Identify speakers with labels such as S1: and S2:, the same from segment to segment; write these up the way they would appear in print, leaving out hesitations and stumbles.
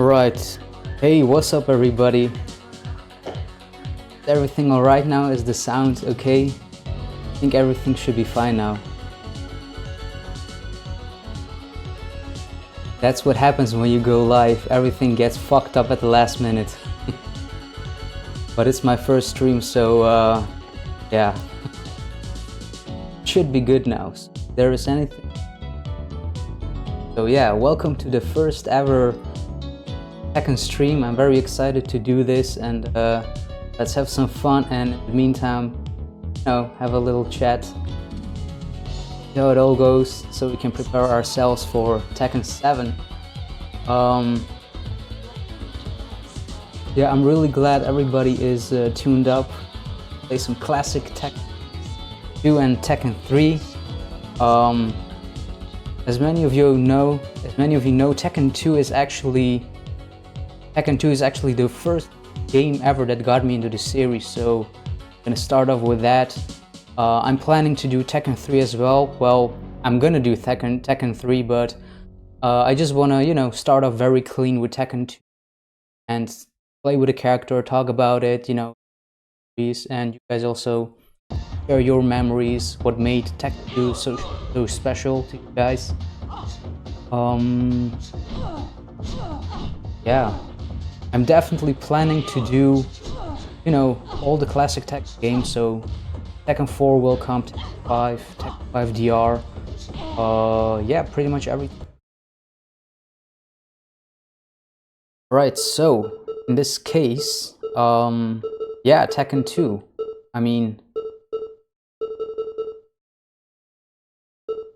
S1: Right. Hey, what's up everybody? Is everything alright now? Is the sound okay? I think everything should be fine now. That's what happens when you go live. Everything gets fucked up at the last minute. But it's my first stream, so yeah. Should be good now, so if there is anything. So yeah, welcome to the first ever Tekken stream. I'm very excited to do this, and let's have some fun, and in the meantime, you know, have a little chat. See how it all goes, so we can prepare ourselves for Tekken 7. Yeah, I'm really glad everybody is tuned up. Play some classic Tekken 2 and Tekken 3. As many of you know, Tekken 2 is actually the first game ever that got me into the series. So I'm gonna start off with that. I'm planning to do Tekken 3 as well. Well, I'm gonna do Tekken 3, but I just wanna, you know, start off very clean with Tekken 2 and play with the character, talk about it, you know, and you guys also share your memories, what made Tekken 2 so special to you guys. Yeah, I'm definitely planning to do, you know, all the classic Tekken games. So Tekken 4 will come, Tekken 5, Tekken 5 DR, yeah, pretty much everything. Right, so in this case, yeah, Tekken 2. I mean,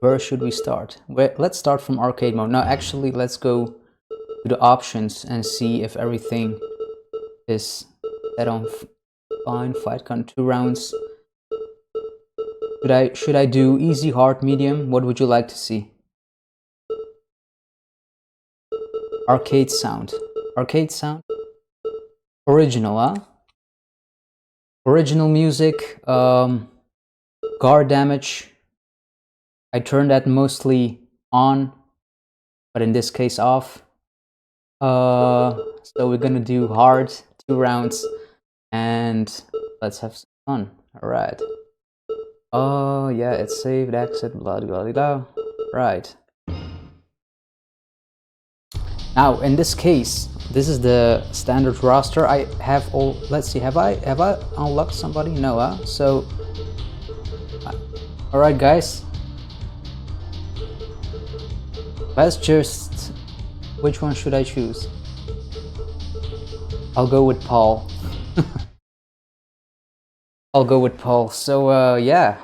S1: where should we start? Well, let's start from arcade mode. No, actually, let's go to the options and see if everything is set on fine. Fight count 2 rounds. Should I do easy, hard, medium? What would you like to see? Arcade sound. Arcade sound. Original, huh? Original music. Guard damage. I turned that mostly on, but in this case off. So we're gonna do hard, 2 rounds, and let's have some fun. Alright. Oh yeah, it's saved, exit, blah blah blah. Right. Now in this case, this is the standard roster. I have all. Let's see. Have I unlocked somebody? No, huh? So. Alright, guys. Let's just... Which one should I choose? I'll go with Paul. I'll go with Paul. So, yeah.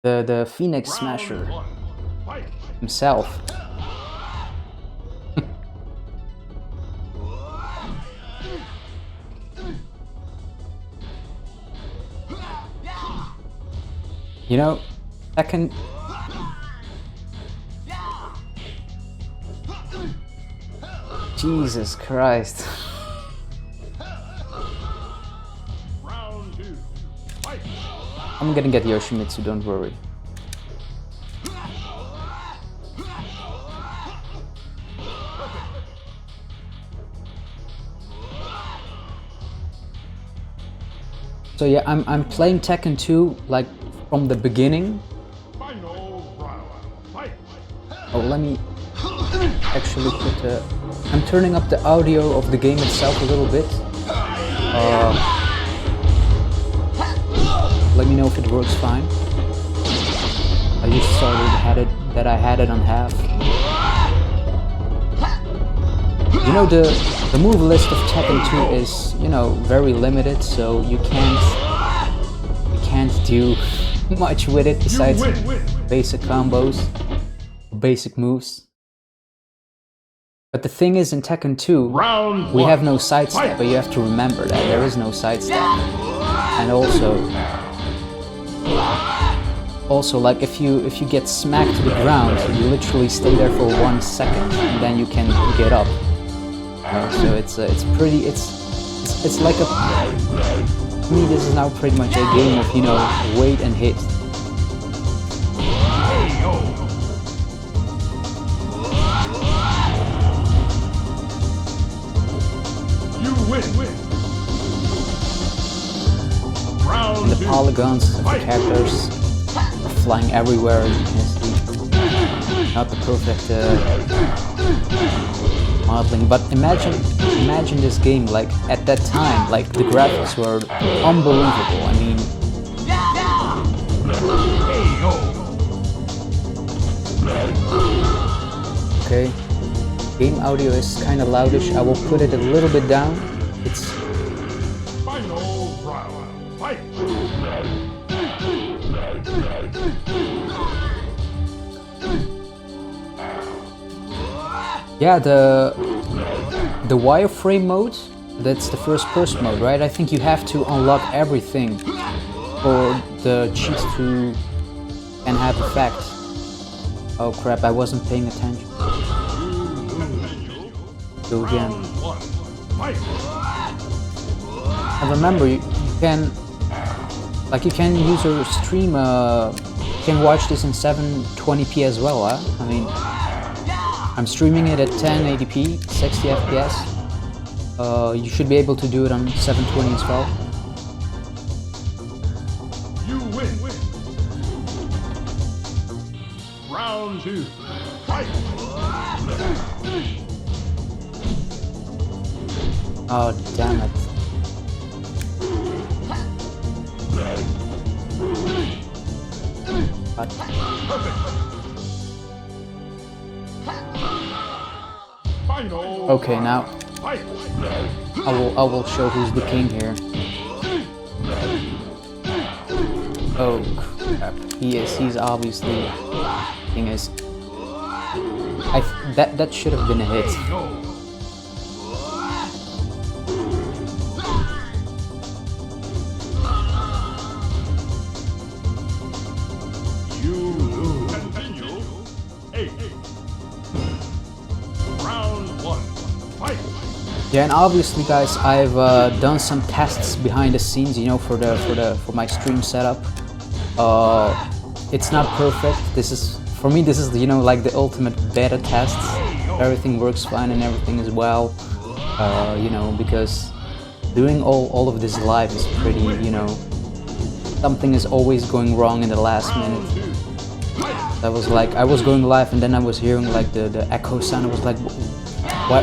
S1: The Phoenix Smasher himself. You know, Tekken... Jesus Christ. I'm gonna get Yoshimitsu, don't worry. So yeah, I'm playing Tekken 2 like from the beginning. Oh, let me actually put I'm turning up the audio of the game itself a little bit. Let me know if it works fine. I just saw that I had it on half. You know, the move list of Tekken 2 is, you know, very limited, so you can't do much with it besides basic combos, basic moves. But the thing is, in Tekken 2, we have no sidestep, but you have to remember that there is no sidestep. And also, like if you get smacked to the ground, you literally stay there for 1 second, and then you can get up. So it's like a. To me, this is now pretty much a game of, you know, wait and hit. the characters flying everywhere, as you can see. Not the perfect modeling, but imagine this game like at that time, like the graphics were unbelievable. I mean, okay, game audio is kind of loudish. I will put it a little bit down. It's
S2: final round. Fight.
S1: yeah, the wireframe mode, that's the first person mode, right? I think you have to unlock everything for the cheats to can have effect. Oh crap, I wasn't paying attention. Go again. And remember, you can use your stream, you can watch this in 720p as well, huh? I mean, I'm streaming it at 1080p, 60 FPS. You should be able to do it on 720 as well.
S2: You win. Round 2. Fight.
S1: Oh, damn it. What? Okay, now I will show who's the king here. Oh crap! He's obviously king is. That should have been a hit. Yeah, and obviously, guys, I've done some tests behind the scenes, you know, for my stream setup. It's not perfect. This is, for me, this is, you know, like the ultimate beta test. Everything works fine and everything is well, you know, because doing all of this live is pretty, you know, something is always going wrong in the last minute. I was going live and then I was hearing like the echo sound. I was like,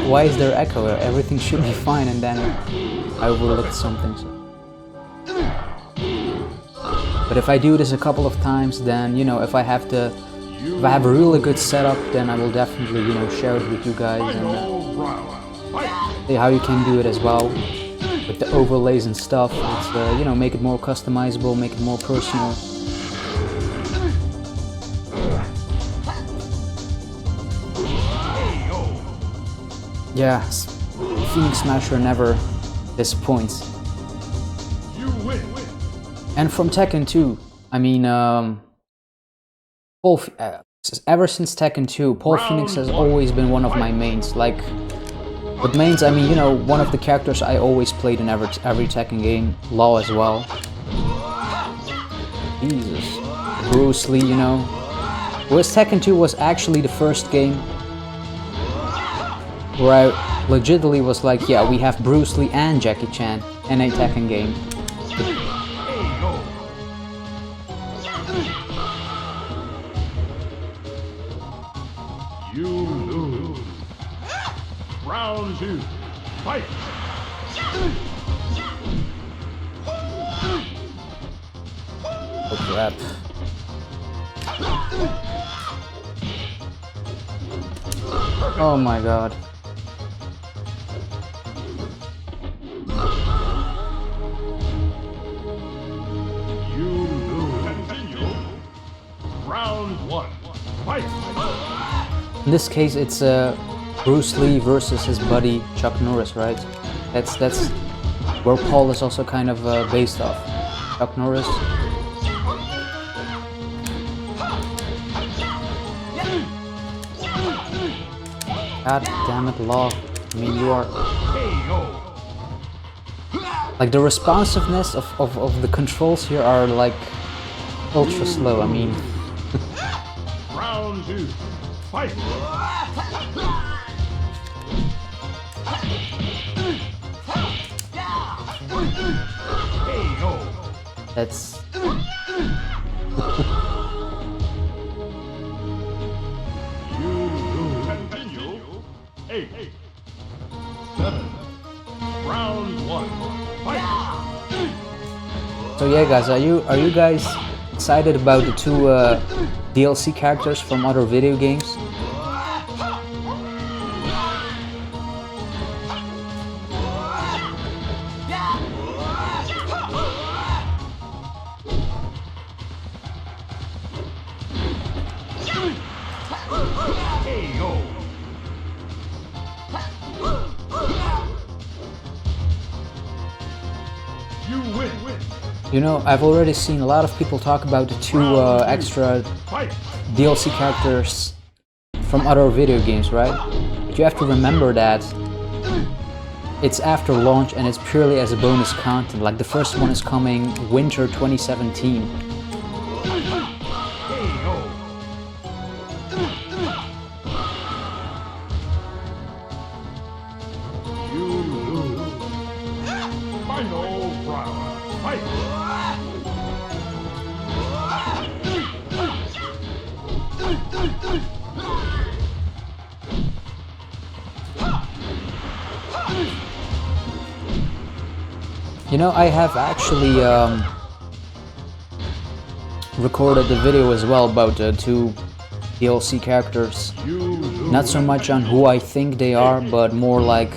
S1: why is there echo? Everything should be fine, and then I overlooked something. So. But if I do this a couple of times, then, you know, if I have a really good setup, then I will definitely, you know, share it with you guys and see how you can do it as well with the overlays and stuff. It's you know, make it more customizable, make it more personal. Yeah, Phoenix Smasher never disappoints. And from Tekken 2, I mean, ever since Tekken 2, Paul Phoenix has always been one of my mains. Like, with mains, I mean, you know, one of the characters I always played in every Tekken game, Law as well. Jesus. Bruce Lee, you know. Whereas Tekken 2 was actually the first game where I legitimately was like, yeah, we have Bruce Lee and Jackie Chan in a Tekken game.
S2: You lose. Round 2. Fight.
S1: Oh crap. Oh my god. In this case, it's Bruce Lee versus his buddy Chuck Norris, right? That's where Paul is also kind of based off. Chuck Norris. God damn it, Law. I mean, you are... Like, the responsiveness of the controls here are, like, ultra slow, I mean...
S2: Round 2. Fight!
S1: That's...
S2: You lose. Continue. 8, 7. Round 1. Fight.
S1: So yeah, guys, are you guys excited about the two DLC characters from other video games? You know, I've already seen a lot of people talk about the two extra DLC characters from other video games, right? But you have to remember that it's after launch and it's purely as a bonus content. Like the first one is coming winter 2017. You know, I have actually recorded the video as well about the two DLC characters. Not so much on who I think they are, but more like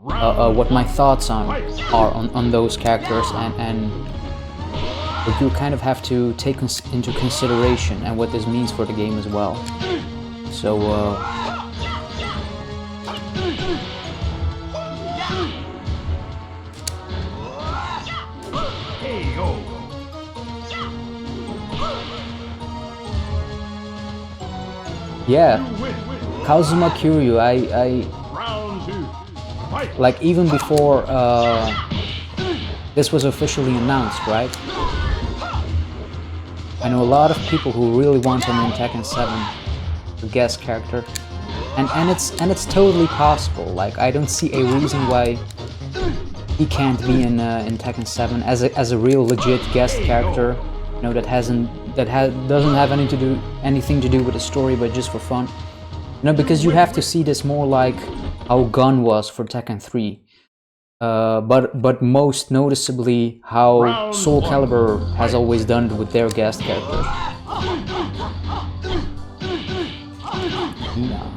S1: what my thoughts are on those characters and what you kind of have to take into consideration and what this means for the game as well. So yeah, Kazuma Kiryu, I like even before this was officially announced, right? I know a lot of people who really want him in Tekken 7, the guest character, and it's totally possible. Like I don't see a reason why he can't be in Tekken 7 as a real legit guest character. You know, that doesn't have anything to do with the story, but just for fun. You know, because you have to see this more like how Gun was for Tekken 3, but most noticeably how Soulcalibur has always done it with their guest characters. Yeah.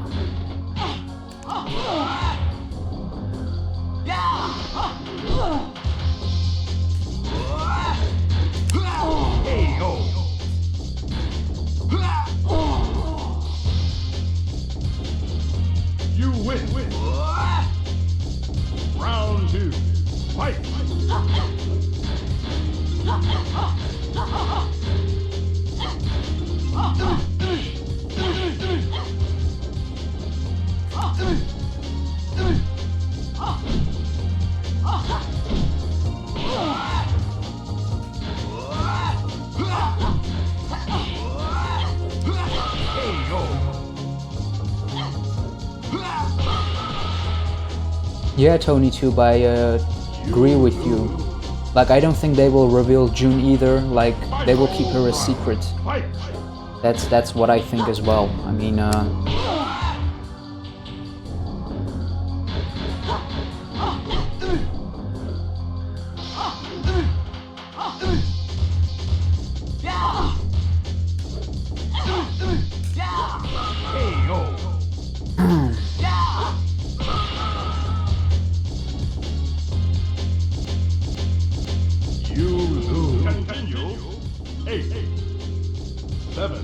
S2: You win. Round 2. Fight.
S1: Yeah, Tony Tube, I agree with you. Like, I don't think they will reveal Jun either. Like, they will keep her a secret. That's what I think as well. I mean,
S2: Continue. 8, 7.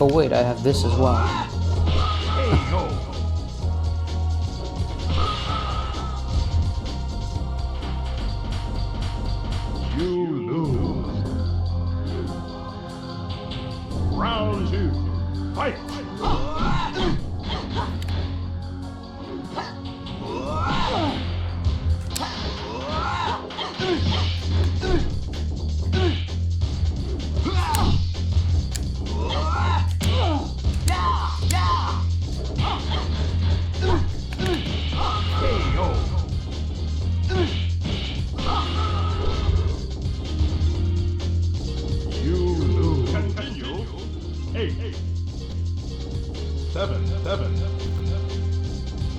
S1: but wait, I have this as well.
S2: You lose. Round 2. Fight.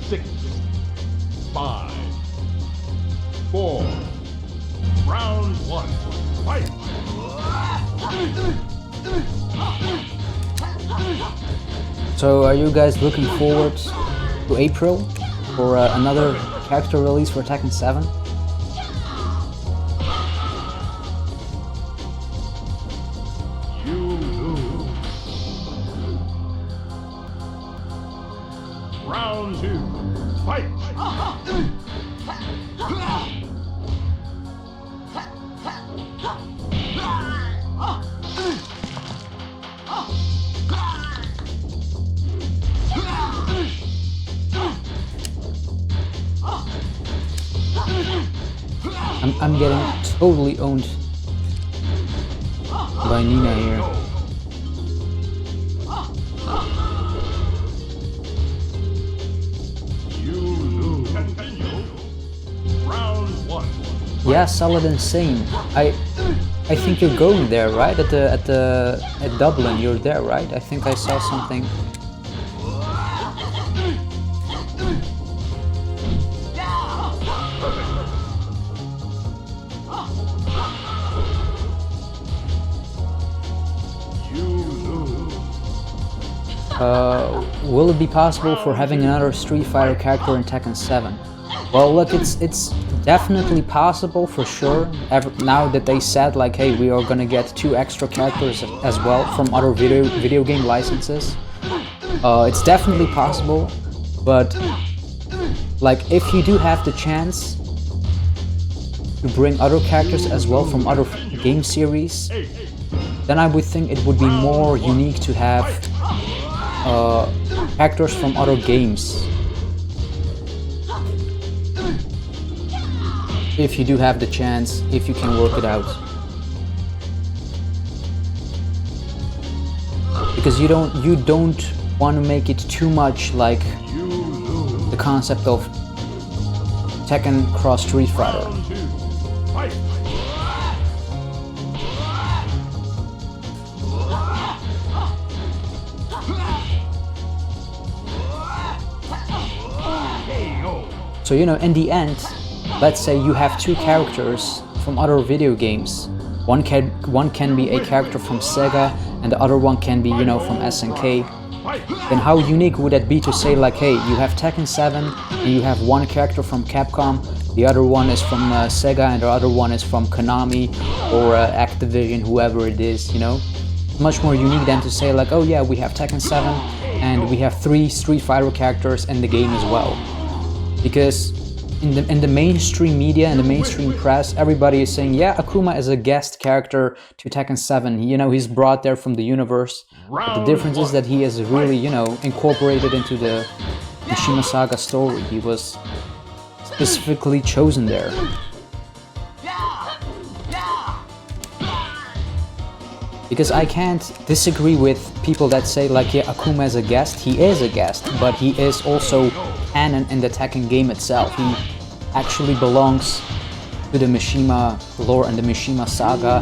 S2: 6, 5, 4. Round 1. Fight!
S1: So are you guys looking forward to April for another character release for Tekken 7?
S2: You lose. Round 2. Fight!
S1: I'm getting totally owned by Nina here.
S2: You lose. Continue. Round 1.
S1: Yeah, Solid Insane. I think you're going there, right? At Dublin, you're there, right? I think I saw something. Will it be possible for having another Street Fighter character in Tekken 7? Well, look, it's definitely possible for sure. Now that they said like, hey, we are gonna get 2 extra characters as well from other video game licenses. It's definitely possible, but like if you do have the chance to bring other characters as well from other game series, then I would think it would be more unique to have characters from other games. If you do have the chance, if you can work it out. Because you don't want to make it too much like the concept of Tekken Cross Street Fighter. So, you know, in the end, let's say you have 2 characters from other video games. One can be a character from Sega, and the other one can be, you know, from SNK. Then how unique would that be to say like, hey, you have Tekken 7, and you have one character from Capcom, the other one is from Sega, and the other one is from Konami or Activision, whoever it is, you know? Much more unique than to say like, oh yeah, we have Tekken 7, and we have 3 Street Fighter characters in the game as well. Because in the mainstream media and the mainstream press, everybody is saying, yeah, Akuma is a guest character to Tekken 7. You know, he's brought there from the universe. But the difference is that he is really, you know, incorporated into the Mishima saga story. He was specifically chosen there. Because I can't disagree with people that say like, yeah, Akuma is a guest. He is a guest, but he is also canon in the Tekken game itself. He actually belongs to the Mishima lore and the Mishima saga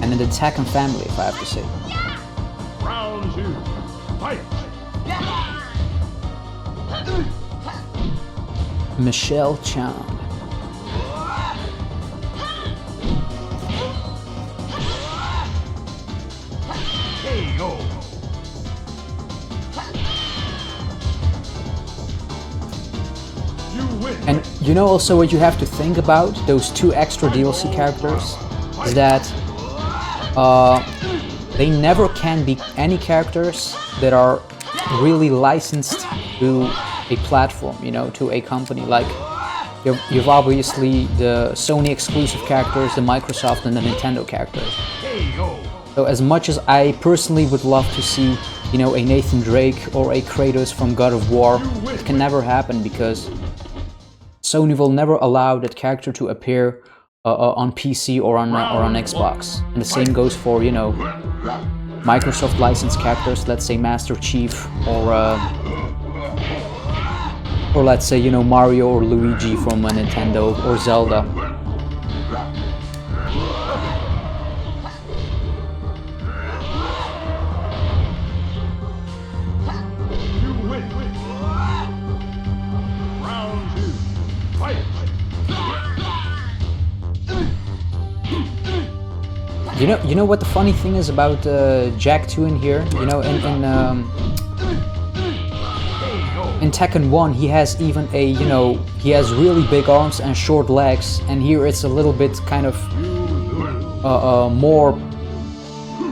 S1: and in the Tekken family, if I have to say.
S2: Round 2. Fight!
S1: Michelle Chan.
S2: KO.
S1: And you know also what you have to think about, those 2 extra DLC characters, is that they never can be any characters that are really licensed to a platform, you know, to a company. Like, you've obviously the Sony exclusive characters, the Microsoft and the Nintendo characters. So as much as I personally would love to see, you know, a Nathan Drake or a Kratos from God of War, it can never happen because Sony will never allow that character to appear on PC or on Xbox. And the same goes for, you know, Microsoft licensed characters, let's say Master Chief or let's say, you know, Mario or Luigi from Nintendo or Zelda. You know what the funny thing is about Jack 2 in here? You know, in Tekken 1 he has even a, you know, he has really big arms and short legs, and here it's a little bit kind of more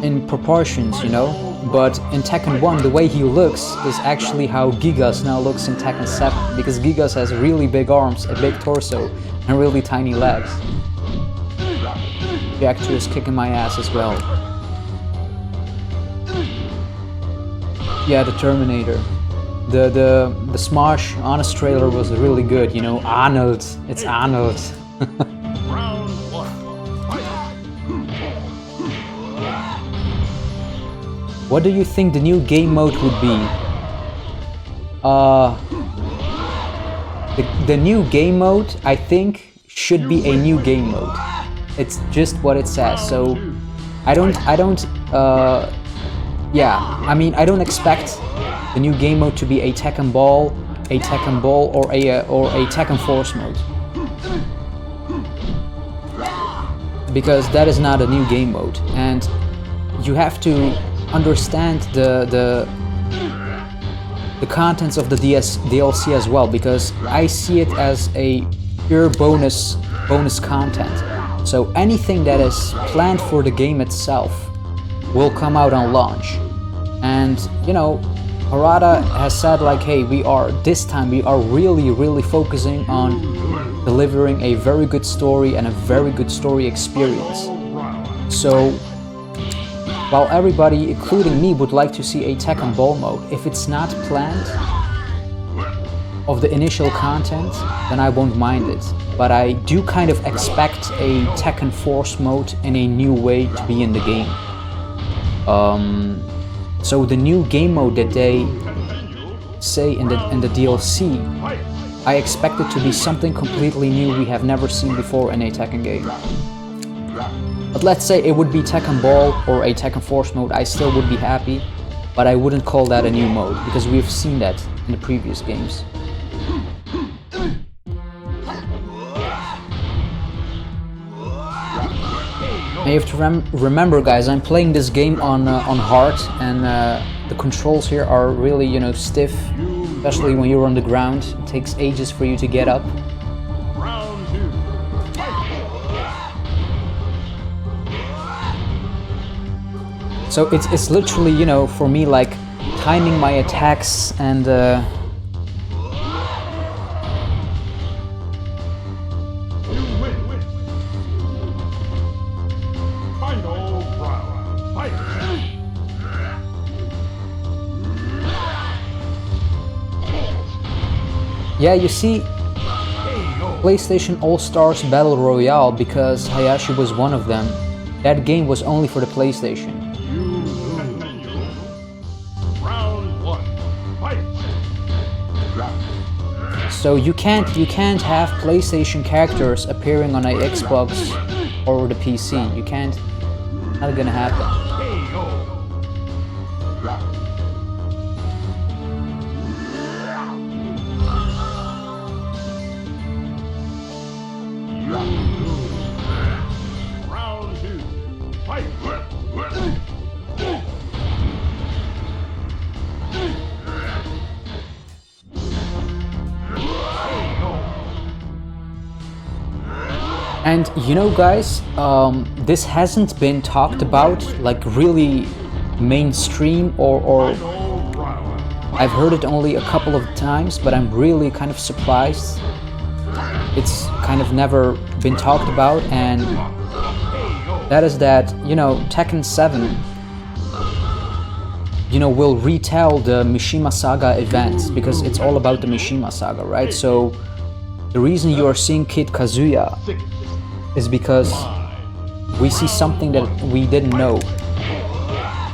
S1: in proportions, you know. But in Tekken 1 the way he looks is actually how Gigas now looks in Tekken 7, because Gigas has really big arms, a big torso, and really tiny legs. Jack 2 is kicking my ass as well. Yeah, the Terminator. The Smash Honest trailer was really good, you know. Arnold, it's Arnold.
S2: Round 1. Fight!
S1: What do you think the new game mode would be? The new game mode, I think, should be a new game mode. It's just what it says. So I don't expect the new game mode to be a Tekken Ball, or a Tekken Force mode, because that is not a new game mode, and you have to understand the contents of the DLC as well, because I see it as a pure bonus content. So anything that is planned for the game itself will come out on launch, and you know, Harada has said like, hey, this time we are really focusing on delivering a very good story and a very good story experience. So while everybody, including me, would like to see a Tekken Ball mode, if it's not planned of the initial content, then I won't mind it. But I do kind of expect a Tekken Force mode in a new way to be in the game. So the new game mode that they say in the DLC, I expect it to be something completely new we have never seen before in a Tekken game. But let's say it would be Tekken Ball or a Tekken Force mode, I still would be happy, but I wouldn't call that a new mode, because we've seen that in the previous games. You have to remember, guys, I'm playing this game on hard, and the controls here are really, you know, stiff, especially when you're on the ground. It takes ages for you to get up.
S2: Round 2.
S1: So it's literally, you know, for me, like timing my attacks and yeah, you see, PlayStation All-Stars Battle Royale, because Heihachi was one of them, that game was only for the PlayStation.
S2: Round 1. Fight!
S1: So you can't have PlayStation characters appearing on a Xbox or the PC. You can't. Not gonna happen.
S2: Round 2. Fight!
S1: And you know, guys, this hasn't been talked about like really mainstream, or I've heard it only a couple of times, but I'm really kind of surprised. It's kind of never been talked about, and that is that, you know, Tekken 7, you know, will retell the Mishima saga events, because it's all about the Mishima saga, right? So the reason you are seeing Kid Kazuya is because we see something that we didn't know.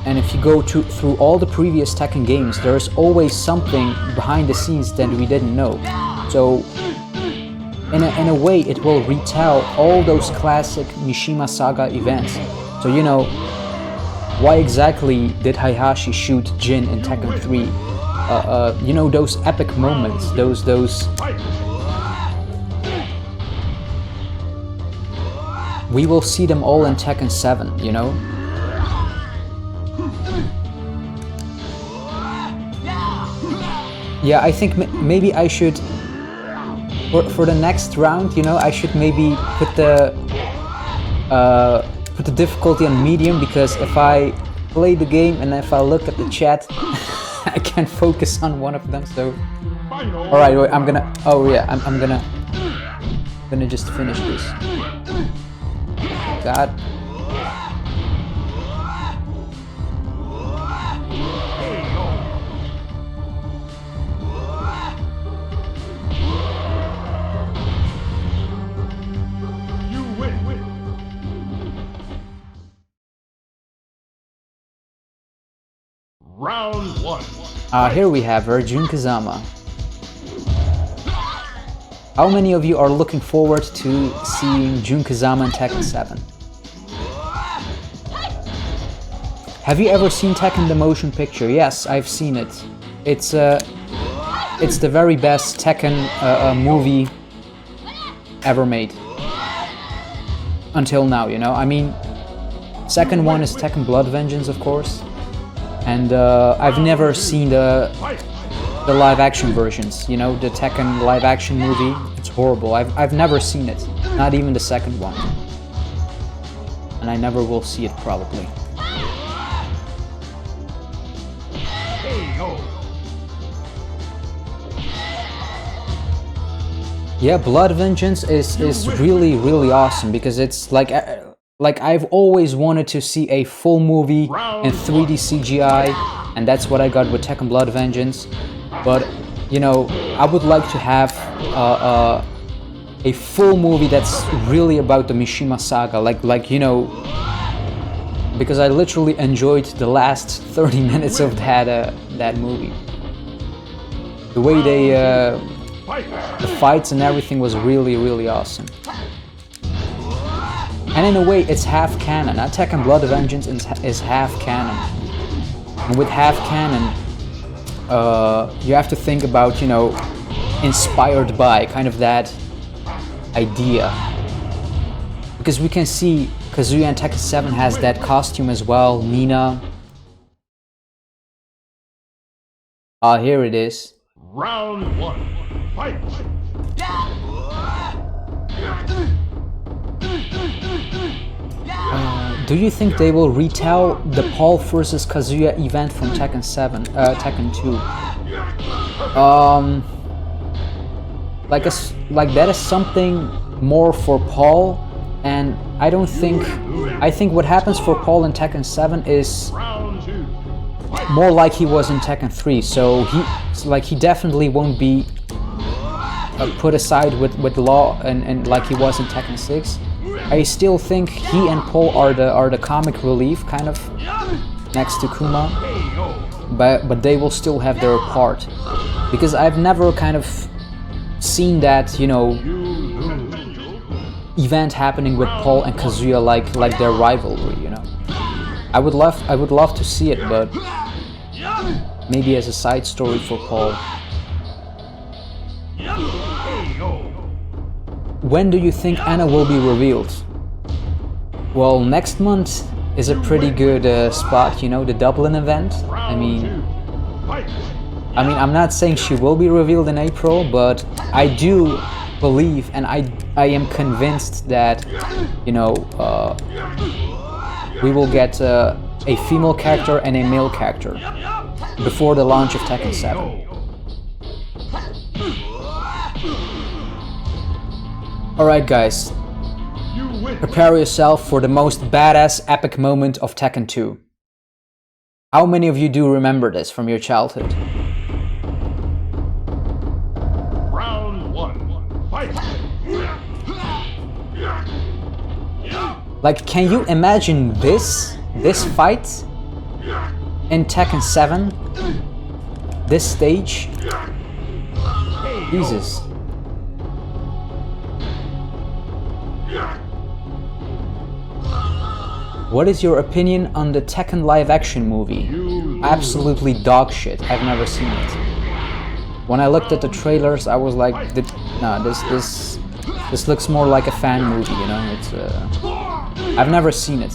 S1: And if you go through all the previous Tekken games, there's always something behind the scenes that we didn't know. So in a way, it will retell all those classic Mishima saga events. So, you know, why exactly did Heihachi shoot Jin in Tekken 3? You know, those epic moments, those we will see them all in Tekken 7, you know? Yeah, I think maybe I should, for the next round, you know, I should maybe put the difficulty on medium, because if I play the game and if I look at the chat, I can't focus on one of them. So, all right, wait, I'm gonna. Oh yeah, I'm gonna just finish this. God.
S2: Round 1.
S1: Here we have her, Jun Kazama. How many of you are looking forward to seeing Jun Kazama in Tekken 7? Have you ever seen Tekken the motion picture? Yes, I've seen it. It's the very best Tekken movie ever made. Until now, you know? I mean, second one is Tekken Blood Vengeance, of course. And I've never seen the live-action versions, you know, the Tekken live-action movie. It's horrible. I've never seen it, not even the second one. And I never will see it, probably. Yeah, Blood Vengeance is really, really awesome, because it's like I've always wanted to see a full movie in 3D CGI, and that's what I got with Tekken Blood Vengeance. But, you know, I would like to have a full movie that's really about the Mishima saga, like you know, because I literally enjoyed the last 30 minutes of that movie. The way the fights and everything was really, really awesome. And in a way, it's half canon. Tekken Blood Vengeance is half canon. And with half canon, you have to think about, you know, inspired by, kind of that idea. Because we can see Kazuya in Tekken 7 has that costume as well, Nina. Here it is.
S2: Round 1. Fight!
S1: Do you think they will retell the Paul versus Kazuya event from Tekken 7, Tekken 2? Like that is something more for Paul, and I think what happens for Paul in Tekken 7 is more like he was in Tekken 3, so he definitely won't be put aside with law and like he was in Tekken 6. I still think he and Paul are the comic relief, kind of, next to Kuma, but they will still have their part, because I've never kind of seen that, you know, event happening with Paul and Kazuya like their rivalry, you know. I would love to see it, but maybe as a side story for Paul. When do you think Anna will be revealed? Well, next month is a pretty good spot, you know, the Dublin event. I mean, I'm not saying she will be revealed in April, but I do believe, and I am convinced that, you know, we will get a female character and a male character before the launch of Tekken 7. Alright guys, prepare yourself for the most badass epic moment of Tekken 2. How many of you do remember this from your childhood?
S2: Round 1. Fight!
S1: Like, can you imagine this fight in Tekken 7? This stage? Jesus. What is your opinion on the Tekken live-action movie? Absolutely dog shit. I've never seen it. When I looked at the trailers, I was like, nah, this This looks more like a fan movie, you know. It's I've never seen it.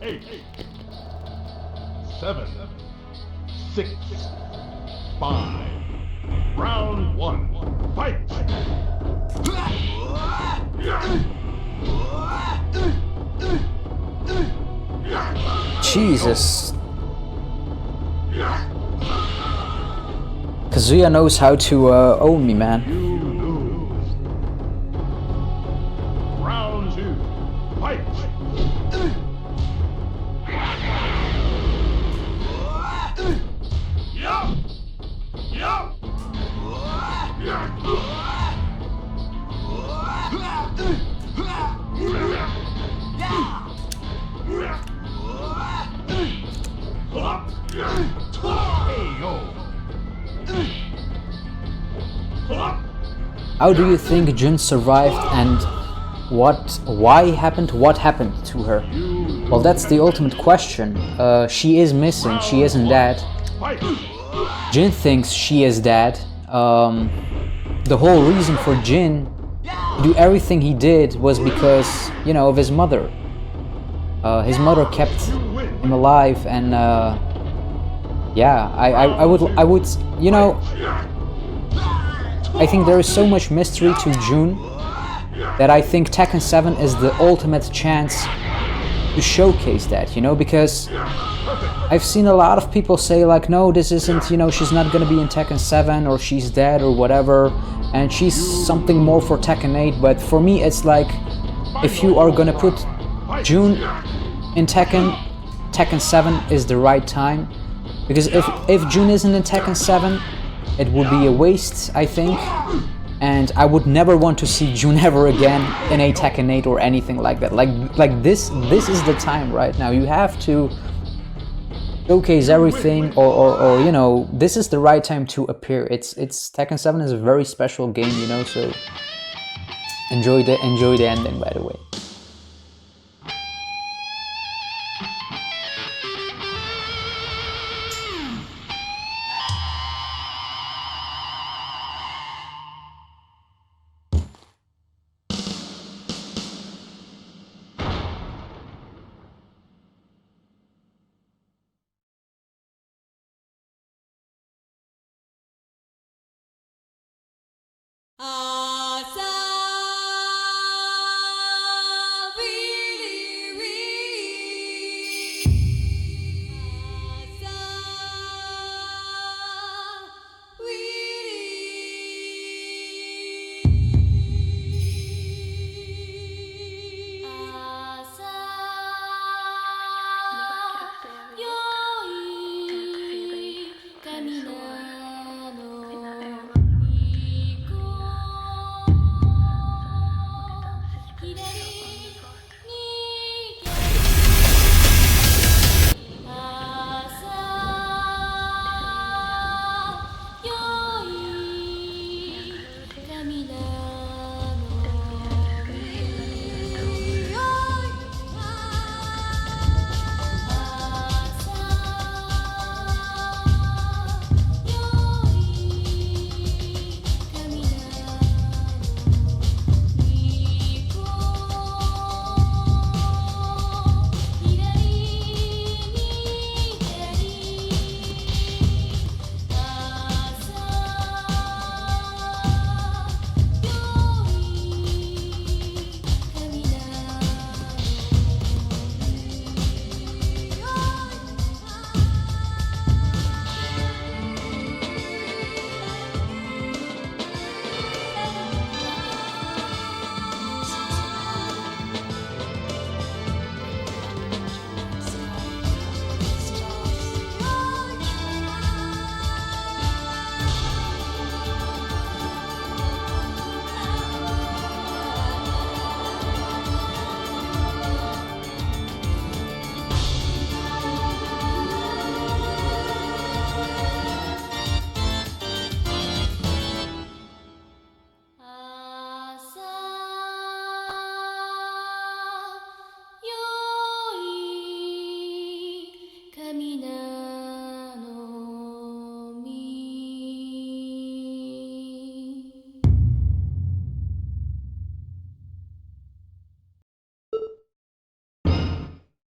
S2: Eight, 7, 6, 5. Round 1. Fight!
S1: Jesus. Kazuya knows how to own me, man.
S2: Round 2. Fight!
S1: How do you think Jun survived, and why happened? What happened to her? Well, that's the ultimate question. She is missing. She isn't dead. Jin thinks she is dead. The whole reason for Jin to do everything he did was because, you know, of his mother. His mother kept him alive, and yeah, I would, you know, I think there is so much mystery to Jun that I think Tekken 7 is the ultimate chance to showcase that, you know, because I've seen a lot of people say like, no, this isn't, you know, she's not gonna be in Tekken 7, or she's dead or whatever, and she's something more for Tekken 8, but for me it's like, if you are gonna put Jun in Tekken 7 is the right time, because if Jun isn't in Tekken 7, it would be a waste, I think, and I would never want to see Jun ever again in a Tekken 8 or anything like that. Like this is the time right now. You have to showcase everything, or you know, this is the right time to appear. It's Tekken 7 is a very special game, you know, so enjoy the ending, by the way.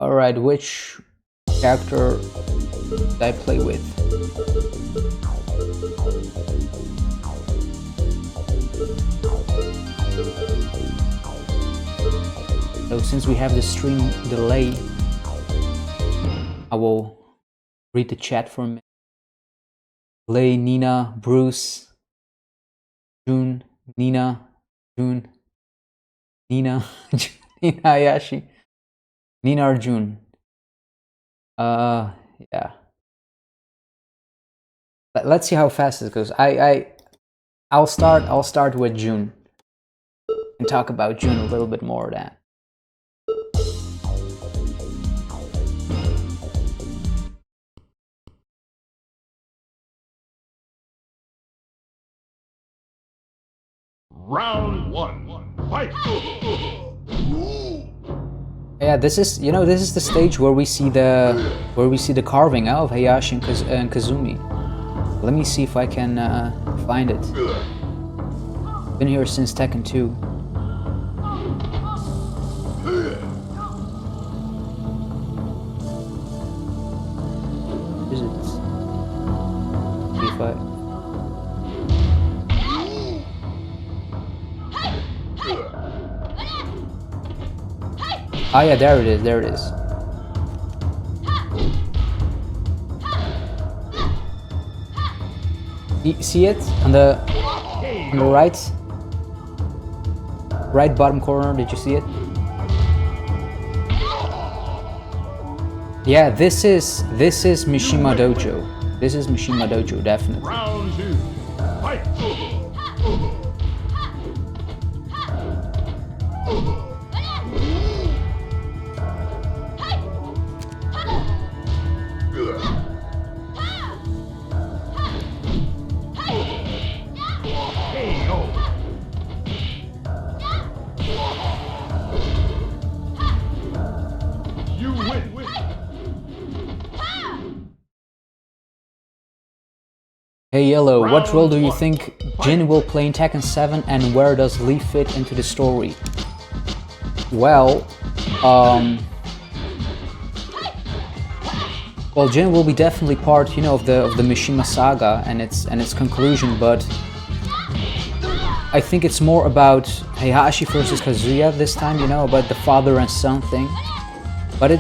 S1: Alright, which character did I play with? So since we have the stream delay, I will read the chat for a minute. Lay, Nina, Bruce, Jun, Nina, Jun, Nina, Nina Hayashi, Nina Arjun. Yeah. Let's see how fast it goes. I'll start with Jun and talk about Jun a little bit more then.
S2: Round 1, fight!
S1: Yeah, this is the stage where we see the carving of Heihachi and Kazumi. Let me see if I can find it. Been here since Tekken 2. Is it? See if I... Ah, yeah, there it is, there it is. See it on the right bottom corner? Did you see it? Yeah, this is Mishima Dojo. This is Mishima Dojo, definitely.
S2: Round 2, fight!
S1: Hey Yellow, what role do you think Jin will play in Tekken 7 and where does Lee fit into the story? Well, Jin will be definitely part, of the Mishima saga and its conclusion, but I think it's more about Heihachi versus Kazuya this time, about the father and son thing. But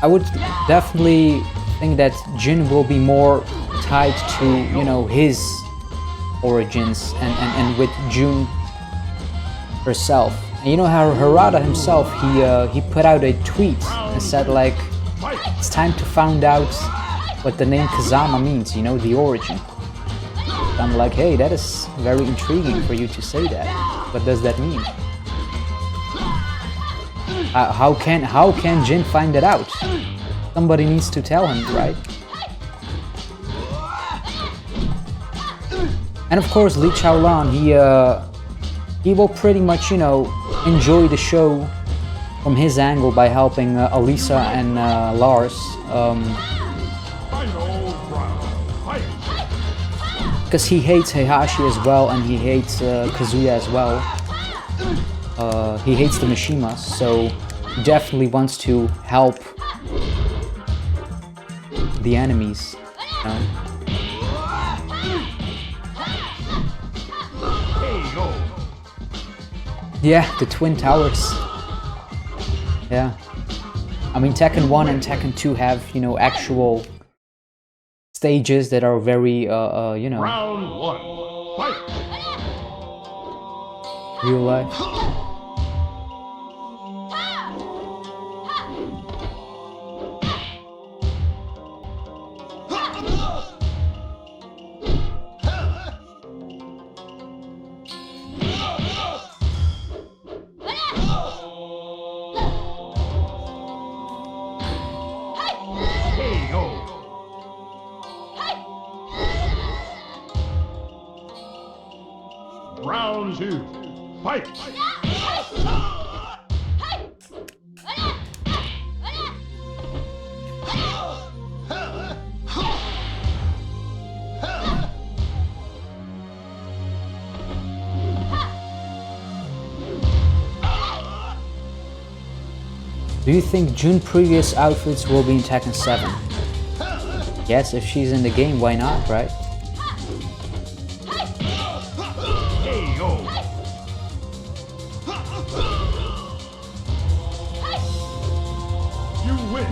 S1: I would definitely think that Jin will be more tied to, his origins and with Jun herself. And you know how Harada himself, he put out a tweet and said like, it's time to find out what the name Kazama means, the origin. I'm like, hey, that is very intriguing for you to say that. What does that mean? How can Jin find it out? Somebody needs to tell him, right? And of course, Lee Chaolan, he will pretty much, enjoy the show from his angle by helping Alisa and Lars. Because he hates Heihachi as well, and he hates Kazuya as well. He hates the Mishimas, so he definitely wants to help the enemies. Yeah, the Twin Towers. Yeah. I mean, Tekken 1 and Tekken 2 have, actual stages that are very,
S2: Round 1, fight!
S1: real life.
S2: Round 2, fight!
S1: Do you think Jun previous outfits will be in Tekken 7? Yes, if she's in the game, why not, right?
S2: You win.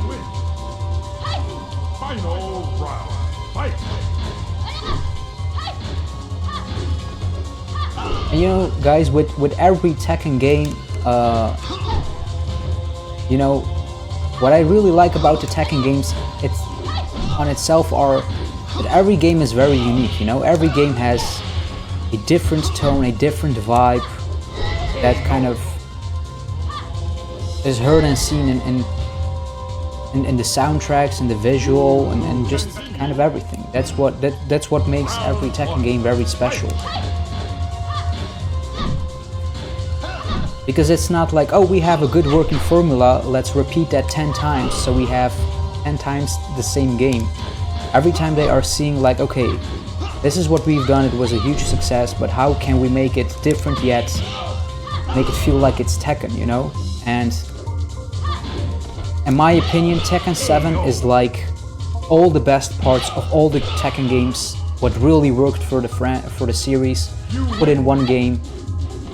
S2: Final round. Fight.
S1: And you know, guys, with every Tekken game, you know, what I really like about the Tekken games, it's on itself are that every game is very unique. You know, every game has a different tone, a different vibe that kind of is heard and seen in the soundtracks and the visual and just kind of everything. That's what makes every Tekken game very special. Because it's not like, oh, we have a good working formula, let's repeat that 10 times, so we have 10 times the same game. Every time they are seeing like, okay, this is what we've done, it was a huge success, but how can we make it different yet make it feel like it's Tekken, you know? And in my opinion, Tekken 7 is like all the best parts of all the Tekken games, what really worked for the series, put in one game.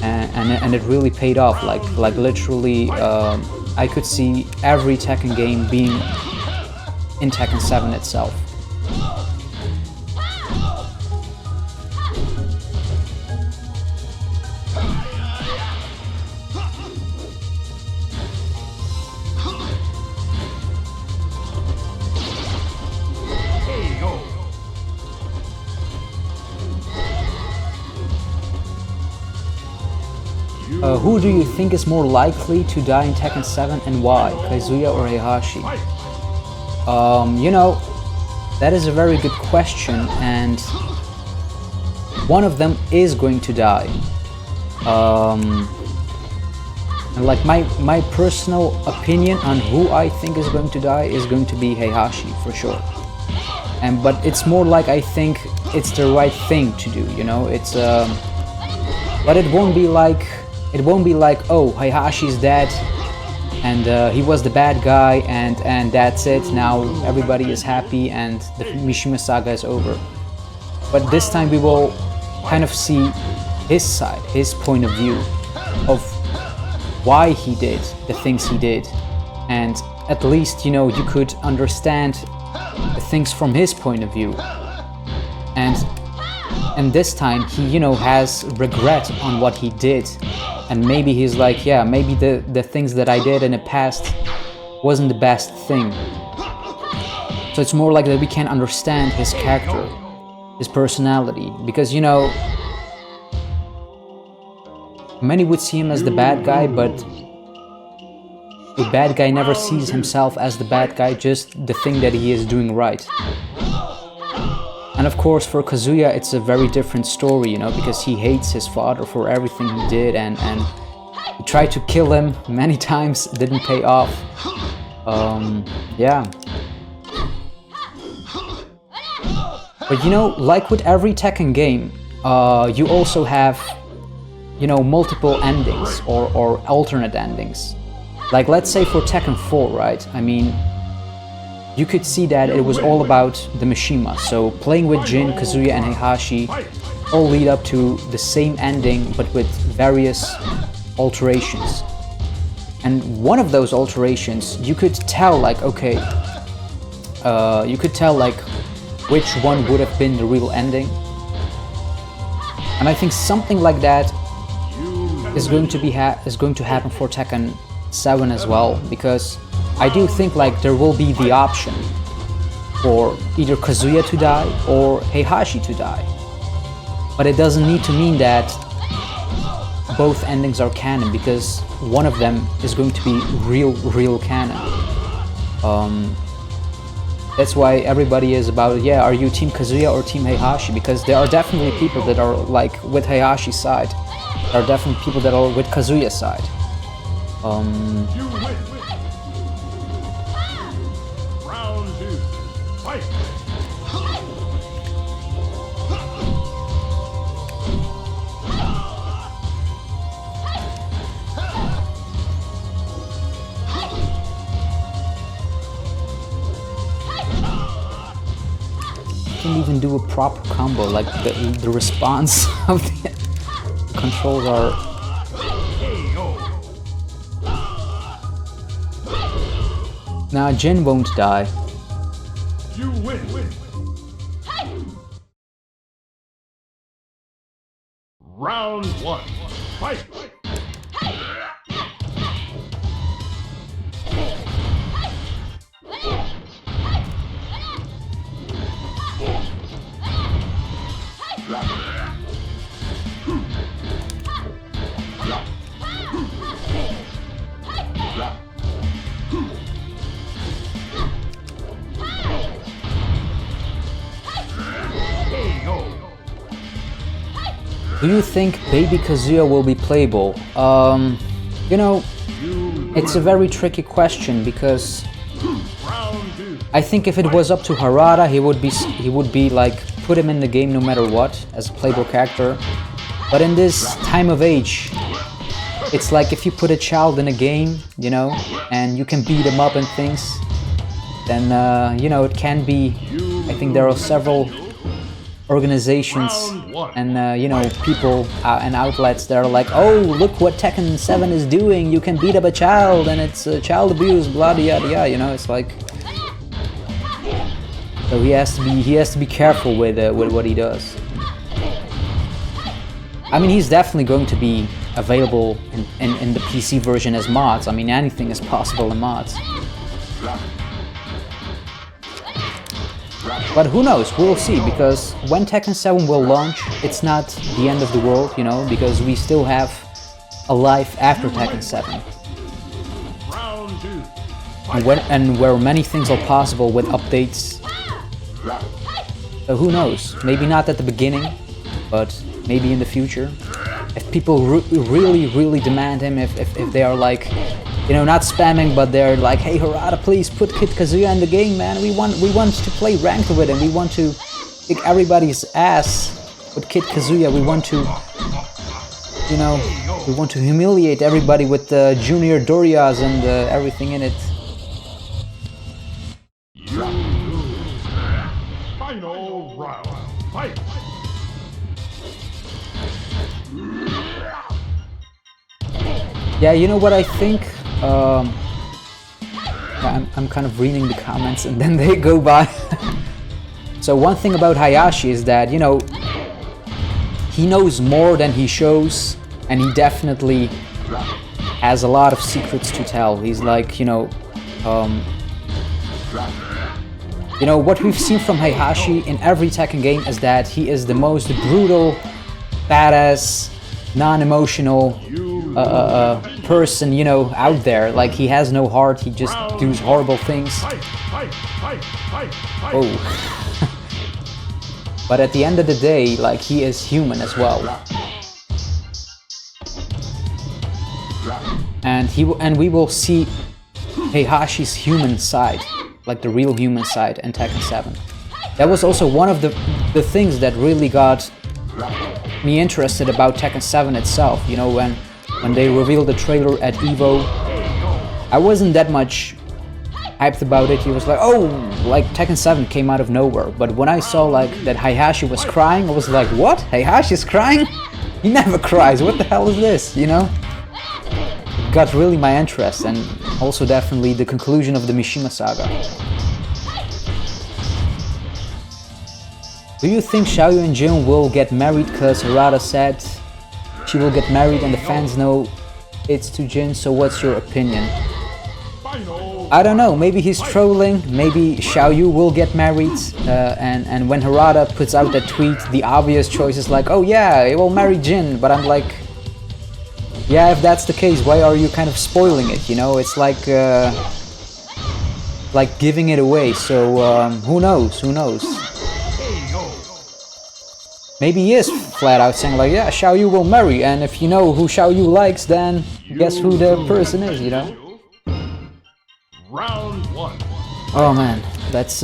S1: And it really paid off. Like literally, I could see every Tekken game being in Tekken 7 itself. Who do you think is more likely to die in Tekken 7 and why? Kazuya or Heihachi? You know, that is a very good question, and one of them is going to die. And like my personal opinion on who I think is going to die is going to be Heihachi for sure. But it's more like I think it's the right thing to do, you know. It's but it won't be like oh, Heihashi's dead and he was the bad guy and that's it, now everybody is happy and the Mishima saga is over. But this time we will kind of see his side, his point of view of why he did the things he did, and at least, you know, you could understand the things from his point of view. And this time he, you know, has regret on what he did, and maybe he's like, yeah, maybe the things that I did in the past wasn't the best thing. So it's more like that we can understand his character, his personality, because, you know, many would see him as the bad guy, but a bad guy never sees himself as the bad guy, just the thing that he is doing right. And of course for Kazuya it's a very different story, you know, because he hates his father for everything he did, and he tried to kill him many times, it didn't pay off. Yeah. But you know, like with every Tekken game, you also have, you know, multiple endings or alternate endings. Like let's say for Tekken 4, right? I mean, you could see that it was all about the Mishima. So playing with Jin, Kazuya and Heihachi all lead up to the same ending, but with various alterations. And one of those alterations, you could tell like, okay, you could tell like which one would have been the real ending. And I think something like that is going to happen for Tekken 7 as well, because I do think like there will be the option for either Kazuya to die or Heihachi to die. But it doesn't need to mean that both endings are canon, because one of them is going to be real canon. That's why everybody is about, yeah, are you Team Kazuya or Team Heihachi? Because there are definitely people that are like with Heihashi's side. There are definitely people that are with Kazuya's side.
S2: Round 2. Fight.
S1: even do a proper combo. Like the response of the controls are. Now Jin won't die.
S2: You win. Round 1. Fight.
S1: Do you think Baby Kazuya will be playable? You know, it's a very tricky question because I think if it was up to Harada, he would be like put him in the game no matter what as a playable character. But in this time of age, it's like if you put a child in a game, you know, and you can beat him up and things, then you know, it can be. I think there are several organizations and you know, people and outlets that are like, oh, look what Tekken 7 is doing, you can beat up a child and it's child abuse, blah yada yada, you know. It's like, so he has to be careful with what he does. I mean, he's definitely going to be available in the PC version as mods. I mean, anything is possible in mods. But who knows, we'll see, because when Tekken 7 will launch, it's not the end of the world, you know, because we still have a life after Tekken 7. And where many things are possible with updates. So who knows, maybe not at the beginning, but maybe in the future. If people really demand him, if they are like, you know, not spamming, but they're like, hey Harada, please put Kid Kazuya in the game, man. We want to play ranked with him. We want to kick everybody's ass with Kid Kazuya. We want to, you know, we want to humiliate everybody with the Junior Dorias and everything in it.
S2: Final round. Fight.
S1: Yeah, you know what I think? Yeah, I'm kind of reading the comments and then they go by. So one thing about Heihachi is that, you know, he knows more than he shows, and he definitely has a lot of secrets to tell. He's like, you know, what we've seen from Heihachi in every Tekken game is that he is the most brutal, badass, non-emotional person, you know, out there. Like, he has no heart, he just does horrible things. Oh. But at the end of the day, like, he is human as well. And we will see Heihachi's human side, like the real human side in Tekken 7. That was also one of the things that really got me interested about Tekken 7 itself. You know, when they revealed the trailer at EVO, I wasn't that much hyped about it. He was like, oh, like Tekken 7 came out of nowhere. But when I saw like that Heihachi was crying, I was like, what? Heihachi's crying? He never cries. What the hell is this? You know? It got really my interest, and also definitely the conclusion of the Mishima saga. Do you think Xiaoyu and Jun will get married? Cause Harada said she will get married and the fans know it's to Jin, so what's your opinion? I don't know, maybe he's trolling, maybe Xiaoyu will get married, and when Harada puts out that tweet, the obvious choice is like, oh yeah, he will marry Jin, but I'm like, yeah, if that's the case, why are you kind of spoiling it, you know? It's like giving it away, so who knows, who knows? Maybe he is flat out saying like, yeah, Xiaoyu will marry, and if you know who Xiaoyu likes, then guess who the person is, you know?
S2: Round 1.
S1: Oh man, that's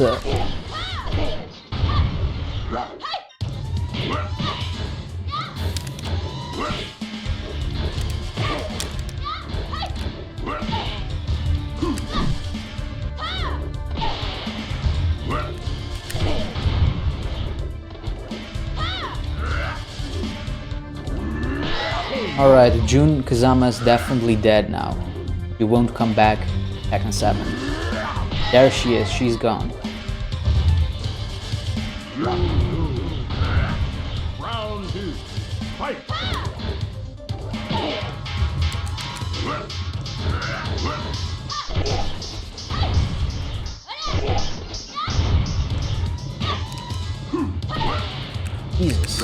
S1: Alright, Jun Kazama is definitely dead now. He won't come back. Tekken 7. There she is, she's gone.
S2: Round 2. Fight!
S1: Jesus.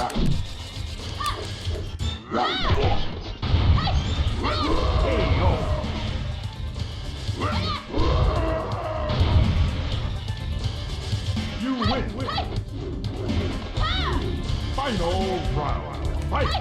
S2: You win. Final round. Fight!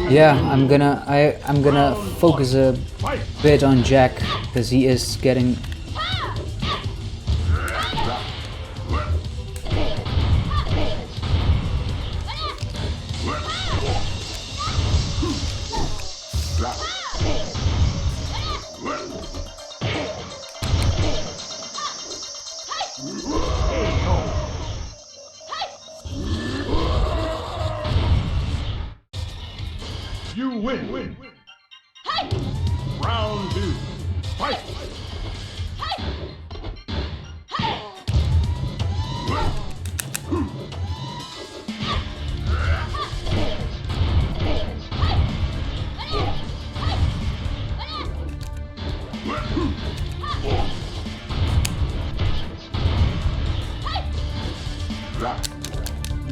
S1: Yeah, I'm gonna focus a bit on Jack because he is getting.
S2: You win. Round 2. Fight!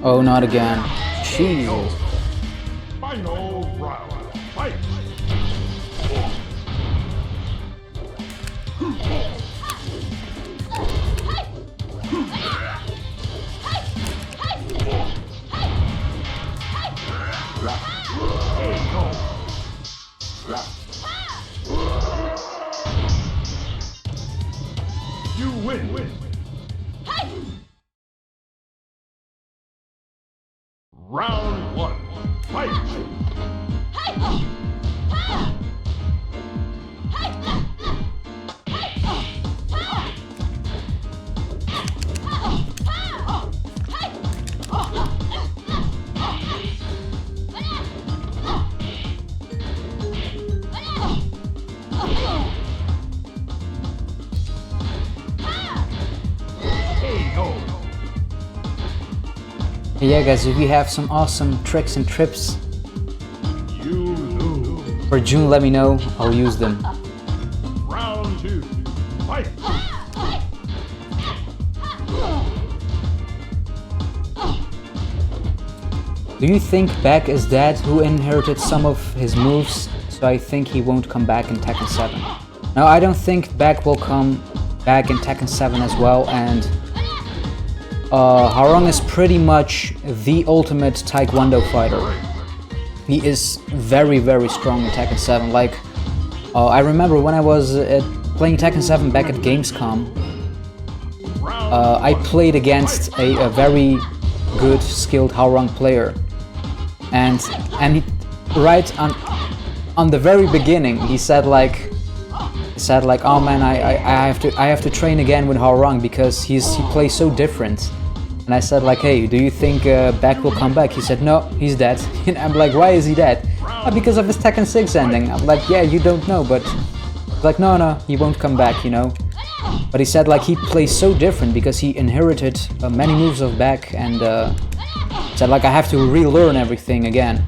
S1: Oh, not again. Jeez.
S2: Final round. Fight! You win. Round 1. Fight!
S1: Yeah, guys, if you have some awesome tricks and trips
S2: You lose.
S1: for June, let me know. I'll use them.
S2: Round 2. Fight!
S1: Do you think Beck is dead, who inherited some of his moves, so I think he won't come back in Tekken 7? No, I don't think Beck will come back in Tekken 7 as well, and Hwoarang is pretty much the ultimate Taekwondo fighter. He is very, very strong in Tekken 7. Like, I remember when I was playing Tekken 7 back at Gamescom, I played against a very good, skilled Hwoarang player. And right on the very beginning, he said like, oh man, I have to train again with Hwoarang because he plays so different. And I said like, hey, do you think Beck will come back? He said no, he's dead. And I'm like, why is he dead? Because of his Tekken 6 ending. I'm like, yeah, you don't know, but like, no, he won't come back, you know. But he said like he plays so different because he inherited many moves of Beck, and said like I have to relearn everything again.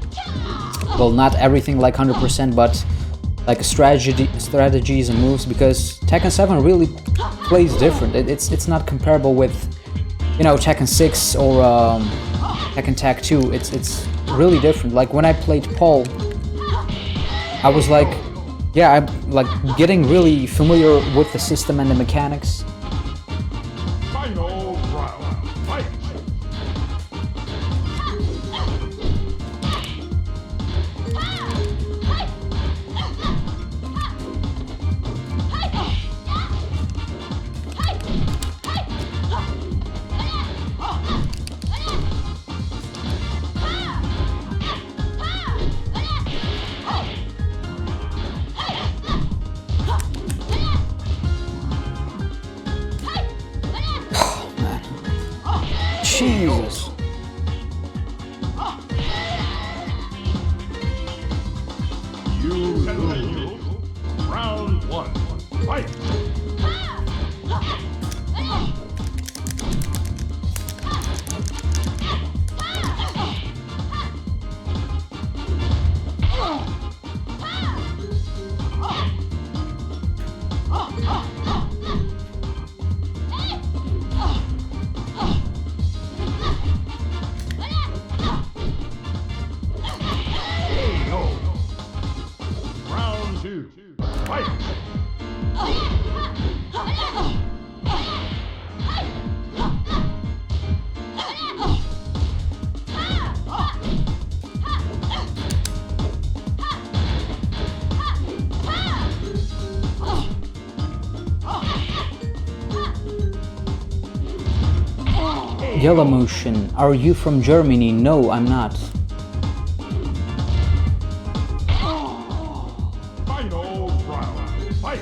S1: Well, not everything like 100%, but like strategies and moves, because Tekken 7 really plays different. It's not comparable with, you know, Tekken 6 or Tekken Tag 2. It's really different. Like when I played Paul, I was like, yeah, I'm like getting really familiar with the system and the mechanics.
S2: Final round. Fight!
S1: Jesus.
S2: You lose. Round 1. Fight! Round 2. Fight!
S1: YellowMotion, are you from Germany? No, I'm not.
S2: Final round. Fight!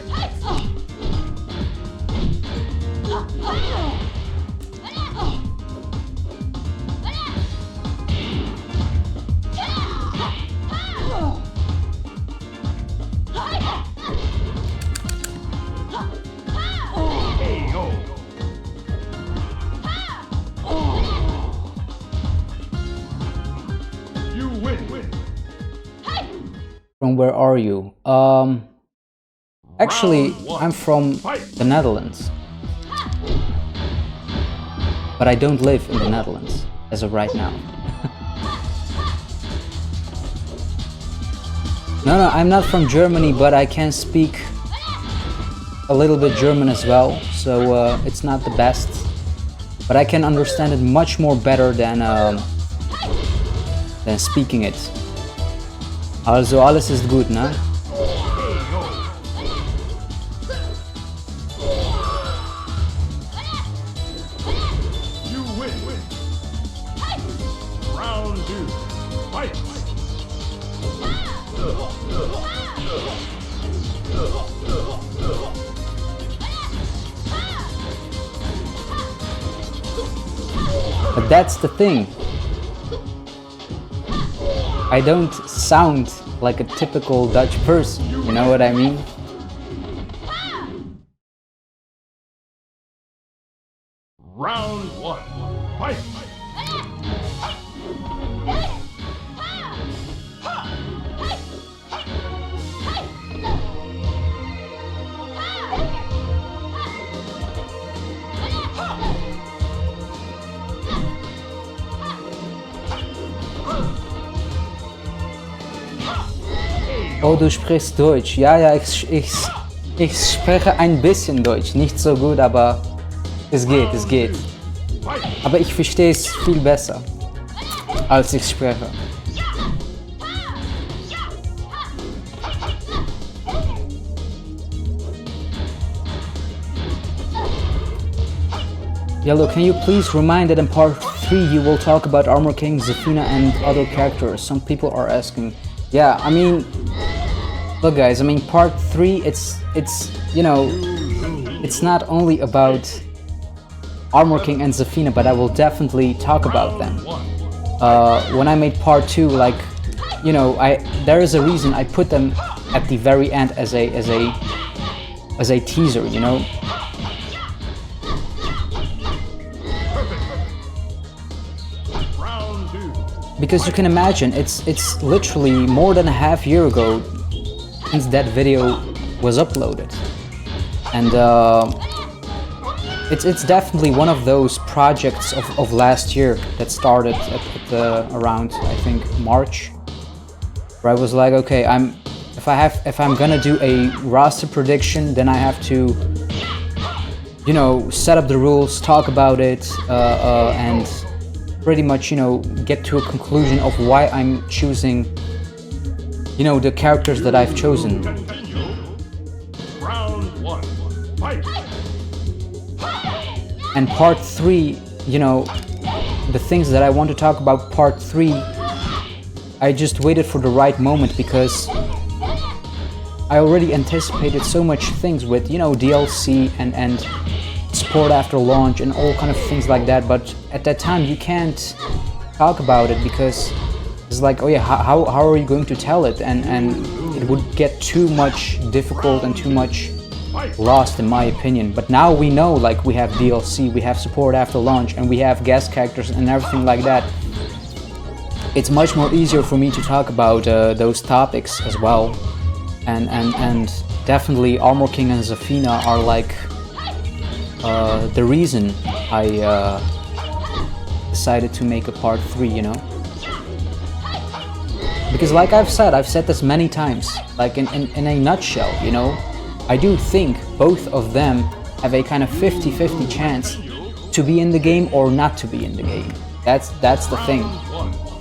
S2: You win.
S1: From where are you? Actually, I'm from the Netherlands. But I don't live in the Netherlands as of right now. No, I'm not from Germany, but I can speak a little bit German as well, so it's not the best. But I can understand it much more better than speaking it. Also, alles ist gut, ne?
S2: You win. Round 2. Fight!
S1: But that's the thing. I don't sound like a typical Dutch person, you know what I mean?
S2: Round 1. Fight!
S1: Oh, du sprichst Deutsch. Ja, ich spreche ein bisschen Deutsch. Nicht so gut, aber es geht. Aber ich verstehe es viel besser, als ich spreche. Yellow, can you please remind that in part 3 you will talk about Armor King, Zafina and other characters? Some people are asking. Yeah, I mean, look guys, I mean part 3, it's you know, it's not only about Armor King and Zafina, but I will definitely talk about them. When I made part 2, like, you know, there is a reason I put them at the very end as a teaser, you know. Because you can imagine, it's literally more than a half year ago since that video was uploaded, and it's definitely one of those projects of last year that started at around, I think, March, where I was like, okay, if I'm gonna do a roster prediction, then I have to, you know, set up the rules, talk about it, and pretty much, you know, get to a conclusion of why I'm choosing, you know, the characters that I've chosen.
S2: Round 1. Fight!
S1: And part 3, you know, the things that I want to talk about part 3, I just waited for the right moment because I already anticipated so much things with, you know, DLC and support after launch and all kind of things like that, but at that time you can't talk about it because it's like, oh yeah, how are you going to tell it, and it would get too much difficult and too much lost in my opinion. But now we know, like, we have DLC, we have support after launch, and we have guest characters and everything like that. It's much more easier for me to talk about those topics as well, and definitely Armor King and Zafina are like the reason I decided to make a part 3, you know? Because like I've said this many times, like in a nutshell, you know, I do think both of them have a kind of 50-50 chance to be in the game or not to be in the game. That's the thing.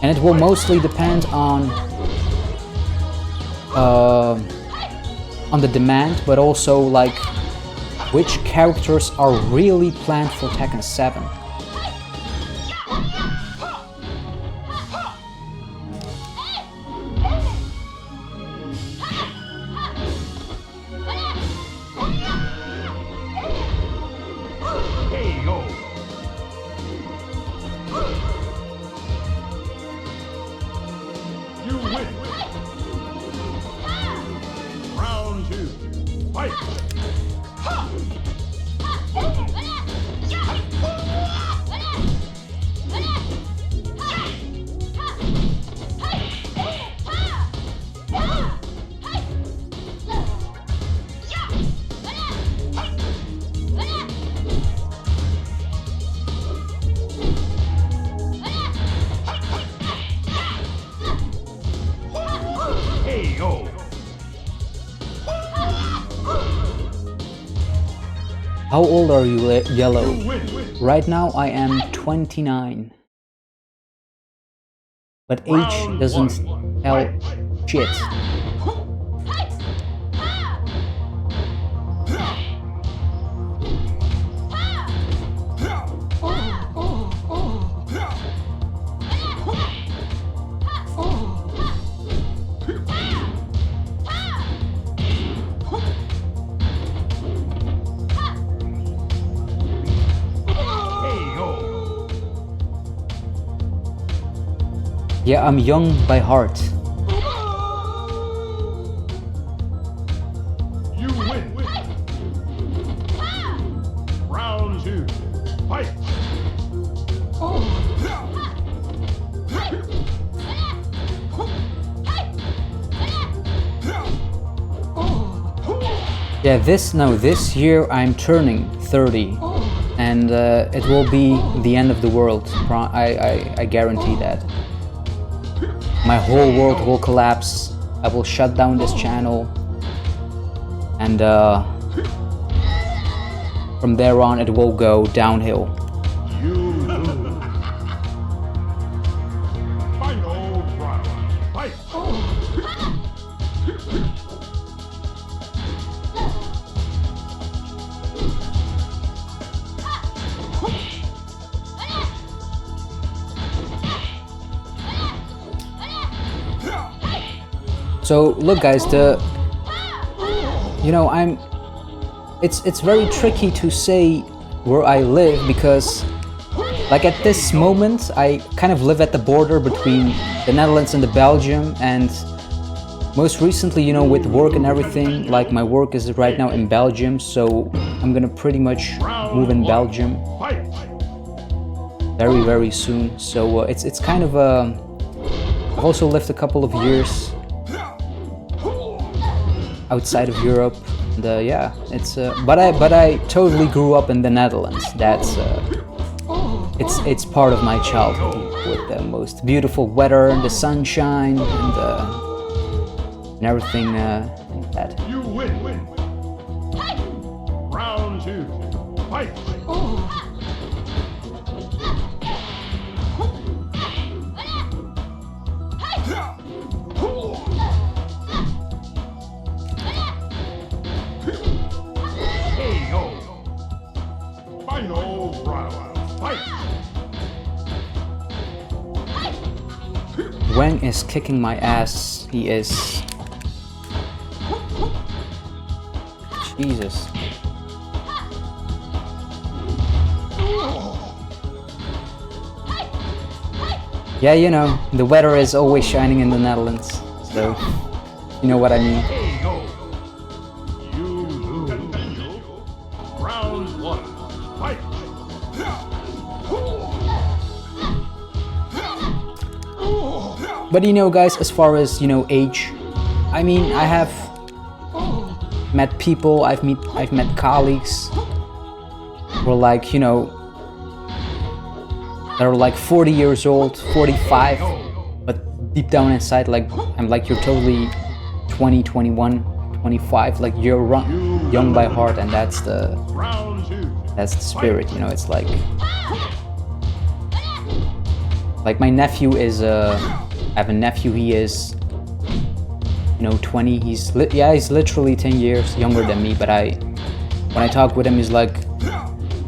S1: And it will mostly depend on the demand, but also like which characters are really planned for Tekken 7. How old are you, Yellow? Right now I am 29. But age doesn't tell shit. Yeah, I'm young by heart.
S2: You win. Round 2. Fight.
S1: Yeah, this year I'm turning 30, and it will be the end of the world. I guarantee that. My whole world will collapse. I will shut down this channel, and from there on it will go downhill.
S2: You lose. Final round. Fight.
S1: So look guys, it's very tricky to say where I live, because like at this moment I kind of live at the border between the Netherlands and the Belgium, and most recently, you know, with work and everything, like my work is right now in Belgium, so I'm gonna pretty much move in Belgium very soon. So it's kind of I've also lived a couple of years outside of Europe, and yeah, it's but I totally grew up in the Netherlands. That's it's part of my childhood, with the most beautiful weather, the sunshine, and everything like that.
S2: You win. Round 2. Fight. Final round. Fight.
S1: Wang is kicking my ass. He is. Jesus. Yeah, you know, the weather is always shining in the Netherlands, so you know what I mean.
S2: You lose. Round 1. Fight.
S1: But you know, guys, as far as, you know, age, I mean, I have met people, I've met colleagues who are like, you know, they're like 40 years old, 45, but deep down inside, like, I'm like, you're totally 20, 21, 25, like, you're young by heart, and that's the spirit, you know. It's like my nephew is, I have a nephew, he is, you know, 20, he's literally 10 years younger than me, but when I talk with him, he's like,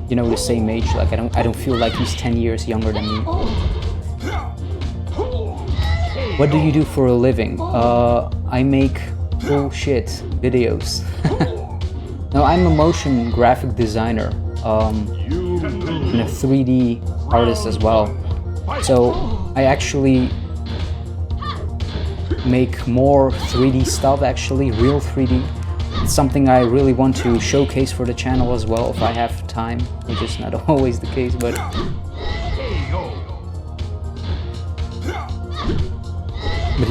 S1: you know, the same age. Like, I don't feel like he's 10 years younger than me. What do you do for a living? I make bullshit videos. No, I'm a motion graphic designer, and a 3D artist as well. So I actually make more 3D stuff, actually, real 3D. It's something I really want to showcase for the channel as well, if I have time, which is not always the case, but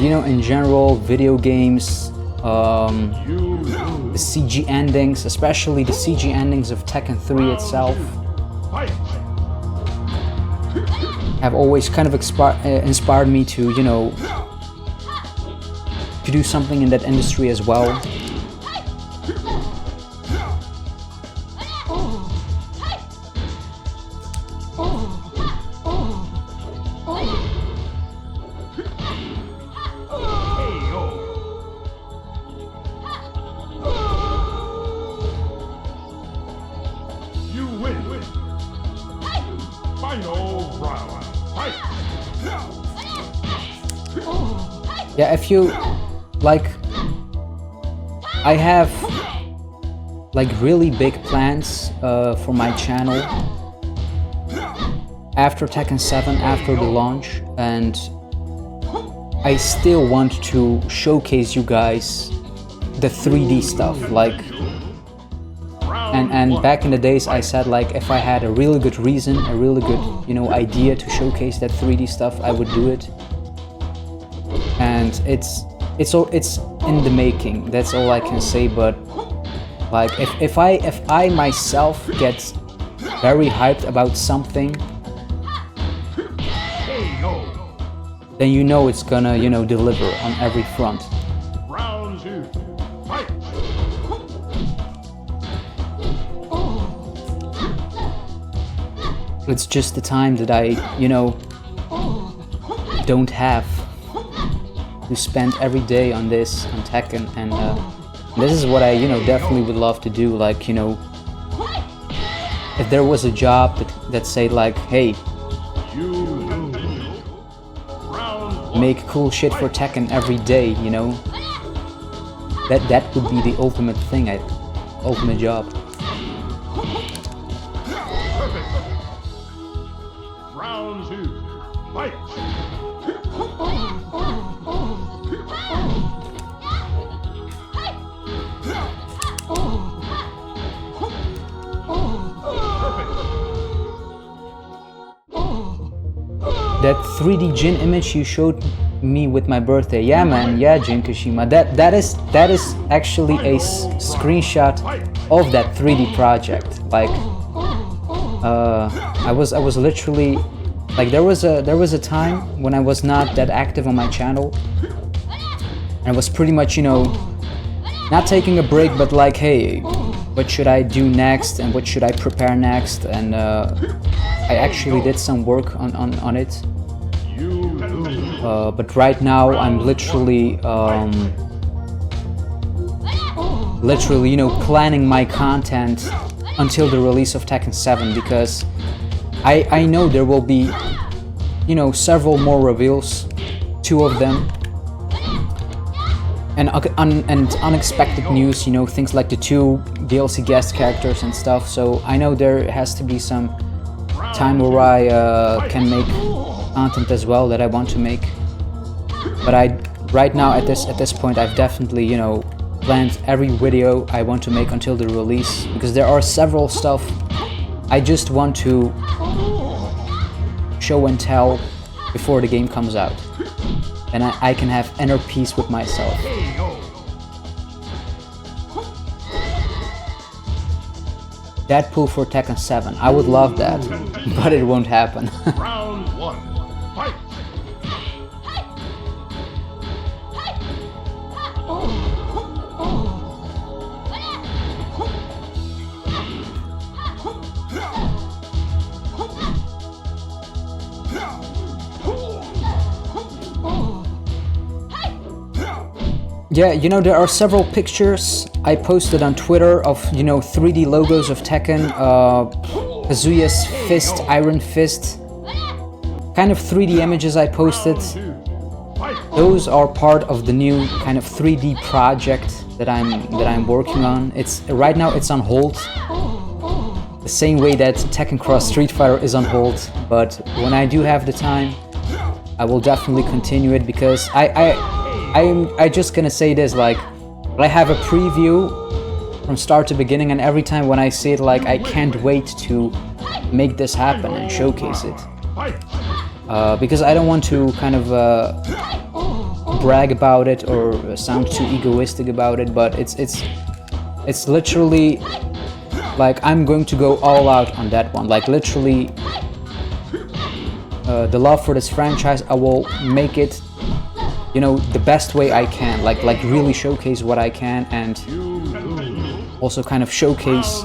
S1: you know, in general, video games, the CG endings, especially the CG endings of Tekken 3 itself, have always kind of inspired me to, you know, to do something in that industry as well. Yeah, if you like, I have like really big plans for my channel after Tekken 7, after the launch, and I still want to showcase you guys the 3D stuff, like, and back in the days I said, like, if I had a really good reason, a really good, you know, idea to showcase that 3D stuff, I would do it. And it's in the making, that's all I can say. But like, if I myself get very hyped about something, then you know it's gonna, you know, deliver on every front.
S2: Round 2. Fight.
S1: It's just the time that I, you know, don't have to spend every day on this, on Tekken, and this is what I, you know, definitely would love to do. Like, you know, if there was a job that said, like, hey, make cool shit for Tekken every day, you know, that would be the ultimate thing, ultimate job.
S2: Perfect. Round 2. Fight.
S1: That 3D Jin image you showed me with my birthday, yeah man, yeah, Jun Kazama, that is actually a screenshot of that 3D project. Like, I was literally, like, there was a time when I was not that active on my channel, and I was pretty much, you know, not taking a break, but like, hey, what should I do next, and what should I prepare next? And I actually did some work on it. But right now I'm literally, you know, planning my content until the release of Tekken 7, because I know there will be, you know, several more reveals, 2 of them, and unexpected news, you know, things like the 2 DLC guest characters and stuff. So I know there has to be some time where I can make content as well that I want to make. But right now at this point, I've definitely, you know, planned every video I want to make until the release, because there are several stuff I just want to show and tell before the game comes out, and I can have inner peace with myself. Deadpool for Tekken 7. I would love that, but it won't happen.
S2: Round 1. Fight!
S1: Yeah, you know, there are several pictures I posted on Twitter of, you know, 3D logos of Tekken, Kazuya's fist, Iron Fist, kind of 3D images I posted. Those are part of the new kind of 3D project that I'm working on. It's right now it's on hold, the same way that Tekken Cross Street Fighter is on hold. But when I do have the time, I will definitely continue it, because I'm just gonna say this, like, I have a preview from start to beginning, and every time when I see it, like, I can't wait to make this happen and showcase it. Because I don't want to kind of brag about it or sound too egoistic about it, but it's literally like I'm going to go all out on that one. Like, literally, the love for this franchise, I will make it, you know, the best way I can, like really showcase what I can, and also kind of showcase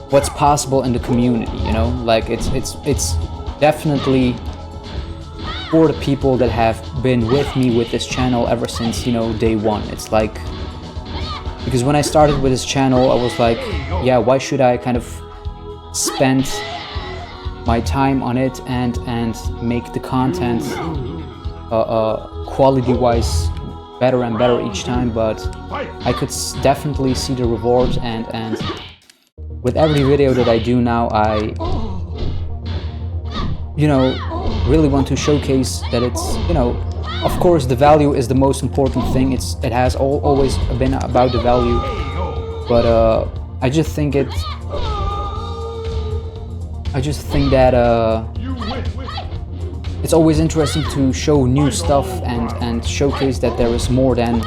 S1: what's possible in the community, you know? Like, it's definitely for the people that have been with me with this channel ever since, you know, day one. It's like, because when I started with this channel, I was like, yeah, why should I kind of spend my time on it and make the content quality-wise better and better each time? But I could definitely see the rewards, and with every video that I do now, I, you know, really want to showcase that it's, you know, of course the value is the most important thing. It has always been about the value, but I just think that it's always interesting to show new stuff and showcase that there is more than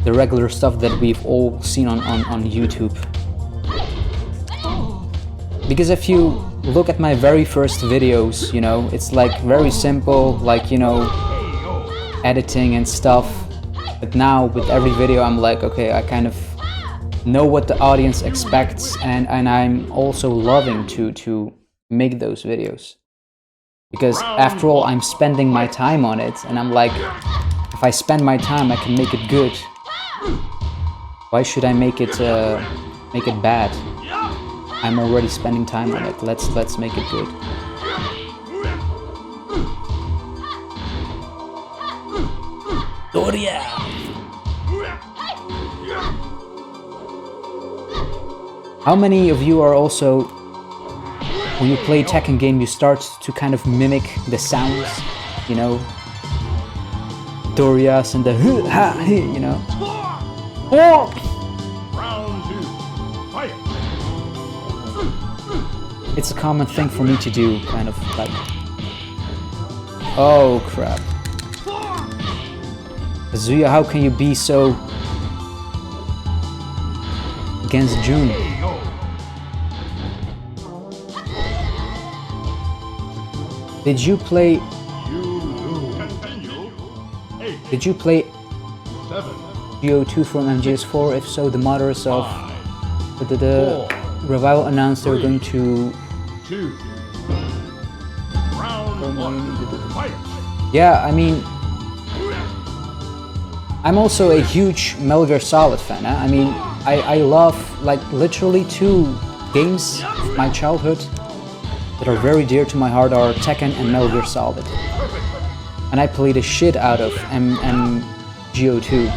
S1: the regular stuff that we've all seen on YouTube. Because if you look at my very first videos, you know, it's like very simple, like, you know, editing and stuff. But now with every video, I'm like, okay, I kind of know what the audience expects, and I'm also loving to make those videos. Because after all, I'm spending my time on it, and I'm like, if I spend my time, I can make it good. Why should I make it bad? I'm already spending time on it. Let's make it good. Doria! How many of you are also, when you play Tekken game, you start to kind of mimic the sounds, you know? Dorias and the ha, you know? Oh!
S2: Round 2. Fight!
S1: It's a common thing for me to do, kind of like... Oh crap. Kazuya, how can you be so... against Jun? Did you play GO2 from MGS4? If so, the modders of the revival announced they were going to... Yeah, I mean, I'm also a huge Metal Gear Solid fan. I mean, I love, like, literally 2 games of my childhood that are very dear to my heart are Tekken and Metal Gear Solid. And I played the shit out of MGO2.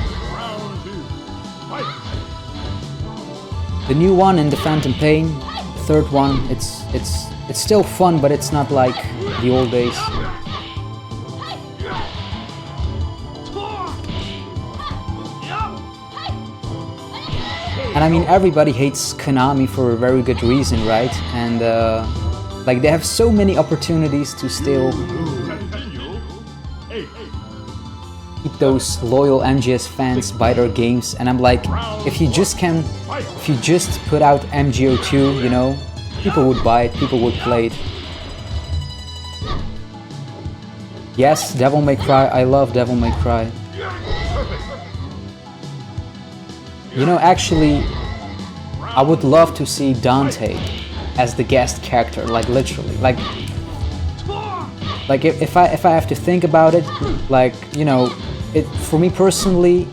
S1: the new one in the Phantom Pain, the third one, it's still fun, but it's not like the old days. And I mean, everybody hates Konami for a very good reason, right? And like, they have so many opportunities to still keep those loyal MGS fans by their games. And I'm like, if you just put out MGO2, you know, people would buy it, people would play it. Yes, Devil May Cry, I love Devil May Cry. You know, actually, I would love to see Dante as the guest character, like literally, like if I have to think about it, like, you know, for me personally,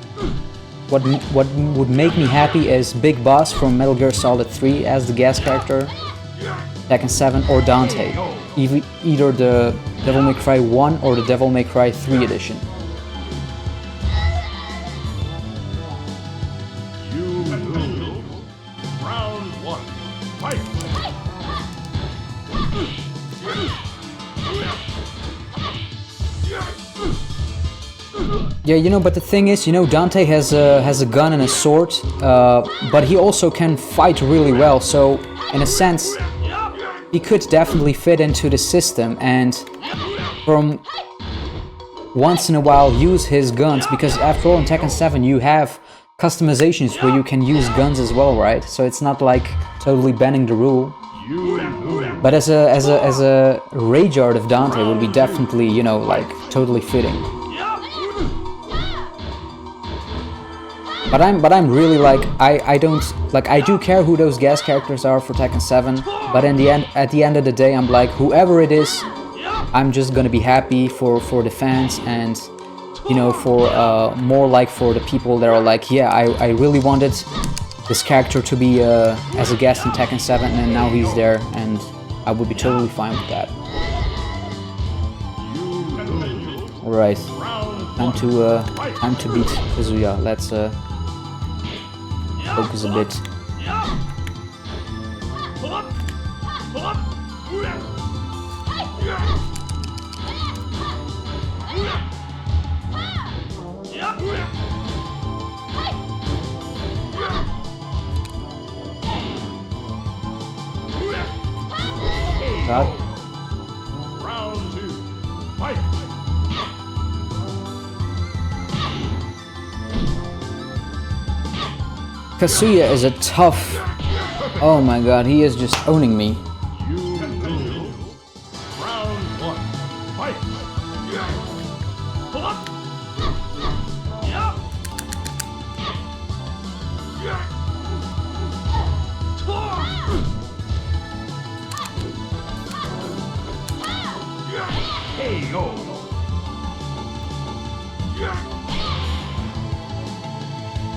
S1: what would make me happy is Big Boss from Metal Gear Solid 3 as the guest character, Tekken 7, or Dante, either the Devil May Cry 1 or the Devil May Cry 3 edition. Yeah, you know, but the thing is, you know, Dante has a gun and a sword, but he also can fight really well, so in a sense, he could definitely fit into the system and from once in a while use his guns, because after all in Tekken 7 you have customizations where you can use guns as well, right? So it's not like totally banning the rule. But as a rage art of Dante would be definitely, you know, like totally fitting. But I'm really like, I don't, like, I do care who those guest characters are for Tekken 7, but in the end, at the end of the day, I'm like, whoever it is, I'm just gonna be happy for the fans and, you know, for more like for the people that are like, yeah, I really wanted this character to be as a guest in Tekken 7 and now he's there, and I would be totally fine with that. Alright, time to beat Kazuya. Let's focus a bit. God.
S2: Round 2, fight!
S1: Kazuya is a tough... Oh my god, he is just owning me.
S2: Round 1, fight!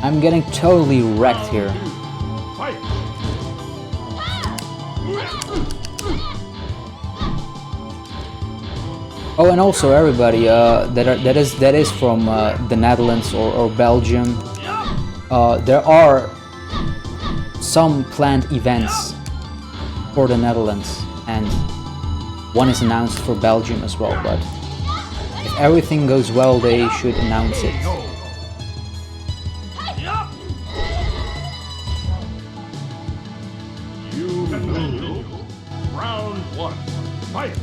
S1: I'm getting totally wrecked here. Oh, and also everybody that is from the Netherlands or Belgium, there are some planned events for the Netherlands, and one is announced for Belgium as well, but if everything goes well, they should announce it.
S2: Round 1, fight!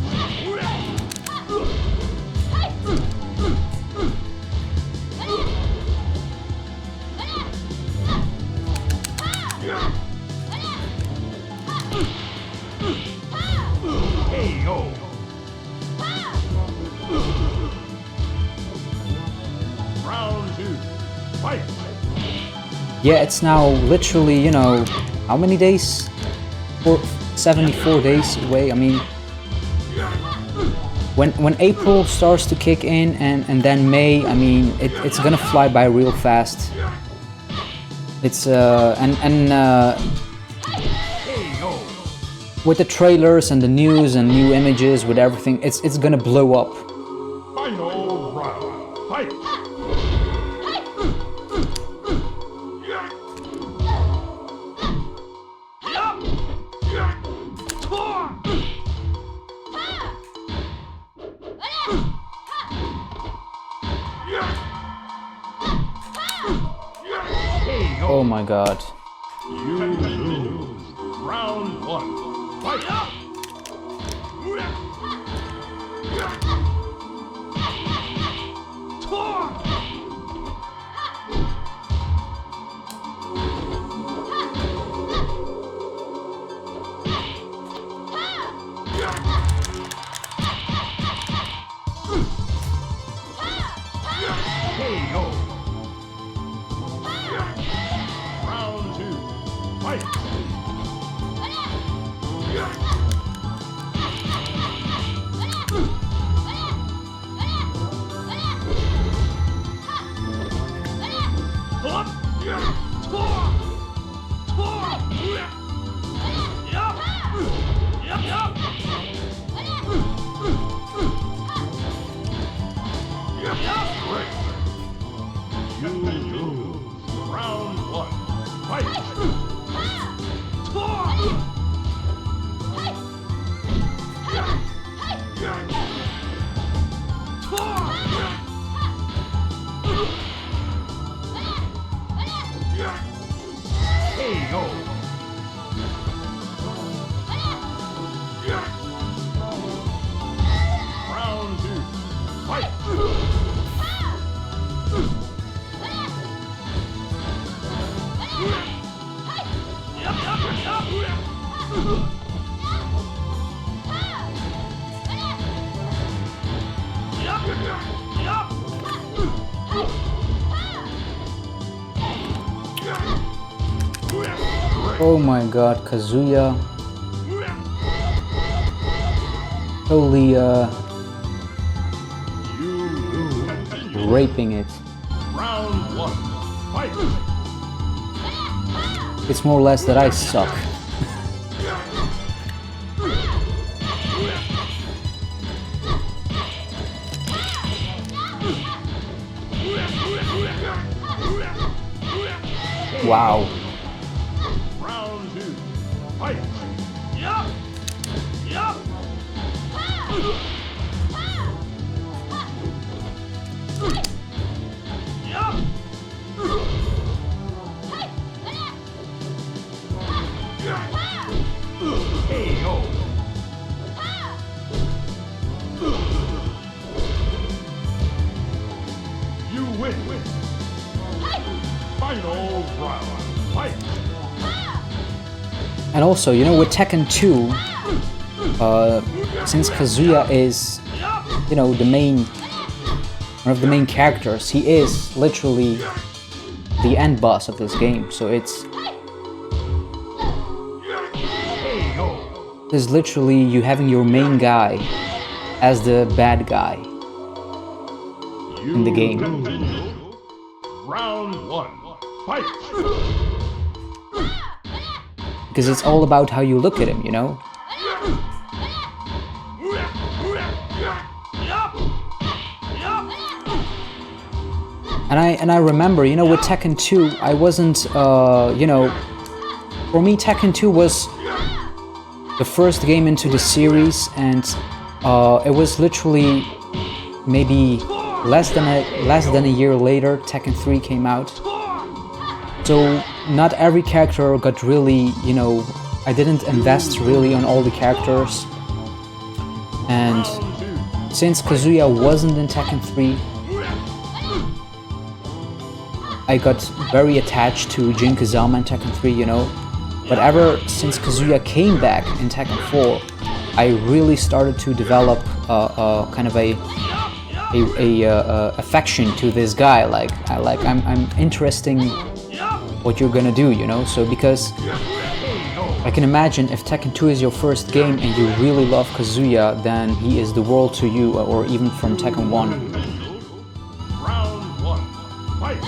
S2: Round 2, fight!
S1: Yeah, it's now literally, you know, how many days? 74 days away. I mean, when April starts to kick in and then May, I mean, it's gonna fly by real fast. It's with the trailers and the news and new images, with everything, it's gonna blow up.
S2: Final round, fight!
S1: Oh my god.
S2: You lose. Round 1. Fight! Round 2. Fight! You lose. Round 1. Fight! KO. Round 2. Fight!
S1: Oh my god, Kazuya. Totally raping it.
S2: Round 1. Fight!
S1: It's more or less that I suck. Wow.
S2: Round 2. Fight! KO. You win. Final round. Fight!
S1: And also, you know, with Tekken 2, since Kazuya is, you know, one of the main characters, he is literally the end boss of this game. So it's literally you having your main guy as the bad guy in the game.
S2: Round 1. Fight!
S1: Because it's all about how you look at him, you know? And I remember, you know, with Tekken 2, I wasn't, you know, for me Tekken 2 was the first game into the series, and it was literally maybe less than a year later Tekken 3 came out. So not every character got really, you know, I didn't invest really on all the characters. And since Kazuya wasn't in Tekken 3, I got very attached to Jun Kazama in Tekken 3, you know. But ever since Kazuya came back in Tekken 4, I really started to develop kind of a affection to this guy. I'm interested in what you're gonna do, you know. So because I can imagine if Tekken 2 is your first game and you really love Kazuya, then he is the world to you, or even from Tekken 1.
S2: Round 1. Fight!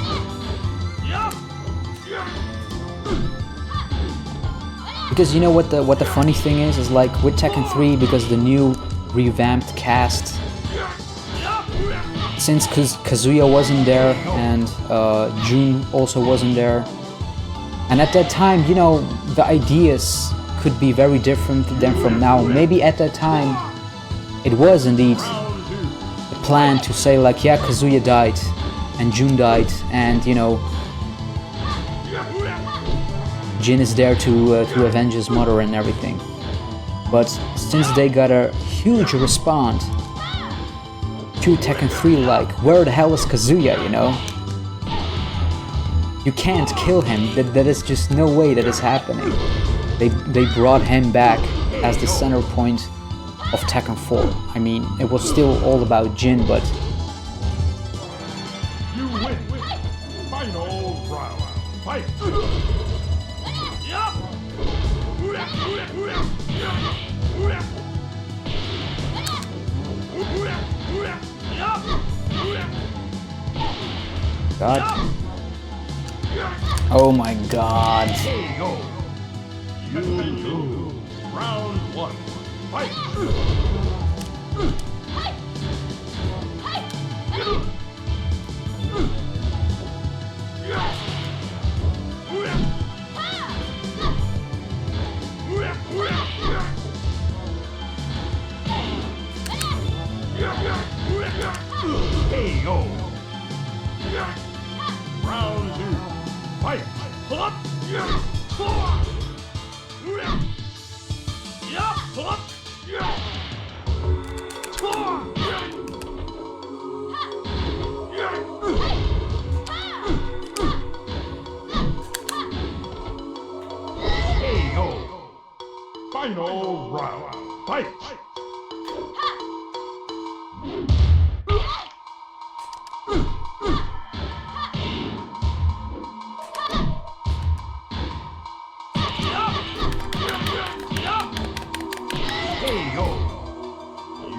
S1: Because you know what the funny thing is like with Tekken 3, because the new revamped cast, since Kazuya wasn't there and Jun also wasn't there, and at that time, you know, the ideas could be very different than from now. Maybe at that time it was indeed the plan to say like, yeah, Kazuya died and Jun died, and you know, Jin is there to avenge his mother and everything. But since they got a huge response to Tekken 3, like, where the hell is Kazuya, you know? You can't kill him, that is just no way that is happening. They brought him back as the center point of Tekken 4. I mean, it was still all about Jin, but...
S2: You win! Final round! Fight!
S1: God. Oh my God.
S2: You lose. Round 1. Fight! KO. Round 2. Fight! KO. Final round. Fight!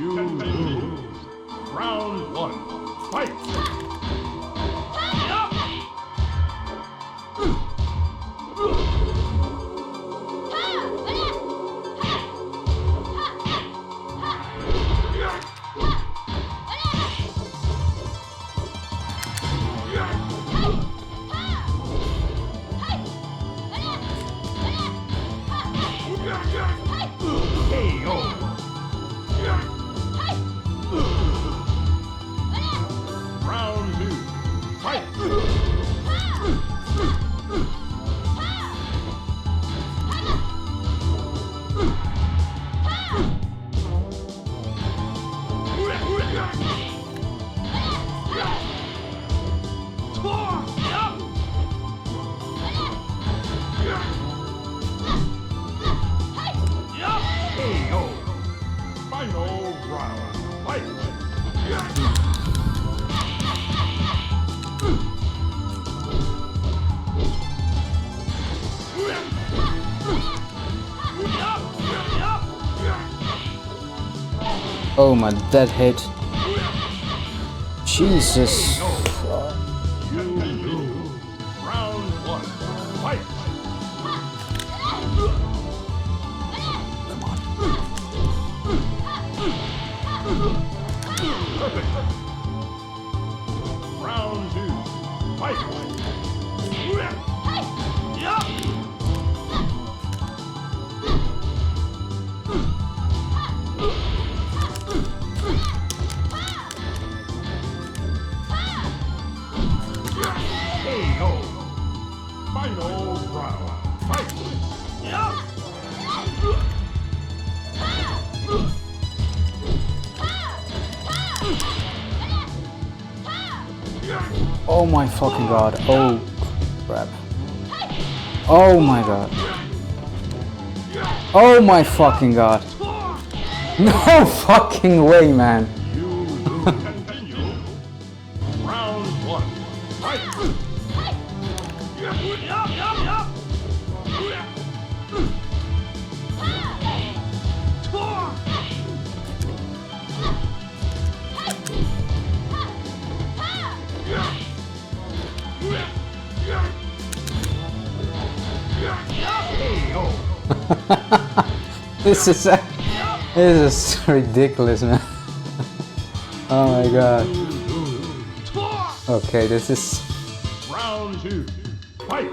S2: You lose. Round 1. Fight! Round 2. Fight! KO. Final round. Fight!
S1: Oh my, that hit. Jesus.
S2: You lose. Round 1. Fight! Perfect. Round 2. Fight! KO. Final round. Fight!
S1: Oh my fucking God. Oh crap. Oh my God. Oh my fucking God. No fucking way, man.
S2: You lose. Continue. Round 1. Fight!
S1: This is ridiculous, man. Oh my God. Okay, this is...
S2: Round 2. Fight!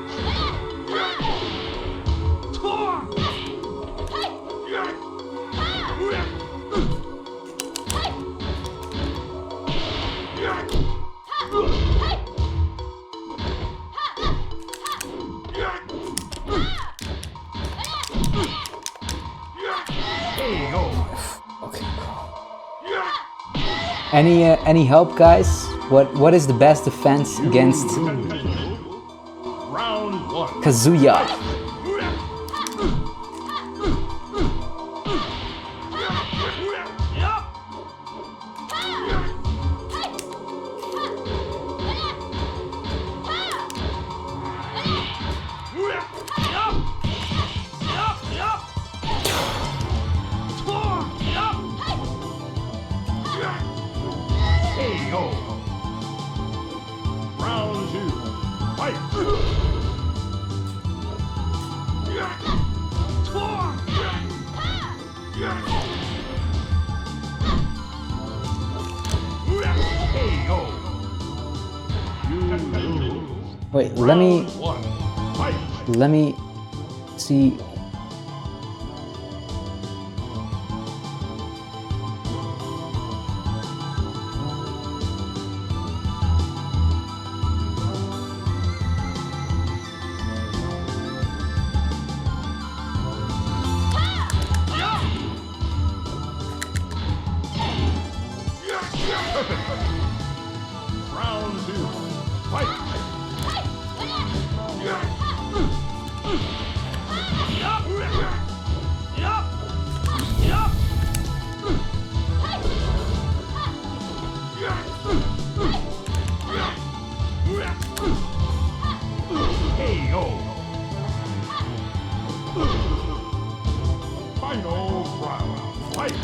S1: Any help, guys? What is the best defense against
S2: Round 1.
S1: Kazuya?
S2: KO. Round 2. Fight. KO. You lose.
S1: Wait,
S2: Round 1. Fight.
S1: let me see.
S2: Round 2. Fight. KO. Final round. Fight.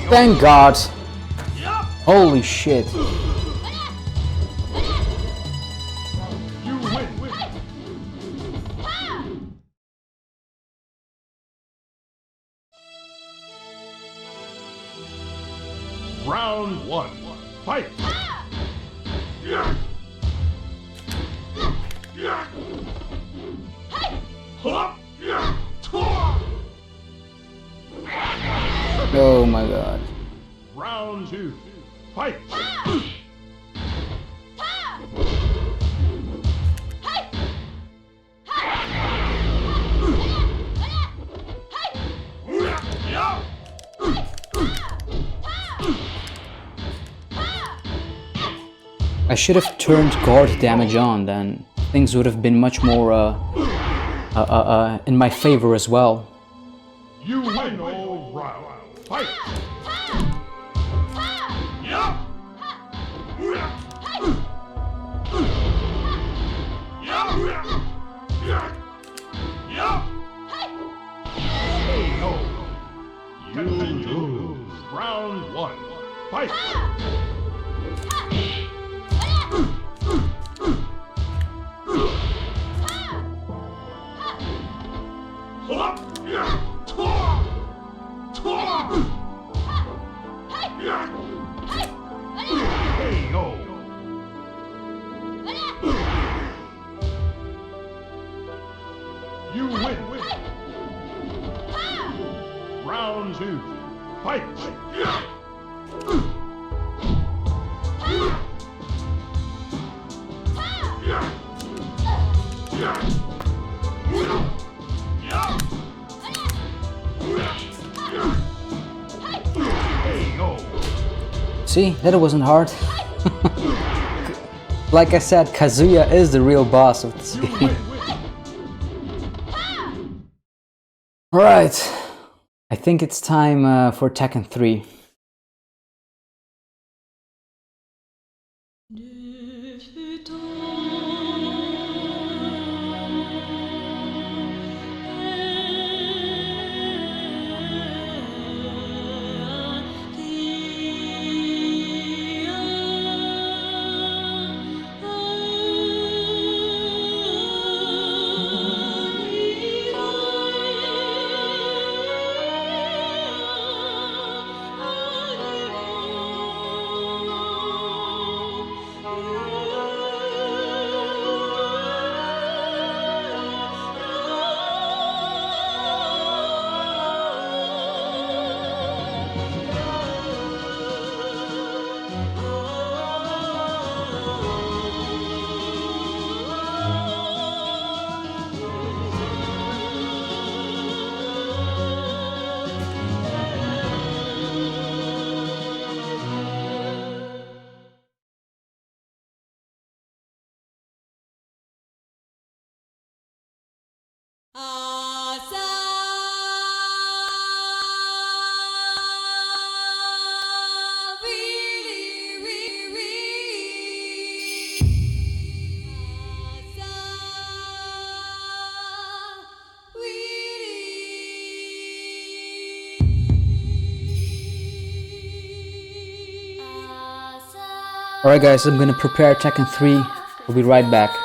S1: Thank God! Holy shit!
S2: You win. Round 1. Fight.
S1: Oh my God!
S2: Round 2. Fight.
S1: I should have turned guard damage on, then things would have been much more in my favor as well.
S2: You win. Final round. Fight. KO. You lose. Round 1. Fight. KO. You win. Round 2. Fight. KO.
S1: See, that wasn't hard. Like I said, Kazuya is the real boss of this game. Alright, I think it's time for Tekken 3. Alright guys, I'm gonna prepare Tekken 3. We'll be right back.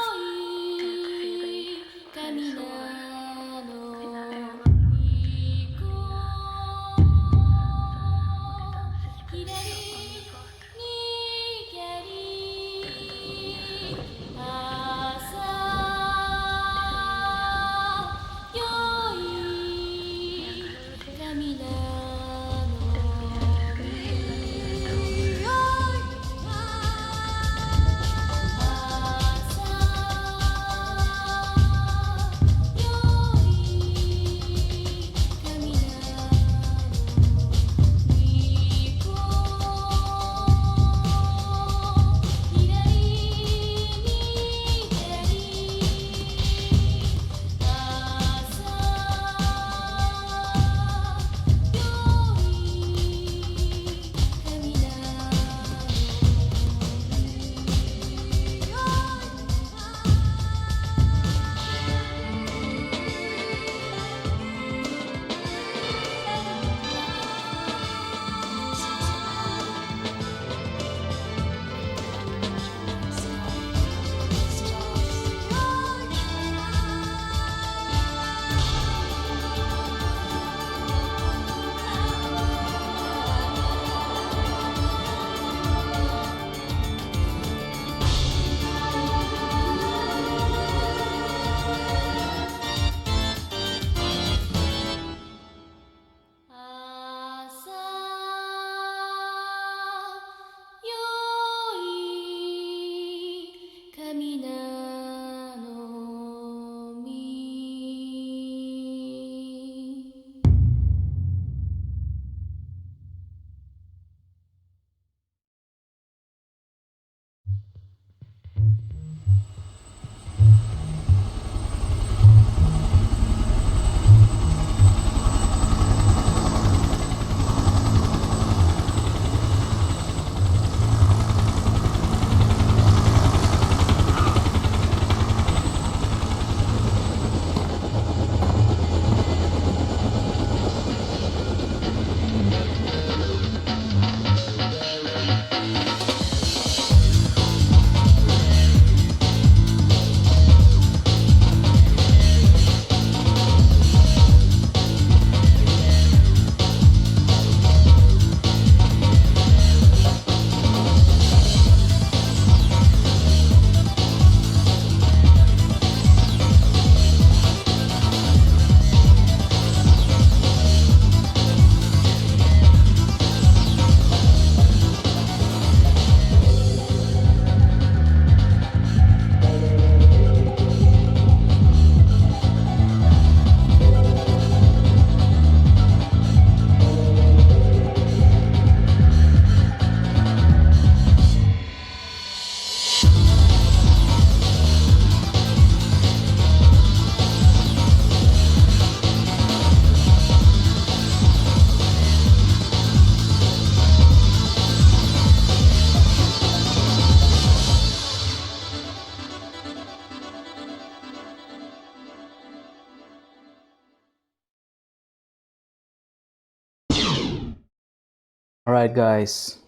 S1: Alright guys,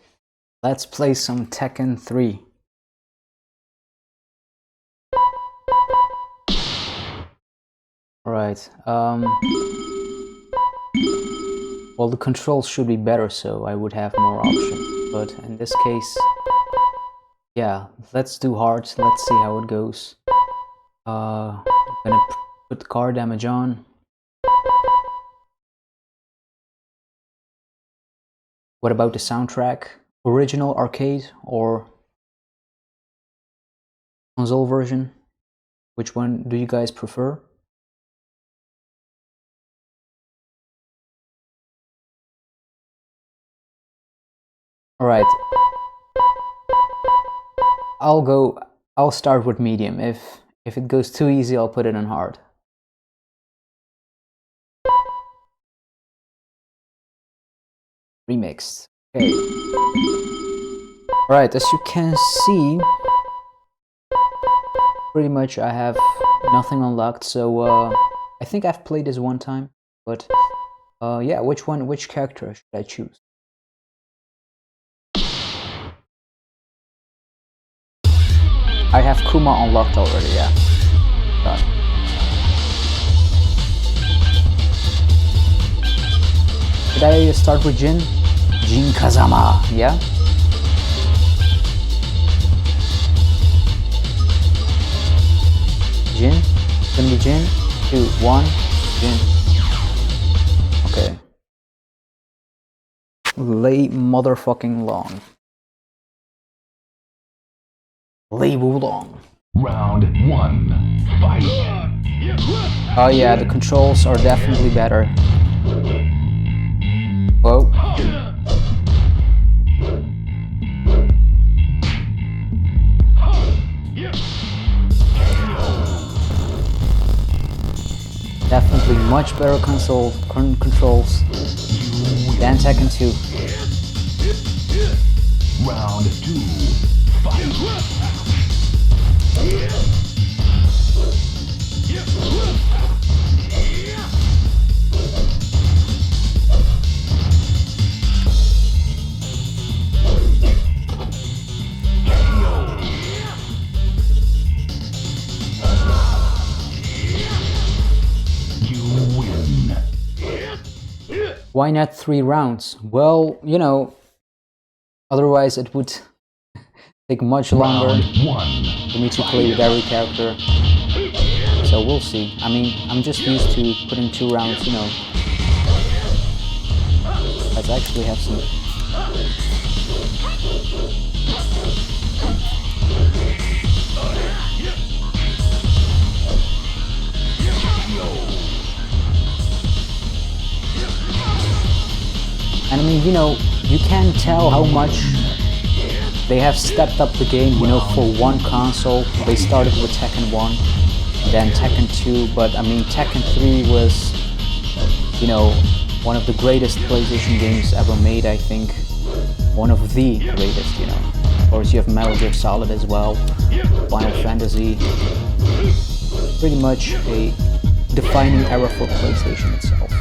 S1: let's play some Tekken 3. Alright, well, the controls should be better, so I would have more options, but in this case, yeah, let's do hard, let's see how it goes. I'm gonna put car damage on. What about the soundtrack? Original arcade or console version? Which one do you guys prefer? Alright. I'll start with medium. If it goes too easy, I'll put it on hard. Remixed. Okay. Alright, as you can see, pretty much I have nothing unlocked, so I think I've played this one time, but yeah, which character should I choose? I have Kuma unlocked already, yeah. Got it. Did I start with Jun? Jun Kazama, yeah? Jun? It's gonna be Jun? 2, 1, Jun. Okay. Lay motherfucking long. Lay long.
S2: Round 1, fight!
S1: Oh yeah, the controls are definitely better. Whoa. Definitely much better controls than Tekken 2.
S2: Round 2, fight!
S1: Why not 3 rounds? Well, you know, otherwise it would take much longer for me to play with every character. So we'll see. I mean, I'm just used to putting 2 rounds, you know. Let's actually have some... And I mean, you know, you can tell how much they have stepped up the game, you know, for one console. They started with Tekken 1, then Tekken 2, but I mean, Tekken 3 was, you know, one of the greatest PlayStation games ever made, I think. One of the greatest, you know. Of course, you have Metal Gear Solid as well, Final Fantasy. Pretty much a defining era for PlayStation itself.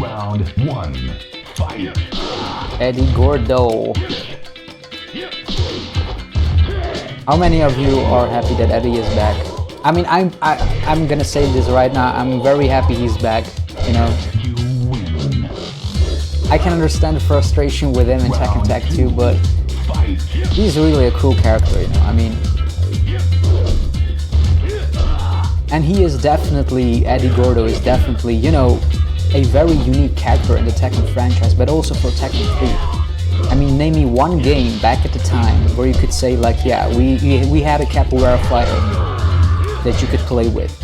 S2: Round 1, fight!
S1: Eddie Gordo. How many of you are happy that Eddie is back? I mean, I'm gonna say this right now. I'm very happy he's back. You know, I can understand the frustration with him in Tekken Tag 2, but he's really a cool character. You know, I mean, and he is definitely, Eddie Gordo is definitely, you know, a very unique character in the Tekken franchise, but also for Tekken 3. I mean, name me one game back at the time where you could say, like, yeah, we had a capoeira fighter that you could play with.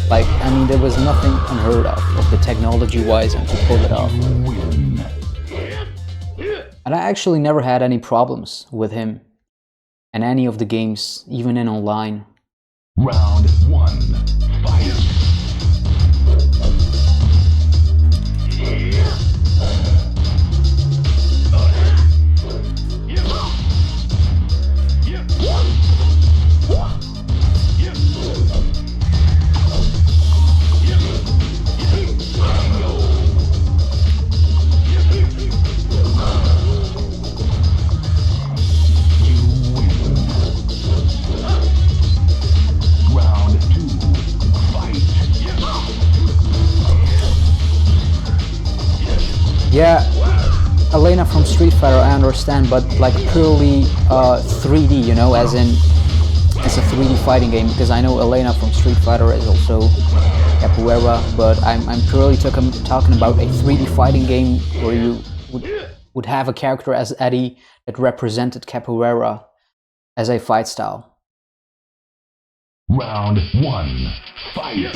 S1: Like, I mean, there was nothing unheard of the technology-wise and to pull it off. And I actually never had any problems with him in any of the games, even in online.
S2: Round 1, fight!
S1: Yeah, Elena from Street Fighter, I understand, but like purely 3D, you know, as in it's a 3D fighting game, because I know Elena from Street Fighter is also capoeira, but I'm purely talking about a 3D fighting game where you would have a character as Eddie that represented capoeira as a fight style.
S2: Round 1, fight!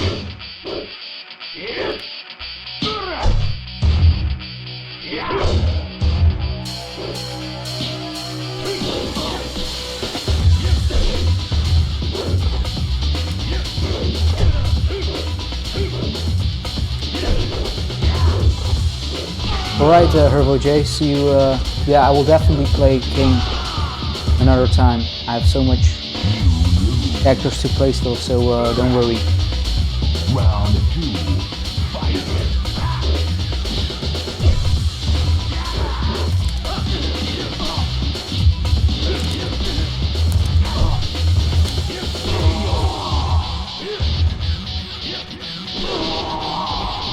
S1: Alright, Herbo J, see you, yeah, I will definitely play King another time. I have so much characters to play still, so don't worry.
S2: Round 2, fight!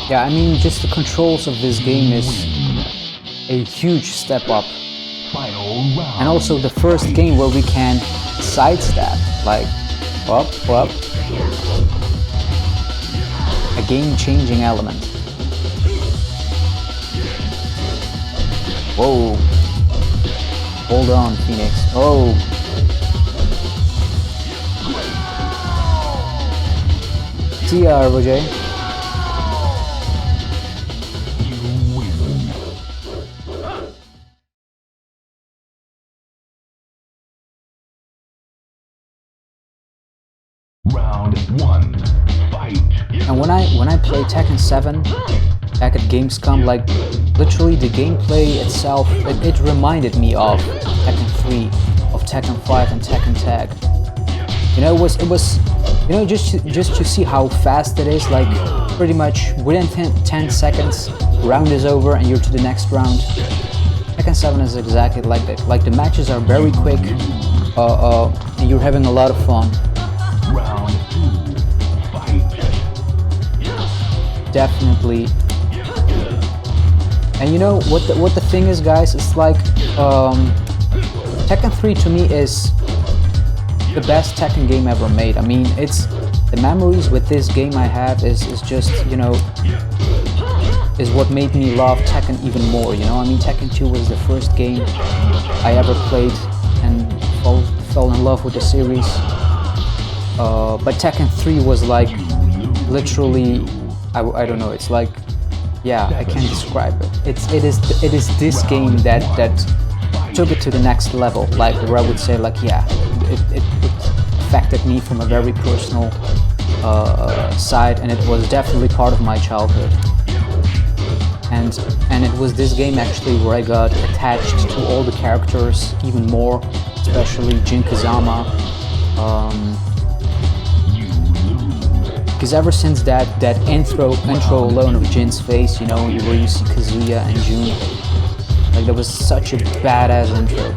S1: Yeah, I mean, just the controls of this game is a huge step up. And also the first game where we can sidestep, like, whoop. A game-changing element. Whoa. Hold on, Phoenix. Oh. See ya, RJ.
S2: Round 1, fight!
S1: And when I played Tekken 7 back at Gamescom, like literally the gameplay itself, it reminded me of Tekken 3, of Tekken 5 and Tekken Tag. You know, it was you know, just to see how fast it is, like pretty much within 10 seconds, round is over and you're to the next round. Tekken 7 is exactly like that. Like the matches are very quick, and you're having a lot of fun.
S2: Round 2, fight!
S1: Definitely. And you know what the thing is, guys, it's like Tekken 3 to me is the best Tekken game ever made. I mean, it's the memories with this game I have is just, you know, is what made me love Tekken even more, you know. I mean, Tekken 2 was the first game I ever played and fell in love with the series. But Tekken 3 was like literally, I don't know, it's like, yeah, I can't describe it. It is this game that took it to the next level, like where I would say like, yeah, it affected me from a very personal side, and it was definitely part of my childhood. And it was this game actually where I got attached to all the characters even more, especially Jun Kazama. Because ever since that intro alone of Jin's face, you know, where you see Kazuya and Jun, like that was such a badass intro.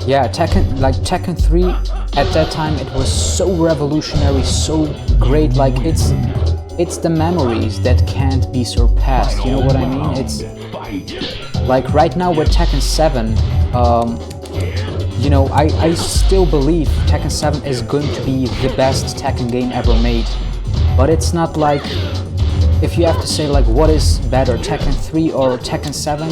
S1: Yeah, Tekken 3 at that time, it was so revolutionary, so great. Like it's the memories that can't be surpassed, you know what I mean? It's like right now with Tekken 7, you know, I still believe Tekken 7 is going to be the best Tekken game ever made. But it's not like, if you have to say like what is better, Tekken 3 or Tekken 7,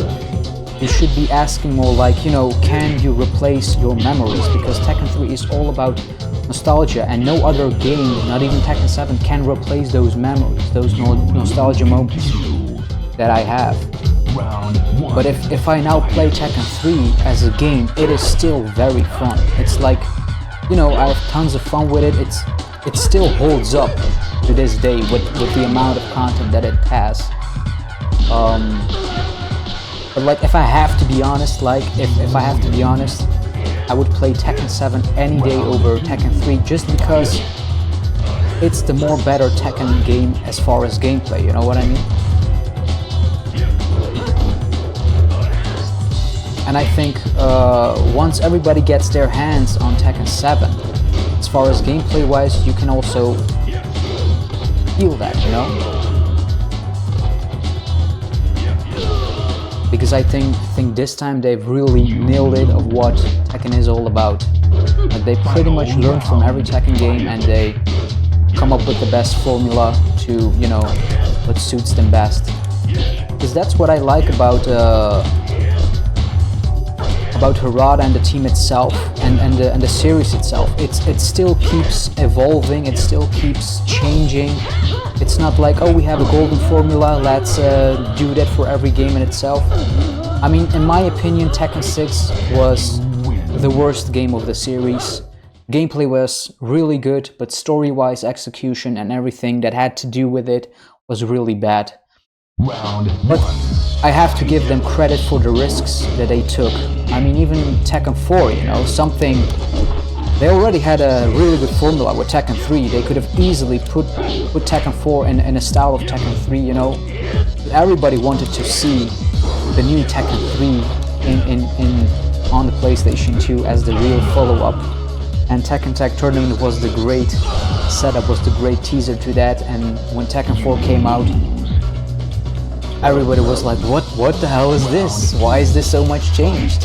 S1: you should be asking more like, you know, can you replace your memories? Because Tekken 3 is all about nostalgia, and no other game, not even Tekken 7, can replace those memories, those nostalgia moments that I have. But if I now play Tekken 3 as a game, it is still very fun. It's like, you know, I have tons of fun with it. It still holds up to this day with the amount of content that it has. But like, if I have to be honest, like if I have to be honest, I would play Tekken 7 any day over Tekken 3, just because it's the more better Tekken game as far as gameplay, you know what I mean? And I think once everybody gets their hands on Tekken 7, as far as gameplay wise, you can also feel that, you know? Because I think this time they've really nailed it of what Tekken is all about. Like they pretty much learned from every Tekken game and they come up with the best formula to, you know, what suits them best. Because that's what I like about Harada and the team itself and the series itself. It still keeps evolving, it still keeps changing. It's not like, oh, we have a golden formula, let's do that for every game in itself. I mean, in my opinion, Tekken 6 was the worst game of the series. Gameplay was really good, but story-wise, execution and everything that had to do with it was really bad. But I have to give them credit for the risks that they took. I mean, even Tekken 4, you know, something... They already had a really good formula with Tekken 3. They could have easily put Tekken 4 in a style of Tekken 3, you know. Everybody wanted to see the new Tekken 3 on the PlayStation 2 as the real follow-up. And Tekken Tag Tournament was the great setup, was the great teaser to that. And when Tekken 4 came out, everybody was like, what the hell is this? Why is this so much changed?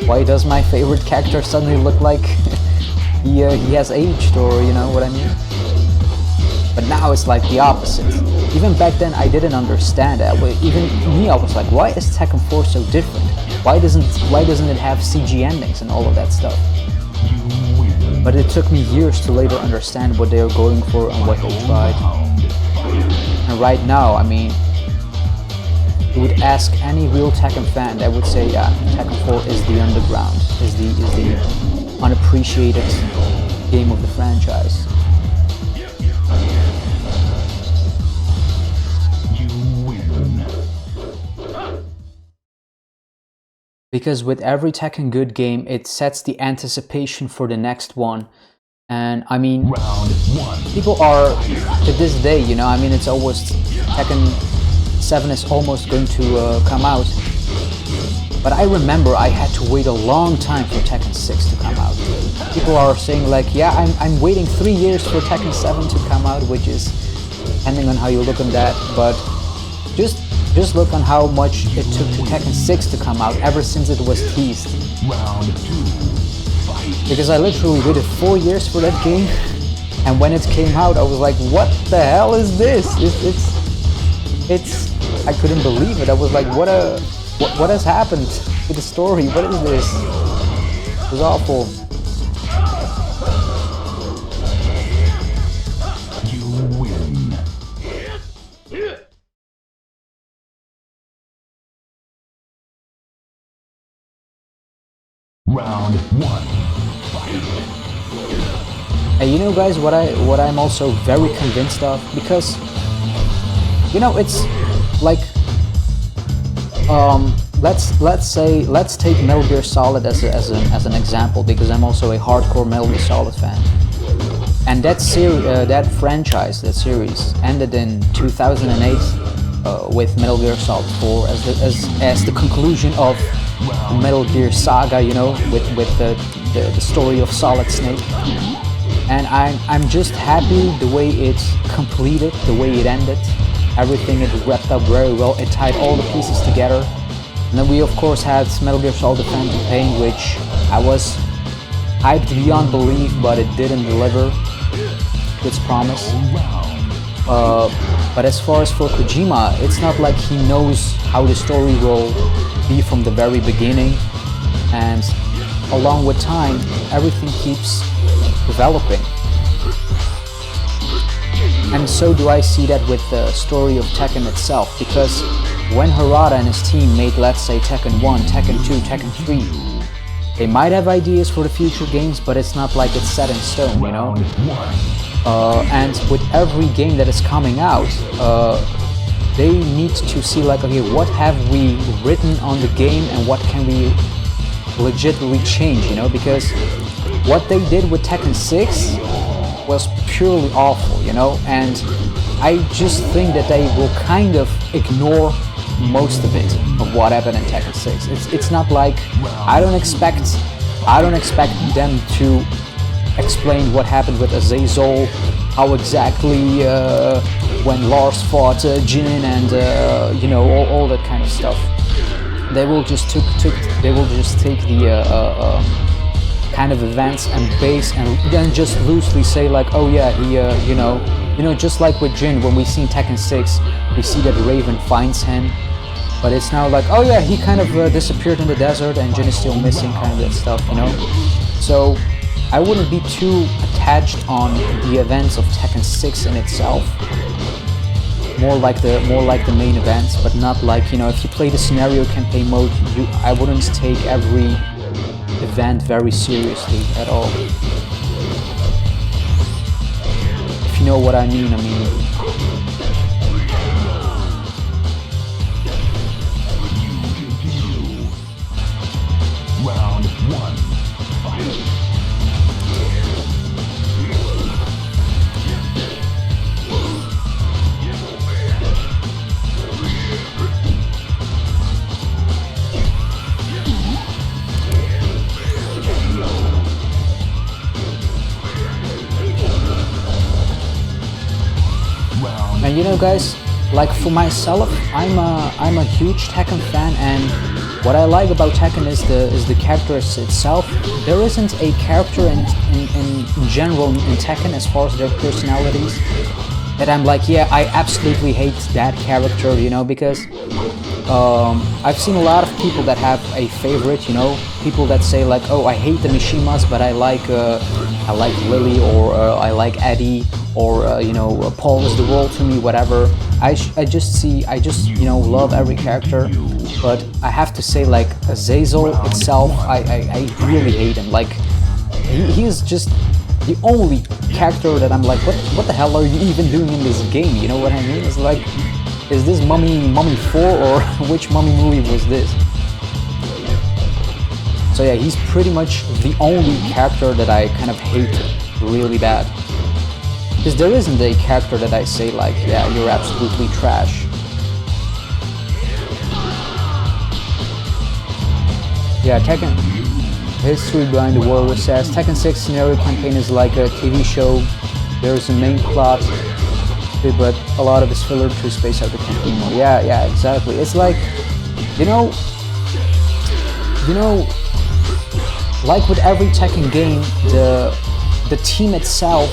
S1: Why does my favorite character suddenly look like he has aged, or you know what I mean? But now it's like the opposite. Even back then I didn't understand that. Even me, I was like, why is Tekken 4 so different? Why doesn't it have CG endings and all of that stuff? But it took me years to later understand what they were going for and what they tried. And right now, I mean, you would ask any real Tekken fan that would say, yeah, Tekken 4 is the underground, is the unappreciated game of the franchise. Because with every Tekken good game, it sets the anticipation for the next one. And I mean, people are, to this day, you know, I mean, it's almost, Tekken 7 is almost going to come out. But I remember I had to wait a long time for Tekken 6 to come out. People are saying like, yeah, I'm waiting 3 years for Tekken 7 to come out, which is, depending on how you look on that, but just look on how much it took to Tekken 6 to come out ever since it was teased. Because I literally waited 4 years for that game, and when it came out I was like, what the hell is this? It's I couldn't believe it. I was like, what has happened to the story? What is this? It was awful.
S2: Round 1.
S1: And you know, guys, what I'm also very convinced of, because you know, it's like let's take Metal Gear Solid as an example, because I'm also a hardcore Metal Gear Solid fan. And that franchise, that series ended in 2008 with Metal Gear Solid 4 as the conclusion of Metal Gear saga, you know, with the story of Solid Snake. And I'm just happy the way it completed, the way it ended. Everything it wrapped up very well. It tied all the pieces together. And then we of course had Metal Gear Solid: The Phantom Pain, which I was hyped beyond belief, but it didn't deliver its promise. But as far as for Kojima, it's not like he knows how the story will be from the very beginning, and along with time, everything keeps developing. And so do I see that with the story of Tekken itself, because when Harada and his team made, let's say, Tekken 1, Tekken 2, Tekken 3, they might have ideas for the future games, but it's not like it's set in stone, you know? And with every game that is coming out, they need to see like, okay, what have we written on the game and what can we legitimately change, you know? Because what they did with Tekken 6 was purely awful, you know? And I just think that they will kind of ignore most of it, of what happened in Tekken 6. It's not like, I don't expect them to explain what happened with Azazel, how exactly when Lars fought Jin, and you know, all that kind of stuff. They will just take the kind of events and base, and then just loosely say like, oh yeah, he you know, just like with Jin, when we see Tekken 6, we see that Raven finds him, but it's now like, oh yeah, he kind of disappeared in the desert and Jin is still missing, kind of that stuff, you know. So I wouldn't be too attached on the events of Tekken 6 in itself. More like the main events, but not like, you know, if you play the scenario campaign mode, I wouldn't take every event very seriously at all. know what I mean.
S2: Round 1. Fight!
S1: And you know, guys, like for myself, I'm a huge Tekken fan, and what I like about Tekken is the characters itself. There isn't a character in general in Tekken as far as their personalities that I'm like, yeah, I absolutely hate that character, you know, because I've seen a lot of people that have a favorite, you know, people that say like, oh, I hate the Mishimas, but I like Lily, or I like Eddie, or you know, Paul is the world to me, whatever. I just you know, love every character, but I have to say, like, Zazel itself, I really hate him. Like, he is just the only character that I'm like, what the hell are you even doing in this game? You know what I mean? It's like, is this Mummy 4, or which Mummy movie was this? So yeah, he's pretty much the only character that I kind of hate really bad. Because there isn't a character that I say like, yeah, you're absolutely trash. Yeah, Tekken history behind the Warrior says Tekken 6 scenario campaign is like a TV show. There's a main plot, but a lot of it's filler to space out the campaign mode. Yeah, exactly. It's like, you know, like with every Tekken game, the team itself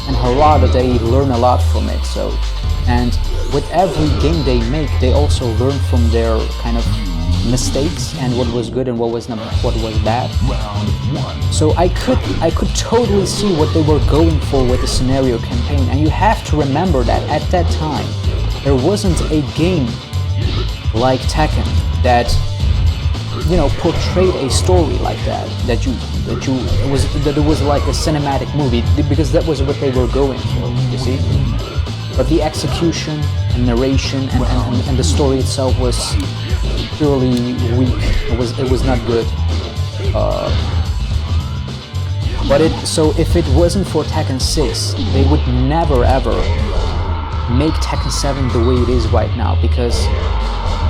S1: and Harada, they learn a lot from it. So, and with every game they make, they also learn from their kind of mistakes and what was good and what was bad. So I could totally see what they were going for with the scenario campaign, and you have to remember that at that time there wasn't a game like Tekken that, you know, portrayed a story like that, that it was like a cinematic movie, because that was what they were going for, you see. But the execution and narration and the story itself was purely weak. It was not good. So if it wasn't for Tekken 6, they would never ever make Tekken 7 the way it is right now, because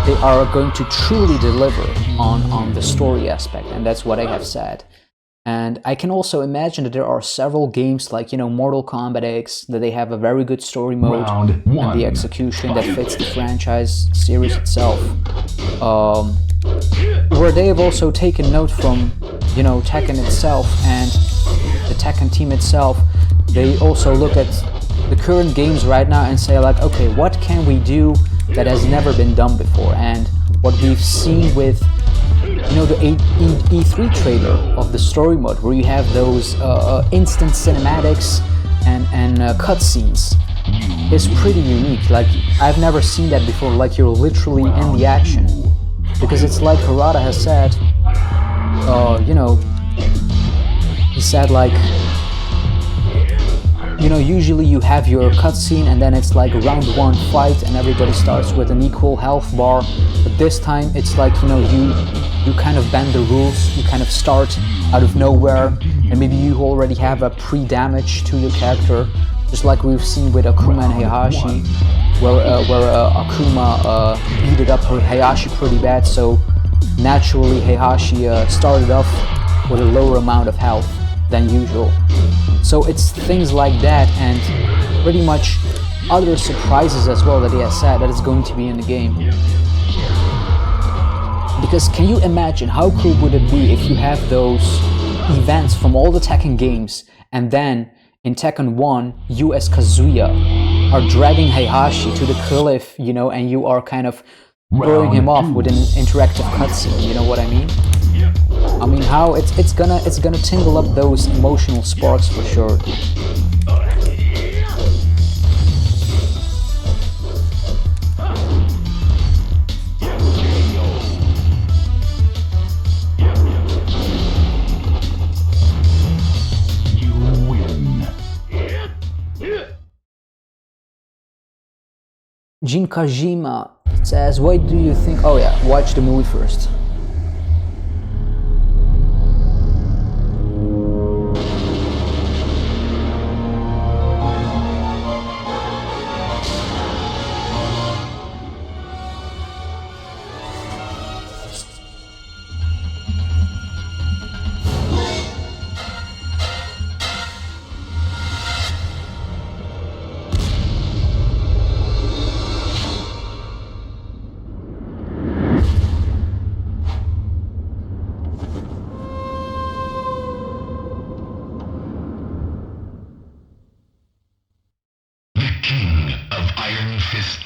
S1: they are going to truly deliver on the story aspect, and that's what I have said. And I can also imagine that there are several games like, you know, Mortal Kombat X, that they have a very good story mode and the execution that fits the franchise series itself, where they have also taken note from, you know, Tekken itself and the Tekken team itself. They also look at the current games right now and say like, okay, what can we do that has never been done before? And what we've seen with, you know, the E3 trailer of the story mode, where you have those instant cinematics and cutscenes, is pretty unique. Like, I've never seen that before. Like, you're literally in the action, because it's like Harada has said, you know, he said like, you know, usually you have your cutscene and then it's like round 1 fight and everybody starts with an equal health bar, but this time it's like, you know, you kind of bend the rules. You kind of start out of nowhere, and maybe you already have a pre-damage to your character, just like we've seen with Akuma and Heihachi, where Akuma beat up Heihachi pretty bad, so naturally Heihachi started off with a lower amount of health than usual. So it's things like that, and pretty much other surprises as well that he has said that is going to be in the game. Because can you imagine how cool would it be if you have those events from all the Tekken games, and then in Tekken 1 you as Kazuya are dragging Heihachi to the cliff, you know, and you are kind of throwing him off with an interactive cutscene, you know what I mean? I mean, how it's gonna tingle up those emotional sparks for sure. Jun Kazama says, what do you think? Oh yeah, watch the movie first.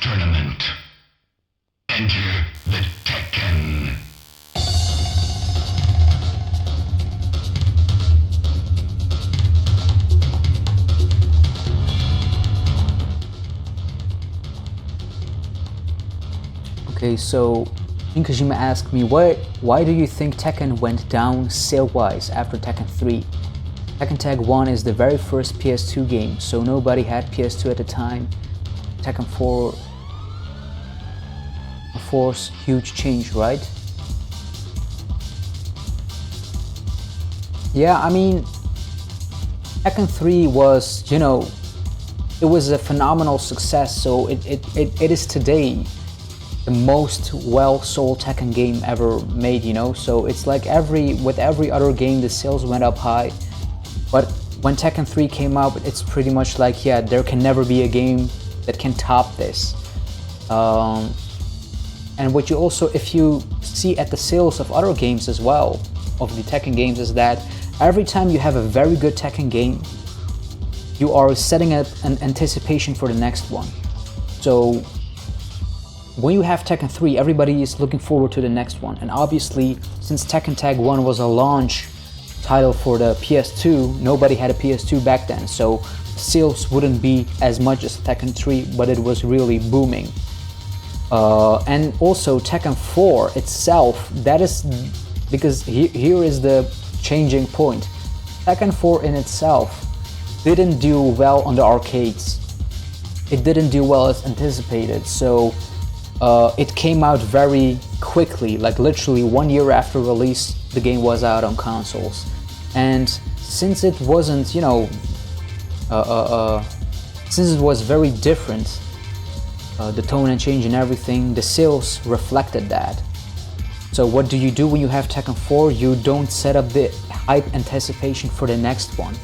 S3: Tournament. Enter the Tekken.
S1: Okay, so Jun Kazama asked me, why do you think Tekken went down sale-wise after Tekken 3? Tekken Tag 1 is the very first PS2 game, so nobody had PS2 at the time. Tekken 4 Force, huge change, right? Yeah, I mean, Tekken 3 was, you know, it was a phenomenal success, so it is today the most well-sold Tekken game ever made, you know? So it's like with every other game, the sales went up high. But when Tekken 3 came out, it's pretty much like, yeah, there can never be a game that can top this. And what you also, if you see at the sales of other games as well, of the Tekken games, is that every time you have a very good Tekken game, you are setting up an anticipation for the next one. So when you have Tekken 3, everybody is looking forward to the next one. And obviously, since Tekken Tag 1 was a launch title for the PS2, nobody had a PS2 back then, so sales wouldn't be as much as Tekken 3, but it was really booming. And also Tekken 4 itself, that is because here is the changing point. Tekken 4 in itself didn't do well on the arcades. It didn't do well as anticipated, so it came out very quickly, like literally 1 year after release, the game was out on consoles. And since it wasn't, you know, since it was very different, the tone and change and everything, the sales reflected that. So what do you do when you have Tekken 4? You don't set up the hype anticipation for the next one.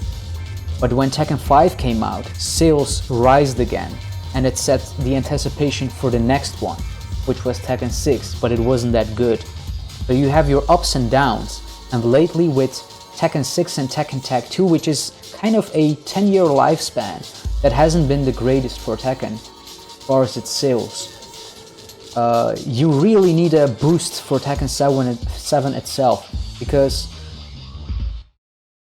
S1: But when Tekken 5 came out, sales rised again, and it set the anticipation for the next one, which was Tekken 6, but it wasn't that good. So you have your ups and downs, and lately with Tekken 6 and Tekken Tag 2, which is kind of a 10-year lifespan, that hasn't been the greatest for Tekken as far as its sales. You really need a boost for Tekken 7 itself, because,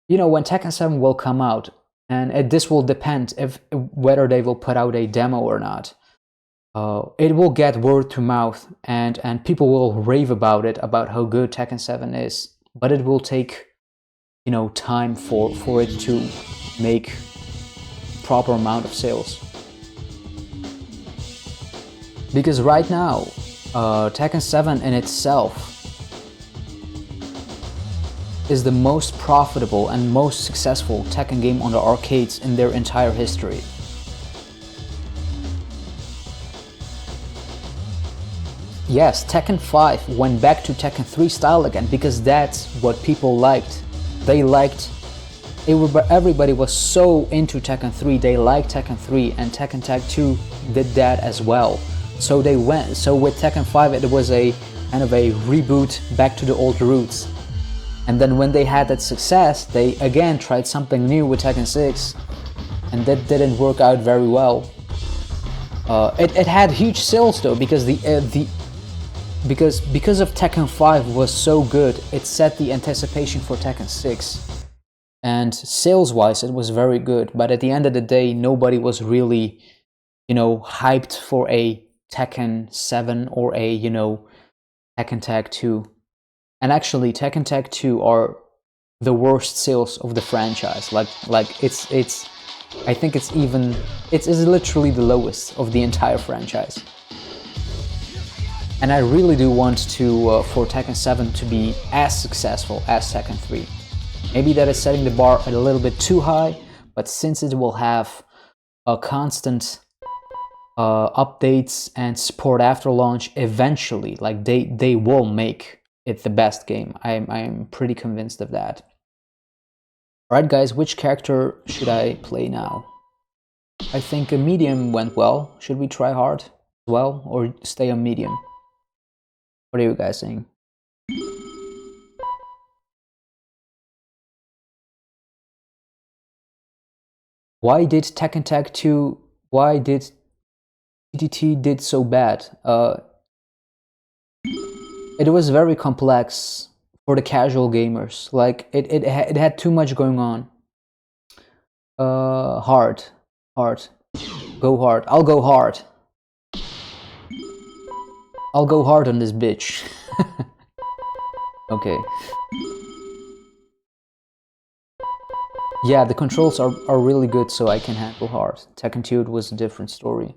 S1: you know, when Tekken 7 will come out, and this will depend whether they will put out a demo or not. It will get word to mouth, and people will rave about it, about how good Tekken 7 is. But it will take, you know, time for it to make proper amount of sales. Because right now, Tekken 7 in itself is the most profitable and most successful Tekken game on the arcades in their entire history. Yes, Tekken 5 went back to Tekken 3 style again because that's what people liked. They liked, everybody was so into Tekken 3, they liked Tekken 3, and Tekken Tag 2 did that as well. So they went, so with Tekken 5 it was a kind of a reboot back to the old roots. And then when they had that success, they again tried something new with Tekken 6, and that didn't work out very well. It had huge sales though, because because of Tekken 5 was so good, it set the anticipation for Tekken 6. And sales-wise, it was very good. But at the end of the day, nobody was really, you know, hyped for a Tekken 7 or a, you know, Tekken Tag 2. And actually, Tekken Tag 2 are the worst sales of the franchise. Like I think it's literally the lowest of the entire franchise. And I really do want to for Tekken 7 to be as successful as Tekken 3. Maybe that is setting the bar a little bit too high, but since it will have a constant updates and support after launch, eventually, like they will make it the best game. I'm pretty convinced of that. Alright guys, which character should I play now? I think a medium went well. Should we try hard as well, or stay on medium? What are you guys saying? Why did Tekken Tag 2, why did TTT did so bad? It was very complex for the casual gamers. Like, it had too much going on. Hard. Go hard. I'll go hard. I'll go hard on this bitch. Okay. Yeah, the controls are really good, so I can handle hard. Tekken 2 it was a different story.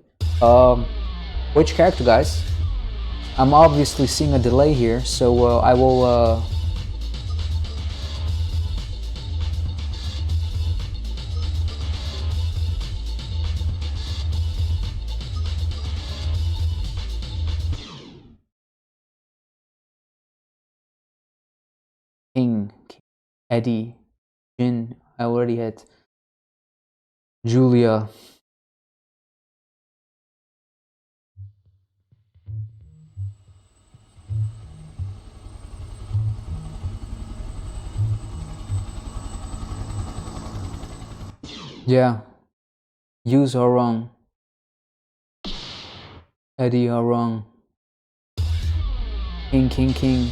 S1: Which character, guys? I'm obviously seeing a delay here, so I will... King, Eddie, Jin, I already had Julia. Yeah, use Hwoarang. Eddie Hwoarang. King.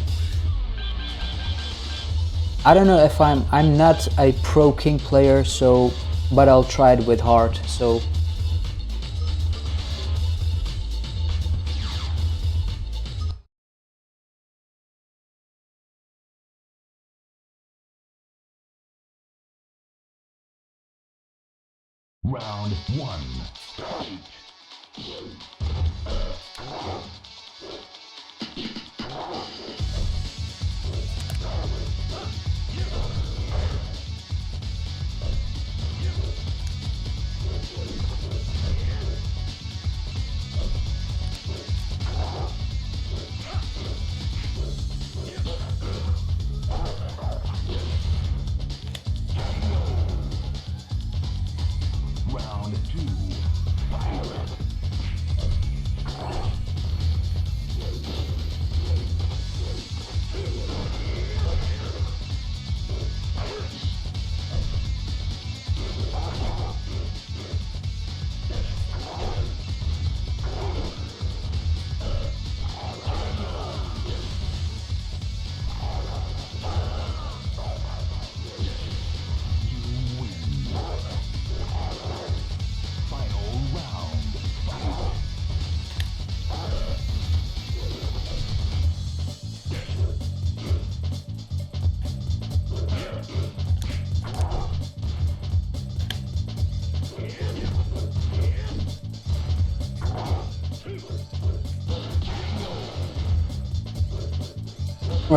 S1: I don't know if I'm not a pro King player, so but I'll try it with heart. So
S3: Round 1. Fight. Round 2. Fight.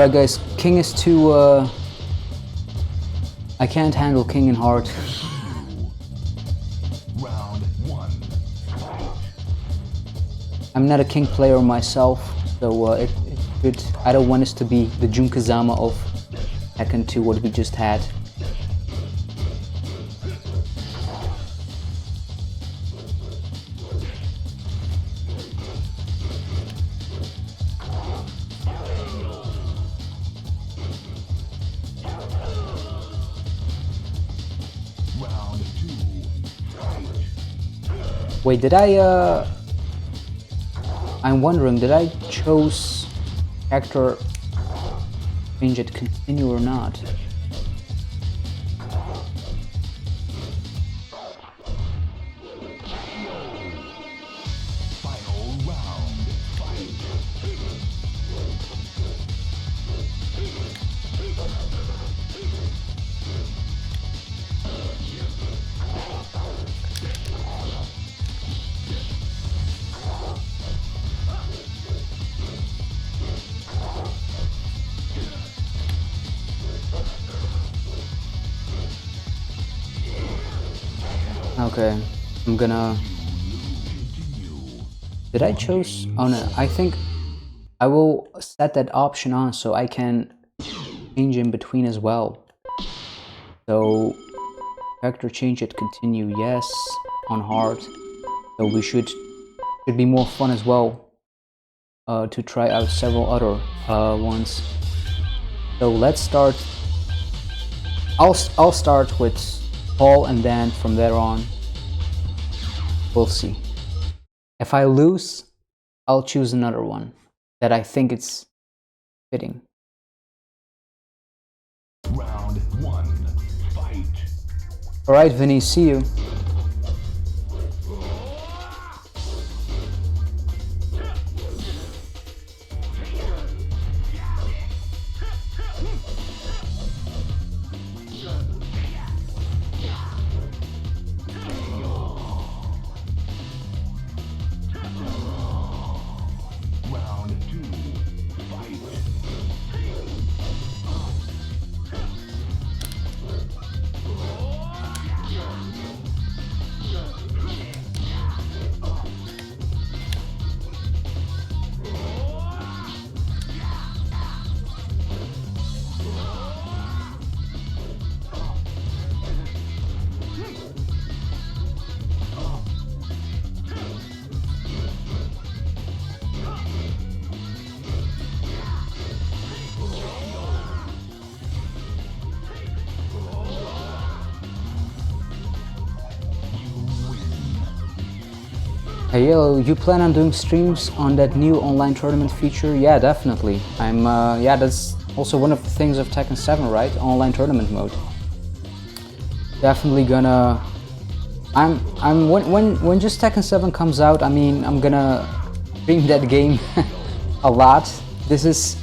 S1: alright guys, King is too I can't handle King in hard.
S3: Round 1.
S1: I'm not a King player myself, so it's good. I don't want us to be the Jun Kazama of Tekken 2, what we just had.
S3: Round 2. Fight.
S1: Wait, did I'm wondering, did I choose character change it continue or not?
S3: Final round. Fight.
S1: Okay, I'm gonna... Did I choose? Oh no, I think I will set that option on so I can change in between as well. So, character change it, continue, yes, on hard. So we should be more fun as well to try out several other ones. So let's start. I'll start with Ball, and then from there on we'll see. If I lose, I'll choose another one that I think it's fitting.
S3: Round 1, fight.
S1: Alright, Vinny, see you.
S3: Round 2, fight.
S1: Hey Yellow, you plan on doing streams on that new online tournament feature? Yeah, definitely. Yeah, that's also one of the things of Tekken 7, right? Online tournament mode. Definitely gonna... when just Tekken 7 comes out, I mean, I'm gonna stream that game a lot. This is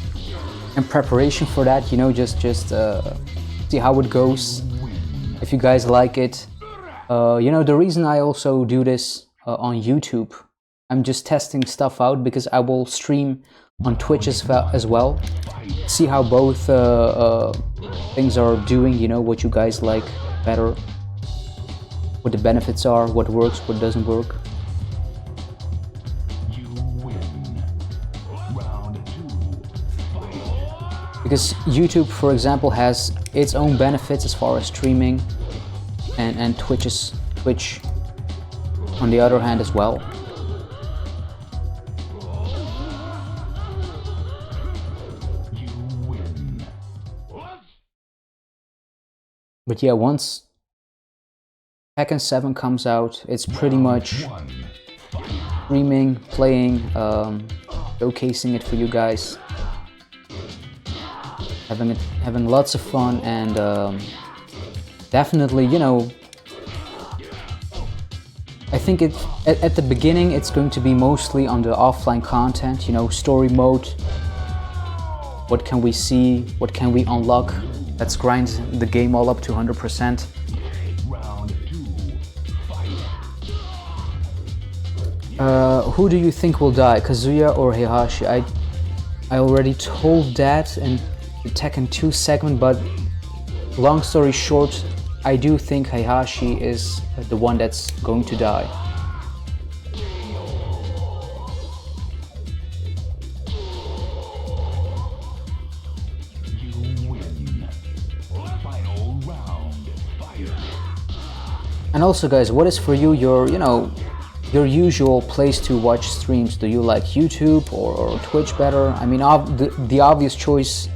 S1: in preparation for that, you know, just see how it goes. If you guys like it. You know, the reason I also do this on YouTube, I'm just testing stuff out because I will stream on Twitch as well. See how both things are doing, you know, what you guys like better, what the benefits are, what works, what doesn't work.
S3: You win. Round 2, fight.
S1: Because YouTube, for example, has its own benefits as far as streaming, and Twitch on the other hand as well.
S3: You win.
S1: But yeah, once Tekken 7 comes out, it's pretty much streaming, playing, showcasing it for you guys, having lots of fun, and definitely, you know, I think at the beginning it's going to be mostly on the offline content, you know, story mode. What can we see? What can we unlock? Let's grind the game all up to 100%.
S3: Round 2, fight.
S1: Who do you think will die, Kazuya or Heihachi? I already told that in the Tekken 2 segment, but long story short, I do think Heihachi is the one that's going to die.
S3: You win. Final round, fight.
S1: And also, guys, what is for you your, you know, your usual place to watch streams? Do you like YouTube or Twitch better? I mean, the obvious choice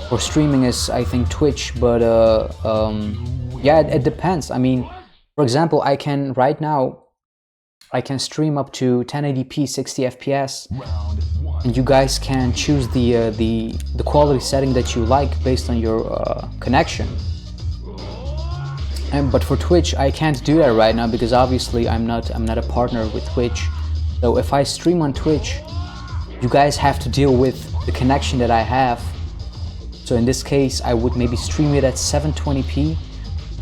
S1: for streaming is, I think, Twitch, but yeah, it depends. I mean, for example, right now I can stream up to 1080p 60 FPS, and you guys can choose the quality setting that you like based on your connection. But for Twitch, I can't do that right now because obviously I'm not a partner with Twitch. So if I stream on Twitch, you guys have to deal with the connection that I have. So in this case, I would maybe stream it at 720p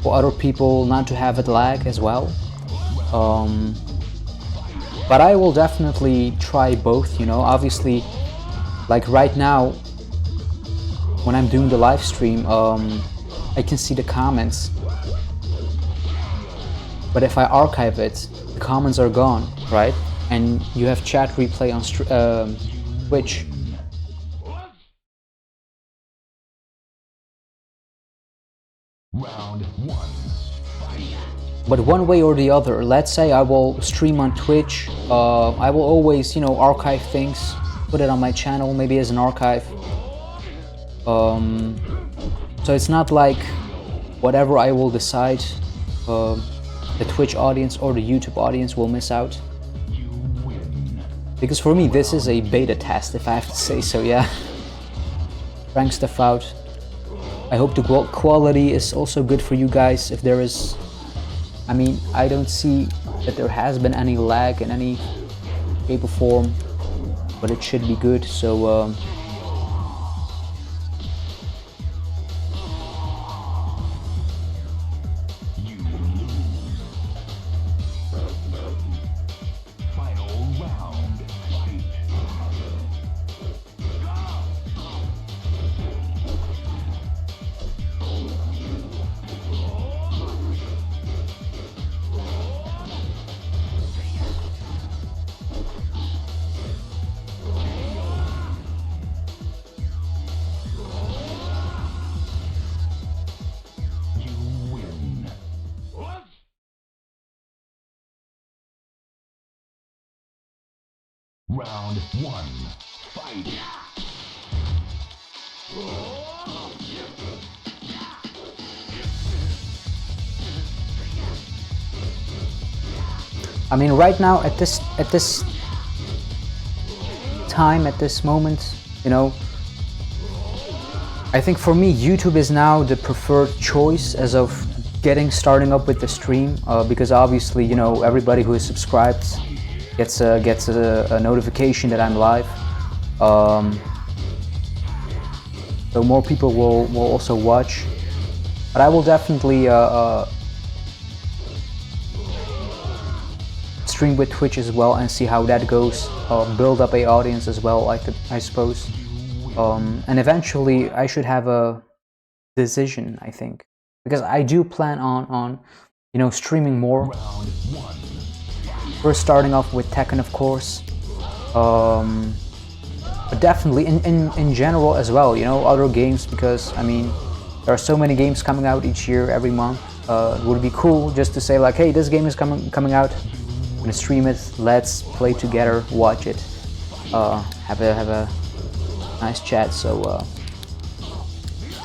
S1: for other people not to have it lag as well. But I will definitely try both, you know. Obviously, like right now, when I'm doing the live stream, I can see the comments. But if I archive it, the comments are gone, right? And you have chat replay on Twitch.
S3: Round 1. Fight.
S1: But one way or the other, let's say I will stream on Twitch, I will always, you know, archive things, put it on my channel, maybe as an archive. So it's not like whatever I will decide, the Twitch audience or the YouTube audience will miss out.
S3: You win.
S1: Because for me, this is a beta test, if I have to say so, yeah. Trying stuff out. I hope the quality is also good for you guys. If there is, I mean, I don't see that there has been any lag in any shape or form, but it should be good. So
S3: You lose. Final round. Fight. You win. Round 1. Fight.
S1: I mean, right now at this time, at this moment, you know, I think for me YouTube is now the preferred choice as of starting up with the stream, because obviously, you know, everybody who is subscribed gets a notification that I'm live, so more people will also watch. But I will definitely stream with Twitch as well and see how that goes, build up a audience as well, I suppose, and eventually I should have a decision, I think, because I do plan on you know, streaming more.
S3: Round 1.
S1: First starting off with Tekken, of course, but definitely in general as well, you know, other games, because I mean, there are so many games coming out each year, every month. It would be cool just to say like, hey, this game is coming out, I'm gonna stream it, let's play together, watch it, have a nice chat. So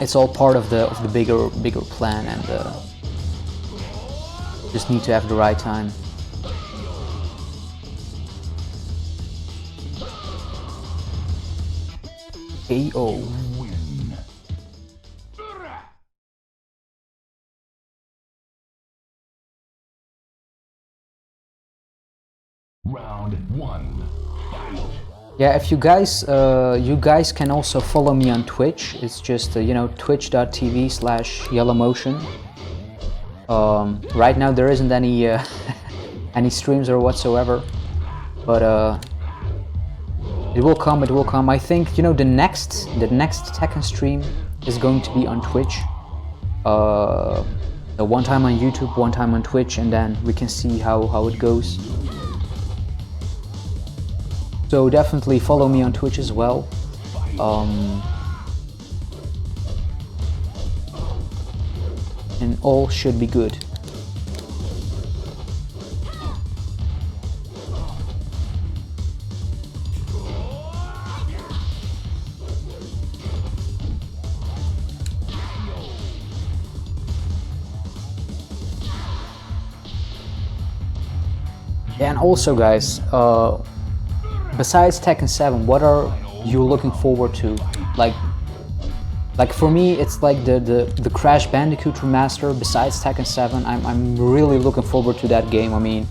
S1: it's all part of the bigger plan, and just need to have the right time. KO.
S3: Win. Round 1. Fight.
S1: Yeah, if you guys can also follow me on Twitch. It's just you know, twitch.tv/YellowMotion. Right now there isn't any any streams or whatsoever, but it will come. It will come. I think, you know, the next Tekken stream is going to be on Twitch. One time on YouTube, one time on Twitch, and then we can see how it goes. So definitely follow me on Twitch as well. And all should be good. And also, guys, besides Tekken 7, what are you looking forward to? Like for me, it's like the Crash Bandicoot remaster. Besides Tekken 7, I'm really looking forward to that game. I mean,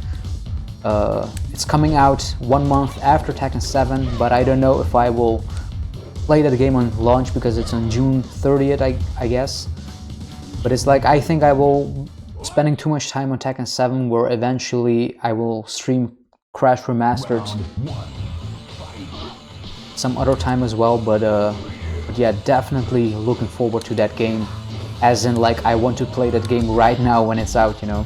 S1: it's coming out 1 month after Tekken 7, but I don't know if I will play that game on launch because it's on June 30th, I guess. But it's like, I think I will spending too much time on Tekken 7, where eventually I will stream Crash Remastered some other time as well. But yeah, definitely looking forward to that game, as in like I want to play that game right now when it's out, you know.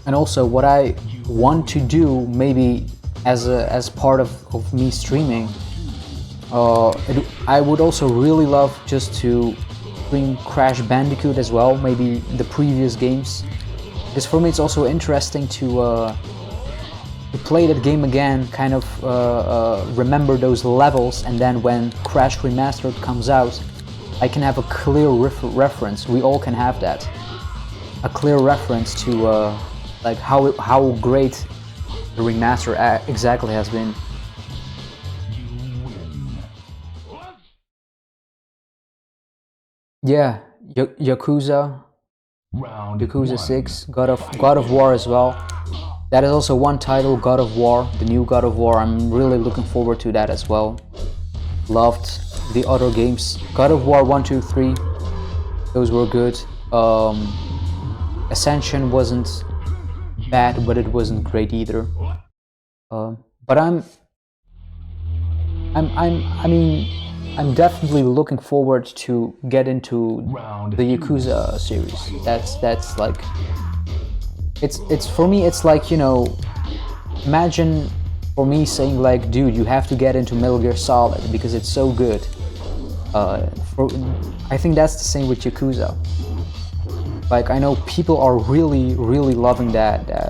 S1: And also what I want to do, maybe as part of me streaming, I would also really love just to stream Crash Bandicoot as well, maybe the previous games, because for me it's also interesting to play that game again, kind of remember those levels, and then when Crash Remastered comes out, I can have a clear reference. We all can have that, a clear reference to like how great the remaster exactly has been. Yeah, Yakuza, Yakuza 6, God of War as well. That is also one title, God of War, the new God of War. I'm really looking forward to that as well. Loved the other games. God of War 1, 2, 3, those were good. Ascension wasn't bad, but it wasn't great either. But I mean, I'm definitely looking forward to get into the Yakuza series. That's like, it's for me, it's like, you know, imagine for me saying like, dude, you have to get into Metal Gear Solid because it's so good. I think that's the same with Yakuza. Like, I know people are really loving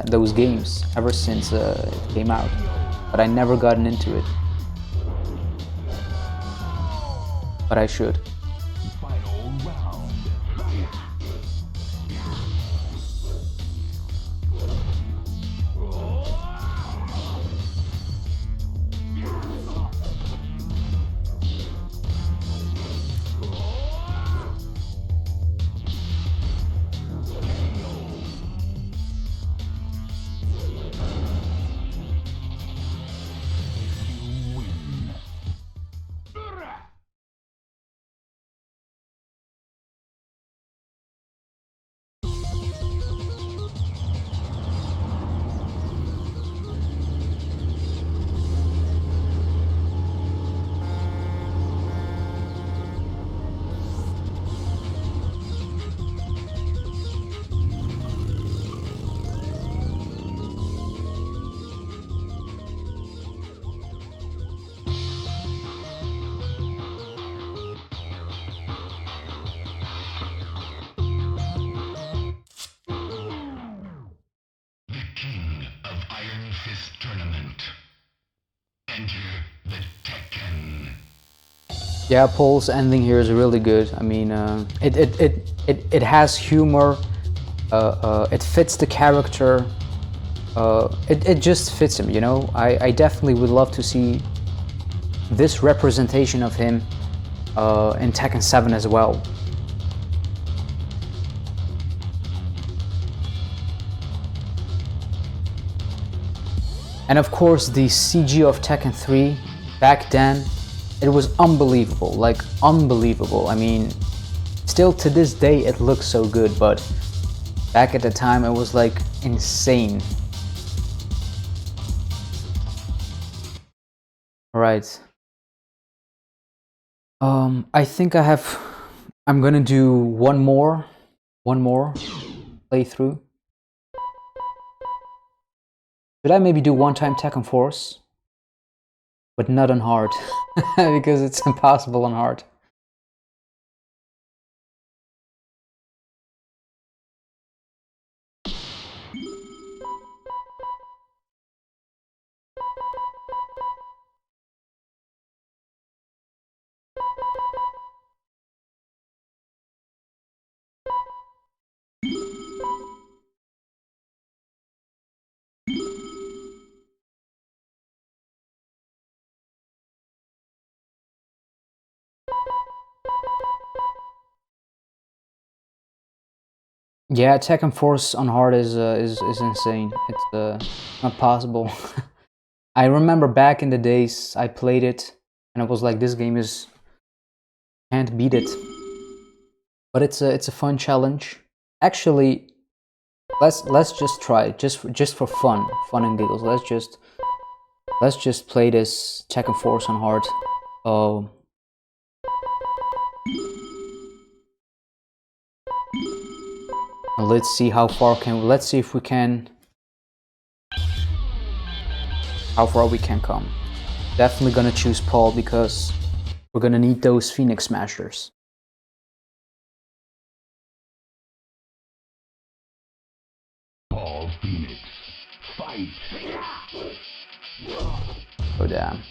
S1: those games ever since it came out, but I never gotten into it. But I should.
S3: Final round. Tournament. Enter the Tekken.
S1: Yeah, Paul's ending here is really good. I mean, it has humor. It fits the character. It just fits him, you know. I definitely would love to see this representation of him in Tekken 7 as well. And of course, the CG of Tekken 3 back then, it was unbelievable, like unbelievable. I mean, still to this day it looks so good, but back at the time it was like insane. Alright. I think I'm gonna do one more playthrough. Should I maybe do one-time Tekken Force? But not on hard, because it's impossible on hard. Yeah, Tekken Force on hard is insane. It's not possible. I remember back in the days I played it and I was like, this game can't beat it. But it's a fun challenge. Actually, let's just try it, just for fun and giggles. Let's just play this Tekken Force on hard. Oh. Let's see how far let's see if we can how far we can come. Definitely gonna choose Paul because we're gonna need those Phoenix Smashers.
S3: Paul Phoenix. Fight.
S1: Oh damn.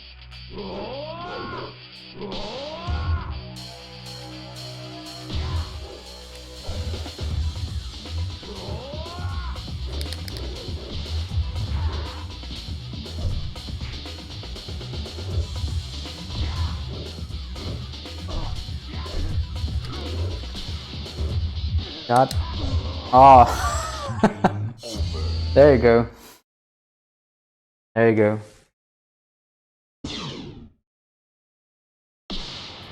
S1: God. Oh. There you go. There you go.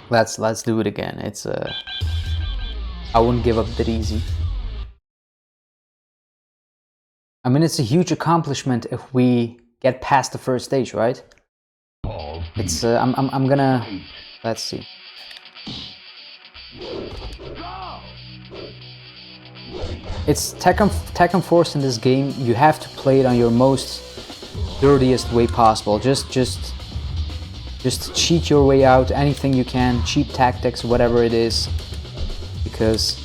S1: Let's do it again. It's I wouldn't give up that easy. I mean, it's a huge accomplishment if we get past the first stage, right? It's I'm gonna, let's see. It's Tekken Force in this game. You have to play it on your most dirtiest way possible. Just cheat your way out, anything you can, cheap tactics, whatever it is, because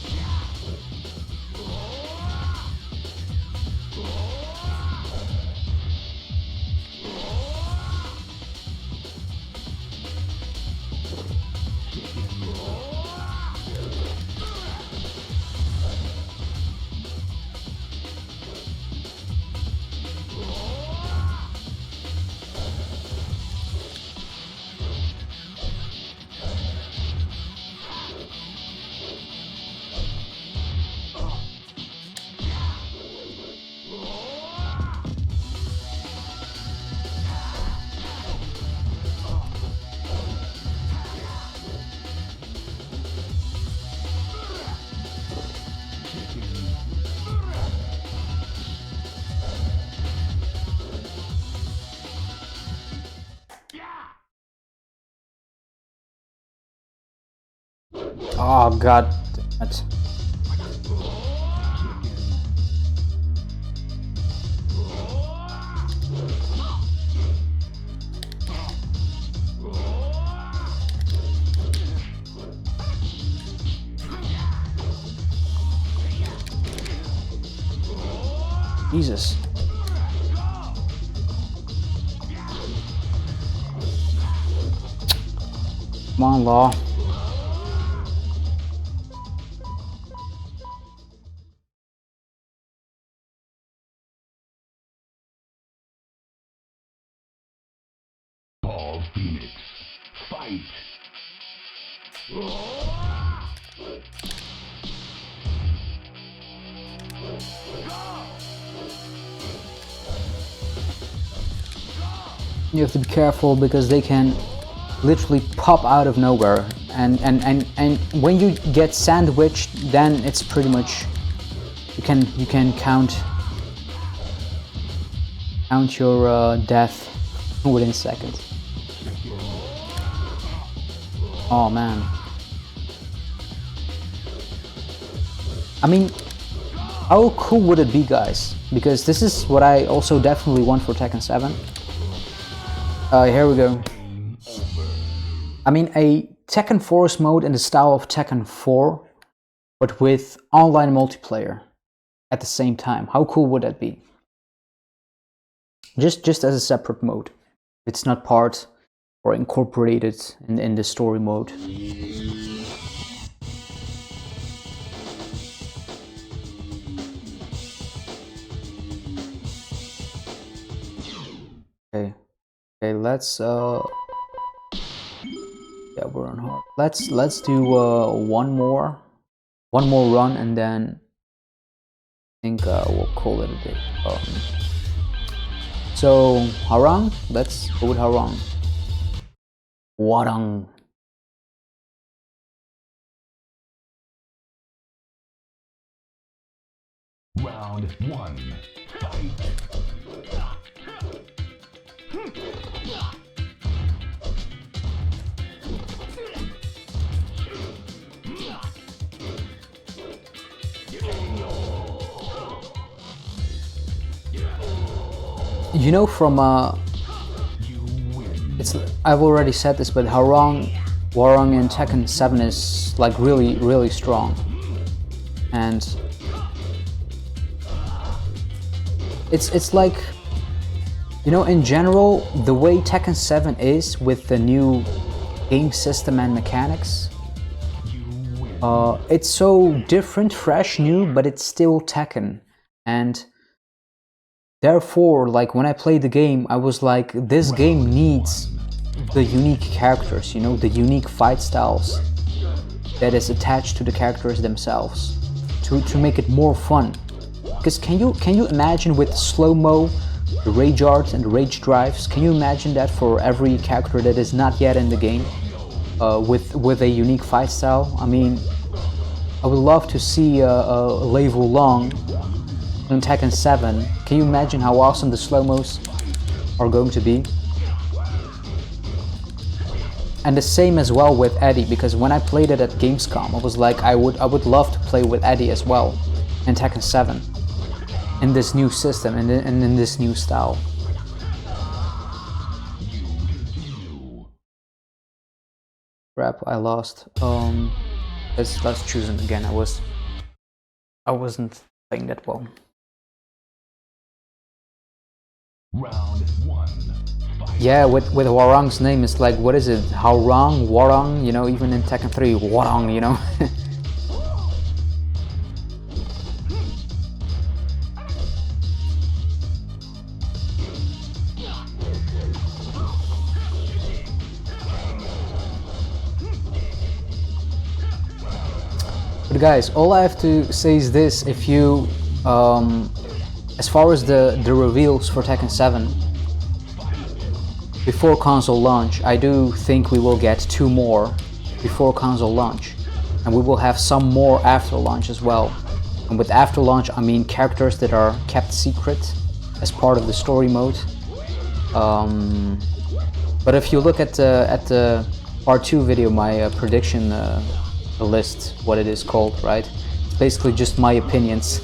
S1: oh god damn it. Jesus. Come on, Law.
S3: Paul Phoenix. Fight.
S1: You have to be careful because they can literally pop out of nowhere, and when you get sandwiched, then it's pretty much you can count your death within seconds. Oh man. I mean, how cool would it be, guys? Because this is what I also definitely want for Tekken 7. Here we go. I mean, a Tekken Force mode in the style of Tekken 4, but with online multiplayer at the same time. How cool would that be? Just as a separate mode. It's not part or incorporated in the story mode. Okay, let's yeah, we're on hard. Let's do one more run, and then I think we'll call it a day. So Hwoarang, let's go with Hwoarang. Hwoarang.
S3: Round 1. Fight.
S1: You know, from I've already said this, but Hwoarang in Tekken 7 is like really strong, and it's like, you know, in general, the way Tekken 7 is with the new game system and mechanics, it's so different, fresh, new, but it's still Tekken. And therefore, like, when I played the game, I was like, this game needs the unique characters, you know, the unique fight styles that is attached to the characters themselves to make it more fun. Because can you imagine with slow-mo, the rage arts and the rage drives, can you imagine that for every character that is not yet in the game, with a unique fight style? I mean, I would love to see Lei Wulong in Tekken 7. Can you imagine how awesome the slow-mos are going to be? And the same as well with Eddie, because when I played it at Gamescom, I was like, I would love to play with Eddie as well in Tekken 7, in this new system and in this new style. Crap, I lost. Let's choose him again. I wasn't playing that well.
S3: Round 1. Fight.
S1: Yeah, with Hwoarang's name, it's like, what is it? Hwoarang, you know, even in Tekken 3, Hwoarang, you know. But guys, all I have to say is this: if you, as far as the reveals for Tekken 7, before console launch, I do think we will get 2 more before console launch, and we will have some more after launch as well. And with after launch, I mean characters that are kept secret as part of the story mode. But if you look at the part 2 video, my prediction list, what it is called, right? It's basically just my opinions.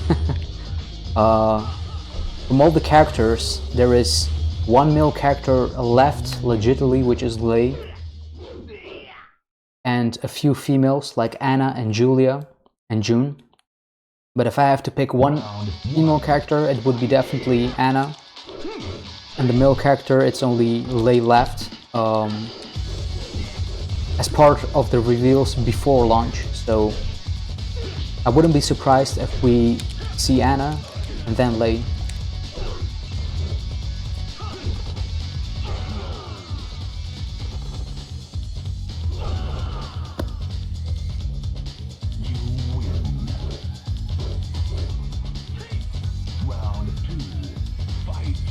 S1: From all the characters, there is 1 male character left legitimately, which is Lei, and a few females like Anna and Julia and Jun. But if I have to pick 1 female character, it would be definitely Anna, and the male character, it's only Lei left, as part of the reveals before launch. So I wouldn't be surprised if we see Anna and then Lei.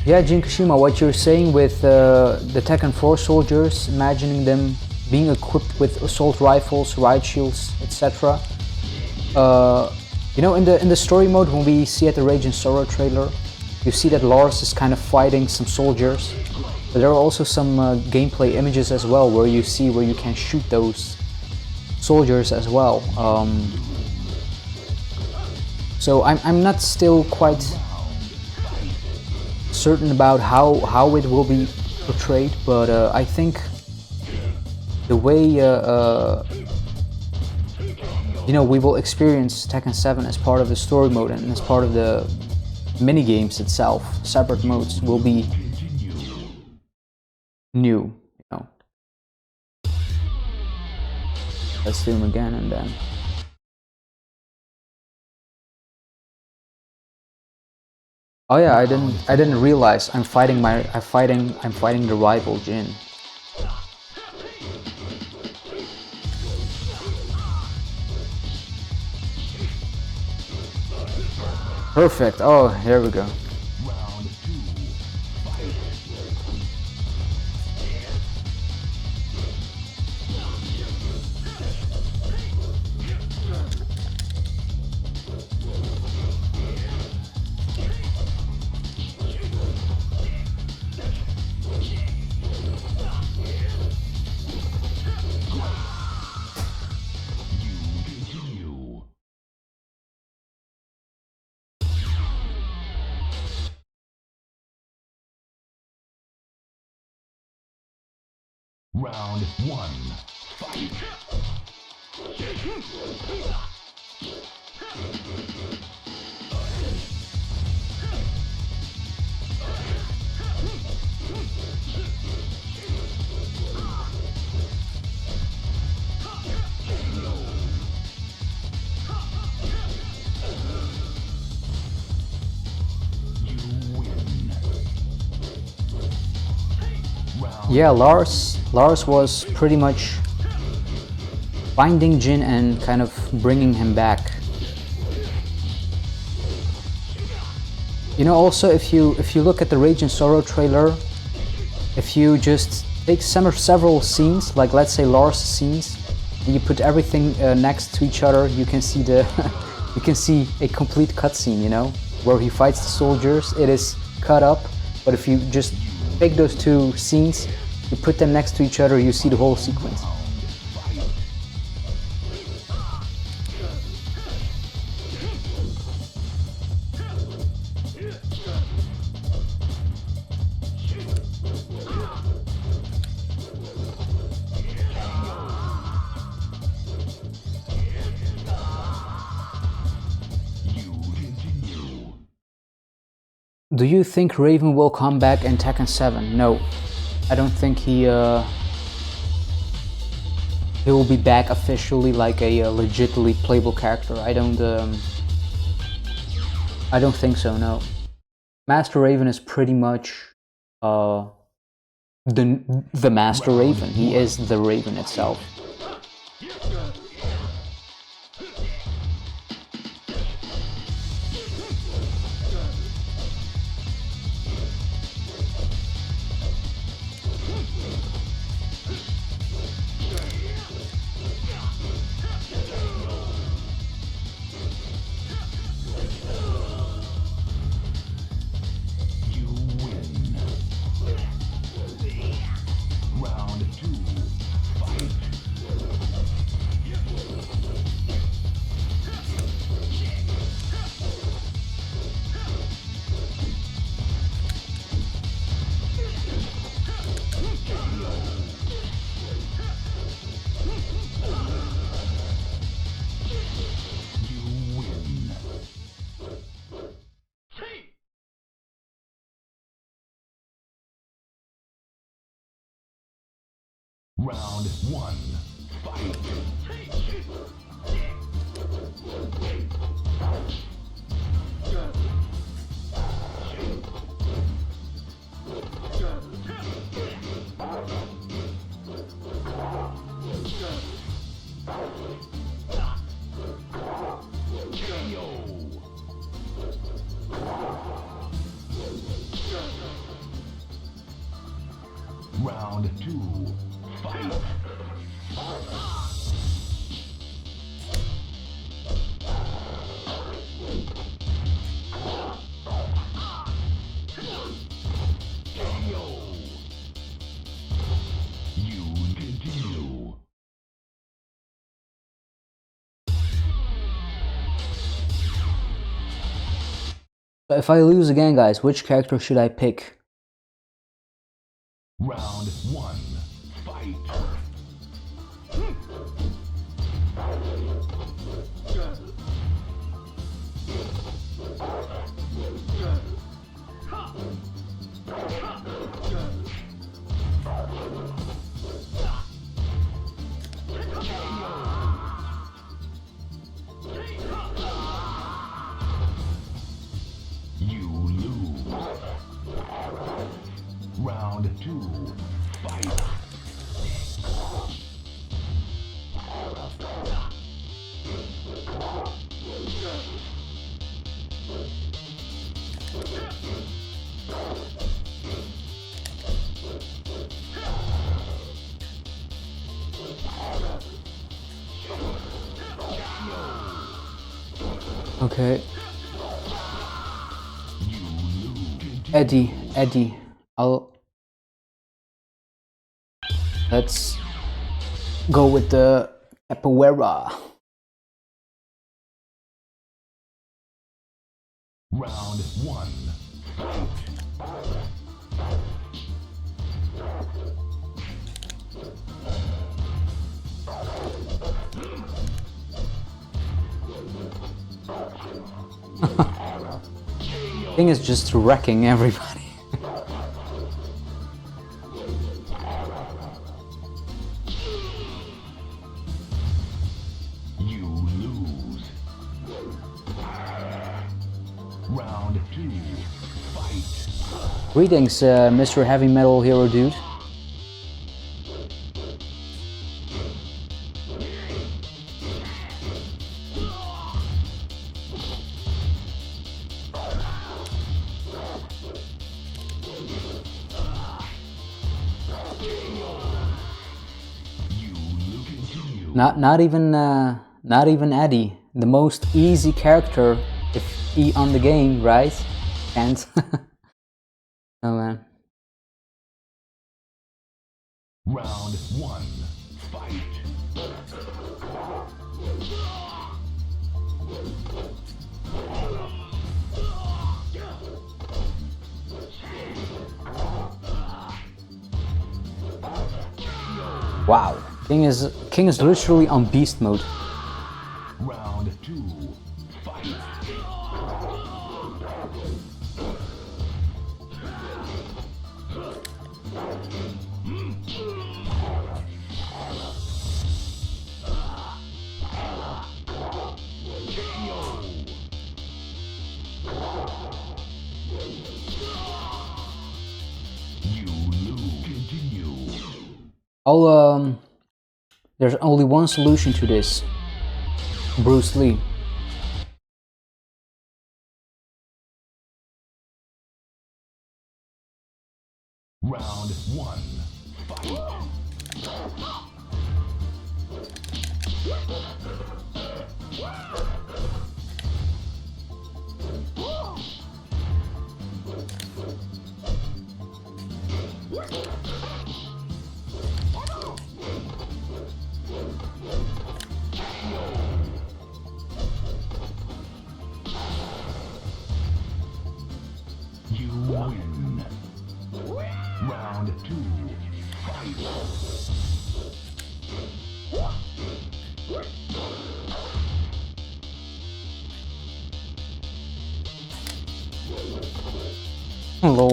S1: Yeah, Jun Kazama, what you're saying with the Tekken Force soldiers, imagining them being equipped with assault rifles, riot shields, etc. You know, in the story mode, when we see at the Rage and Sorrow trailer, you see that Lars is kind of fighting some soldiers. But there are also some gameplay images as well, where you see where you can shoot those soldiers as well. So I'm not still quite certain about how it will be portrayed, but I think the way you know, we will experience Tekken 7 as part of the story mode and as part of the mini games itself, separate modes, will be new, you know. Let's do them again and then. Oh yeah, I didn't realize I'm fighting the rival Jin. Perfect. Oh, here we go.
S3: Round one. Fight.
S1: Yeah, Lars was pretty much finding Jin and kind of bringing him back. You know, also if you look at the Rage and Sorrow trailer, if you just take several scenes, like let's say Lars scenes, and you put everything next to each other, you can see the you can see a complete cutscene. You know, where he fights the soldiers. It is cut up, but if you just take those two scenes, you put them next to each other, you see the whole sequence. Do you think Raven will come back in Tekken 7? No, I don't think he will be back officially like a legitimately playable character. I don't think so. No, Master Raven is pretty much the Master Raven. He is the Raven itself.
S3: Round one. Fight. Round two. Fight. You continue.
S1: If I lose again, guys, which character should I pick?
S3: Round one. Fight. You lose. Round two. Fight.
S1: Okay. Eddie, let's go with the capoeira.
S3: Round one. Fight.
S1: Thing is just wrecking everybody.
S3: You lose. Round 2. Fight.
S1: Greetings, Mr. Heavy Metal Hero Dude. Not even Eddie, the most easy character if he on the game, right? Can't. Oh man.
S3: Round 1. Fight.
S1: Wow. King is literally on beast mode.
S3: Round 2. Fight. You lose. Continue.
S1: There's only one solution to this. Bruce Lee.
S3: Round 1. Fight. You win. Round 2. Fight.
S1: Hello.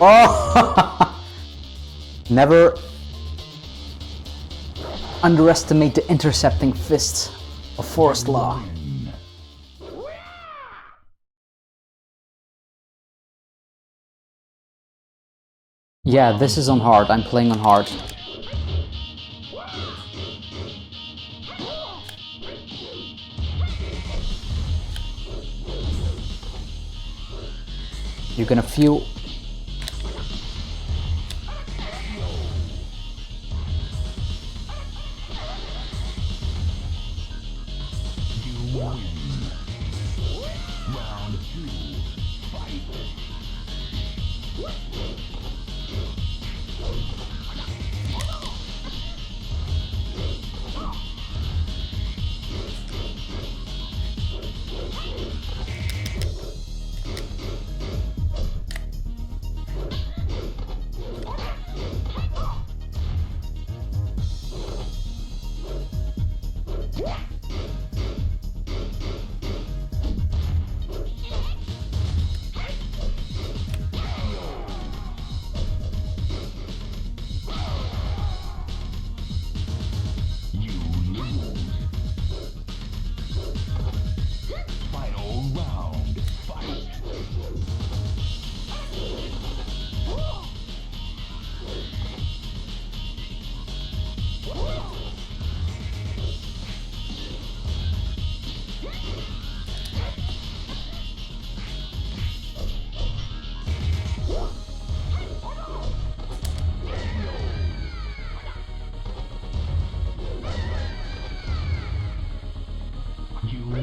S1: Oh! Never underestimate the intercepting fists of Forest Law. Yeah, this is on hard. I'm playing on hard. You're gonna feel...
S3: You win. Round 2. Fight.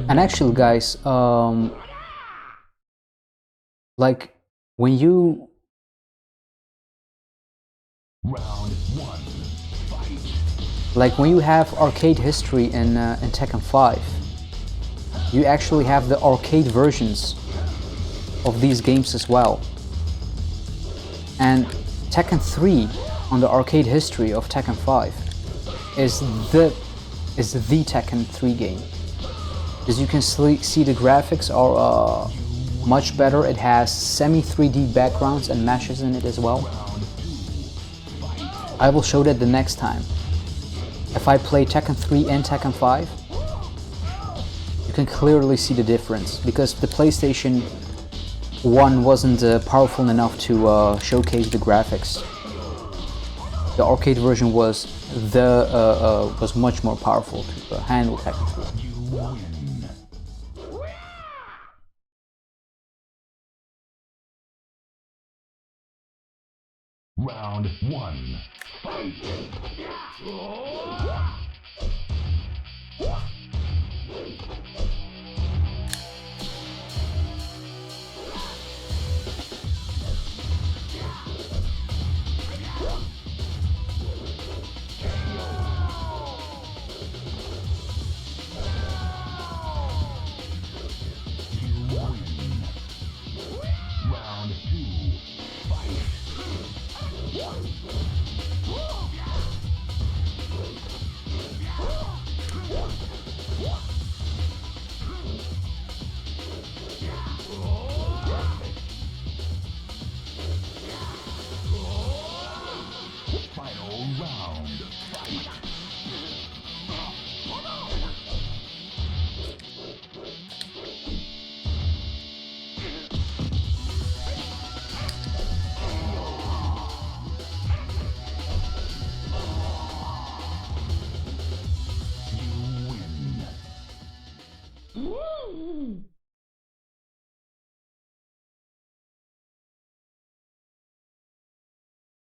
S1: And actually, guys, like when you
S3: Round 1. Fight.
S1: like when you have arcade history in Tekken 5, you actually have the arcade versions of these games as well. And Tekken 3 on the arcade history of Tekken 5 is the Tekken 3 game. As you can see, the graphics are much better. It has semi-3D backgrounds and meshes in it as well. I will show that the next time. If I play Tekken 3 and Tekken 5, you can clearly see the difference, because the PlayStation 1 wasn't powerful enough to showcase the graphics. The arcade version was much more powerful to handle Tekken 3.
S3: Round 1, fight!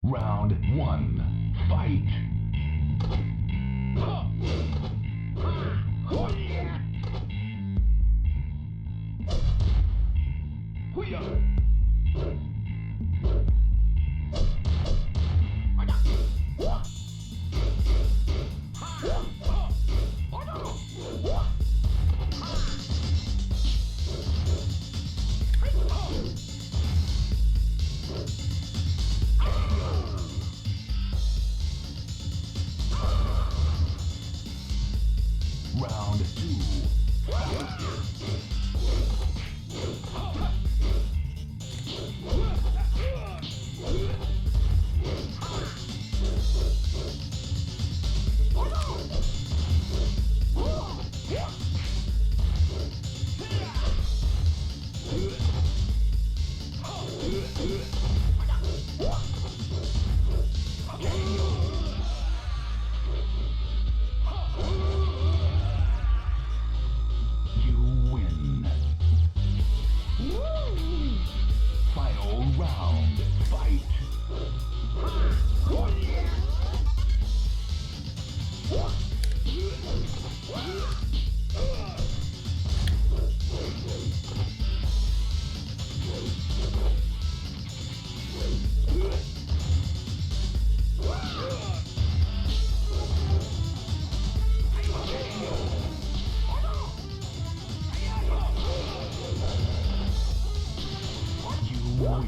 S3: Round 1, fight! Round 2,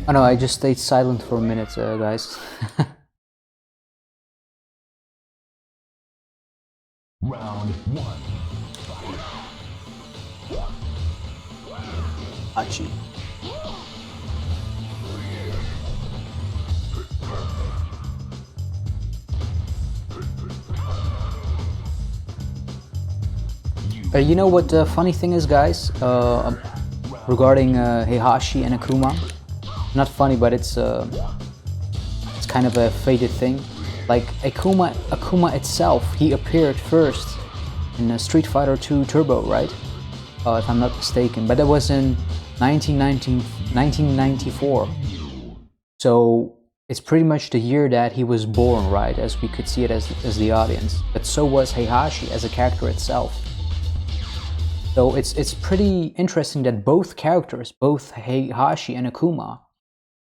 S1: Oh no, I just stayed silent for a minute, guys.
S3: Round 1,
S1: Hachi. You know what the funny thing is, guys, regarding Heihachi and Akuma? Not funny, but it's kind of a faded thing. Like Akuma itself, he appeared first in Street Fighter 2 Turbo, right? If I'm not mistaken, but that was in 1994. So it's pretty much the year that he was born, right? As we could see it as the audience. But so was Heihachi as a character itself. So it's pretty interesting that both characters, both Heihachi and Akuma,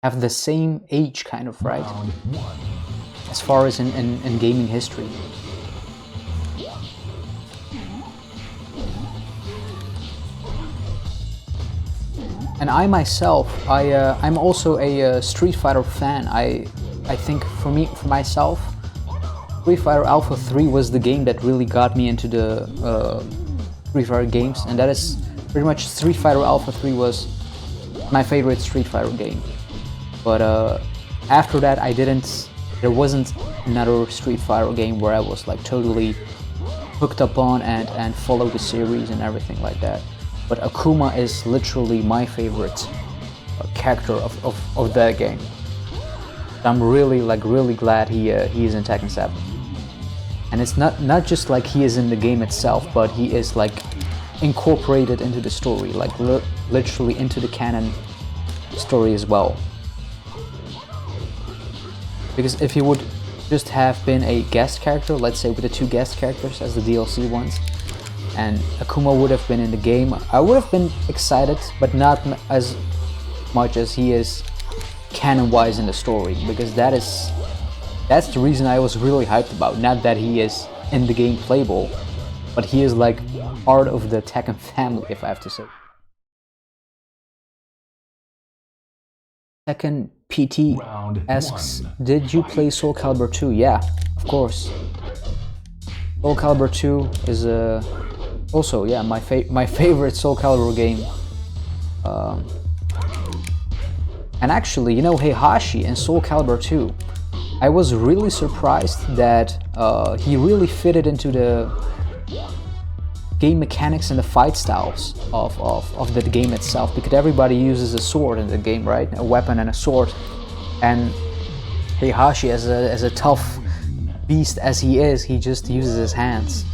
S1: have the same age, kind of, right? As far as in gaming history. And I myself, I'm also a Street Fighter fan. I I think for myself, Street Fighter Alpha 3 was the game that really got me into the Street Fighter games, and that is pretty much Street Fighter Alpha 3 was my favorite Street Fighter game. But after that, there wasn't another Street Fighter game where I was like totally hooked up on and followed the series and everything like that. But Akuma is literally my favorite character of that game. I'm really glad he is in Tekken 7. And it's not just like he is in the game itself, but he is like incorporated into the story, like literally into the canon story as well. Because if he would just have been a guest character, let's say with the 2 guest characters as the DLC ones, and Akuma would have been in the game, I would have been excited, but not as much as he is canon-wise in the story, because that's the reason I was really hyped about. Not that he is in the game playable, but he is like part of the Tekken family, if I have to say. Tekken PT asks, did you play Soulcalibur 2? Yeah, of course. Soulcalibur 2 is also, yeah, my favorite Soulcalibur game. And actually, you know, Heihachi in Soulcalibur 2, I was really surprised that he really fitted into the game mechanics and the fight styles of the game itself, because everybody uses a sword in the game, right? A weapon and a sword. And Heihachi, as a tough beast as he is, he just uses his hands.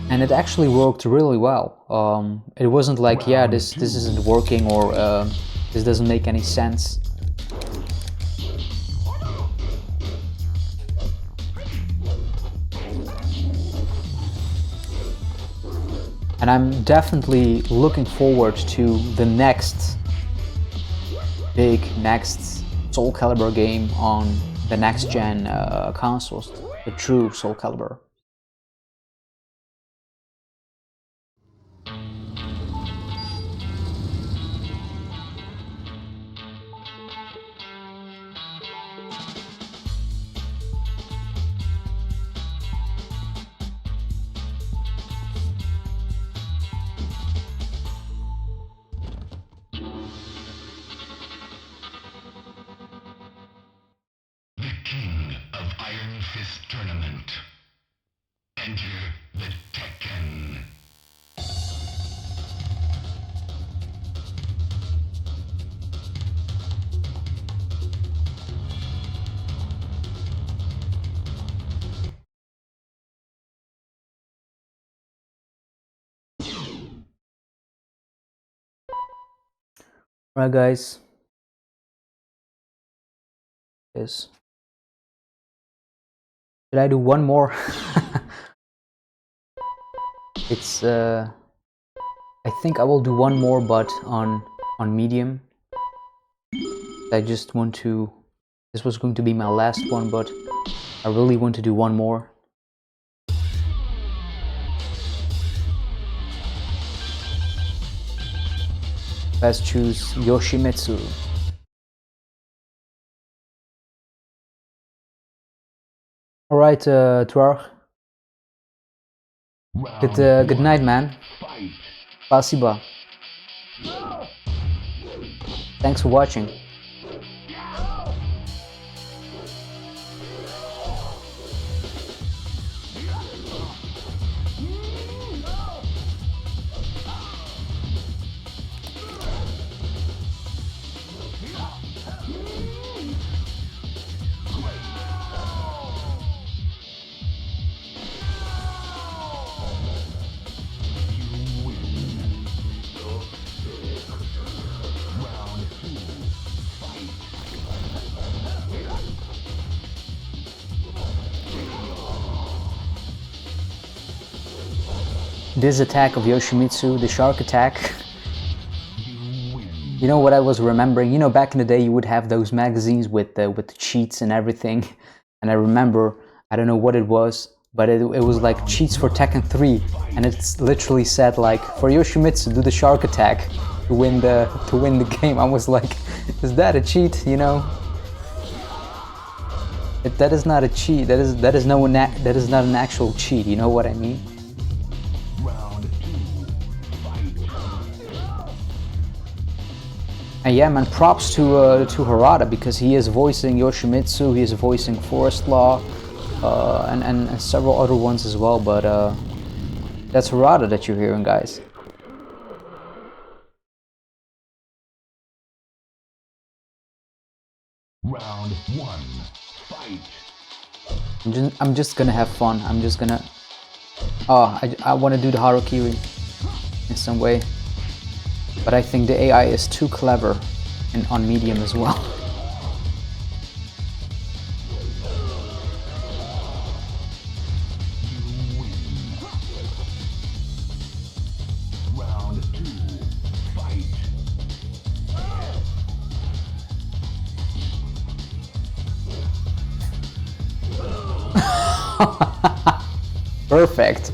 S1: And it actually worked really well. It wasn't like, yeah, this isn't working, or this doesn't make any sense. And I'm definitely looking forward to the next Soulcalibur game on the next gen consoles, the true Soulcalibur.
S3: Tournament. Enter the Tekken.
S1: Alright guys, yes. Should I do one more? It's I think I will do one more, but on medium. I just want to, this was going to be my last one, but I really want to do one more. Let's choose Yoshimitsu. Alright, Twarg. Good night, man. Spasiba. Thanks for watching. This attack of Yoshimitsu, the shark attack. You know what I was remembering? You know, back in the day you would have those magazines with the cheats and everything. And I remember, I don't know what it was, but it was like cheats for Tekken 3. And it's literally said like, for Yoshimitsu, do the shark attack. to win the game. I was like, is that a cheat? You know, that is not a cheat. That is not an actual cheat. You know what I mean? And yeah, man, props to Harada, because he is voicing Yoshimitsu, he is voicing Forest Law, and several other ones as well. But that's Harada that you're hearing, guys.
S3: Round 1, fight.
S1: I'm just gonna have fun. I'm just gonna. Oh, I want to do the Harakiri in some way. But I think the AI is too clever and on medium as well.
S3: Round 2, fight.
S1: Perfect.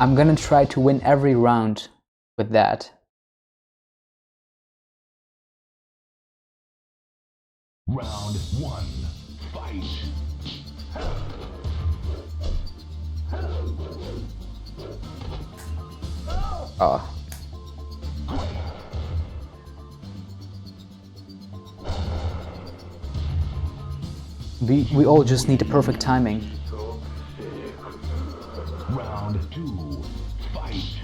S1: I'm gonna try to win every round with that.
S3: Round 1, fight.
S1: Oh. We all just need the perfect timing.
S3: Round 2, fight.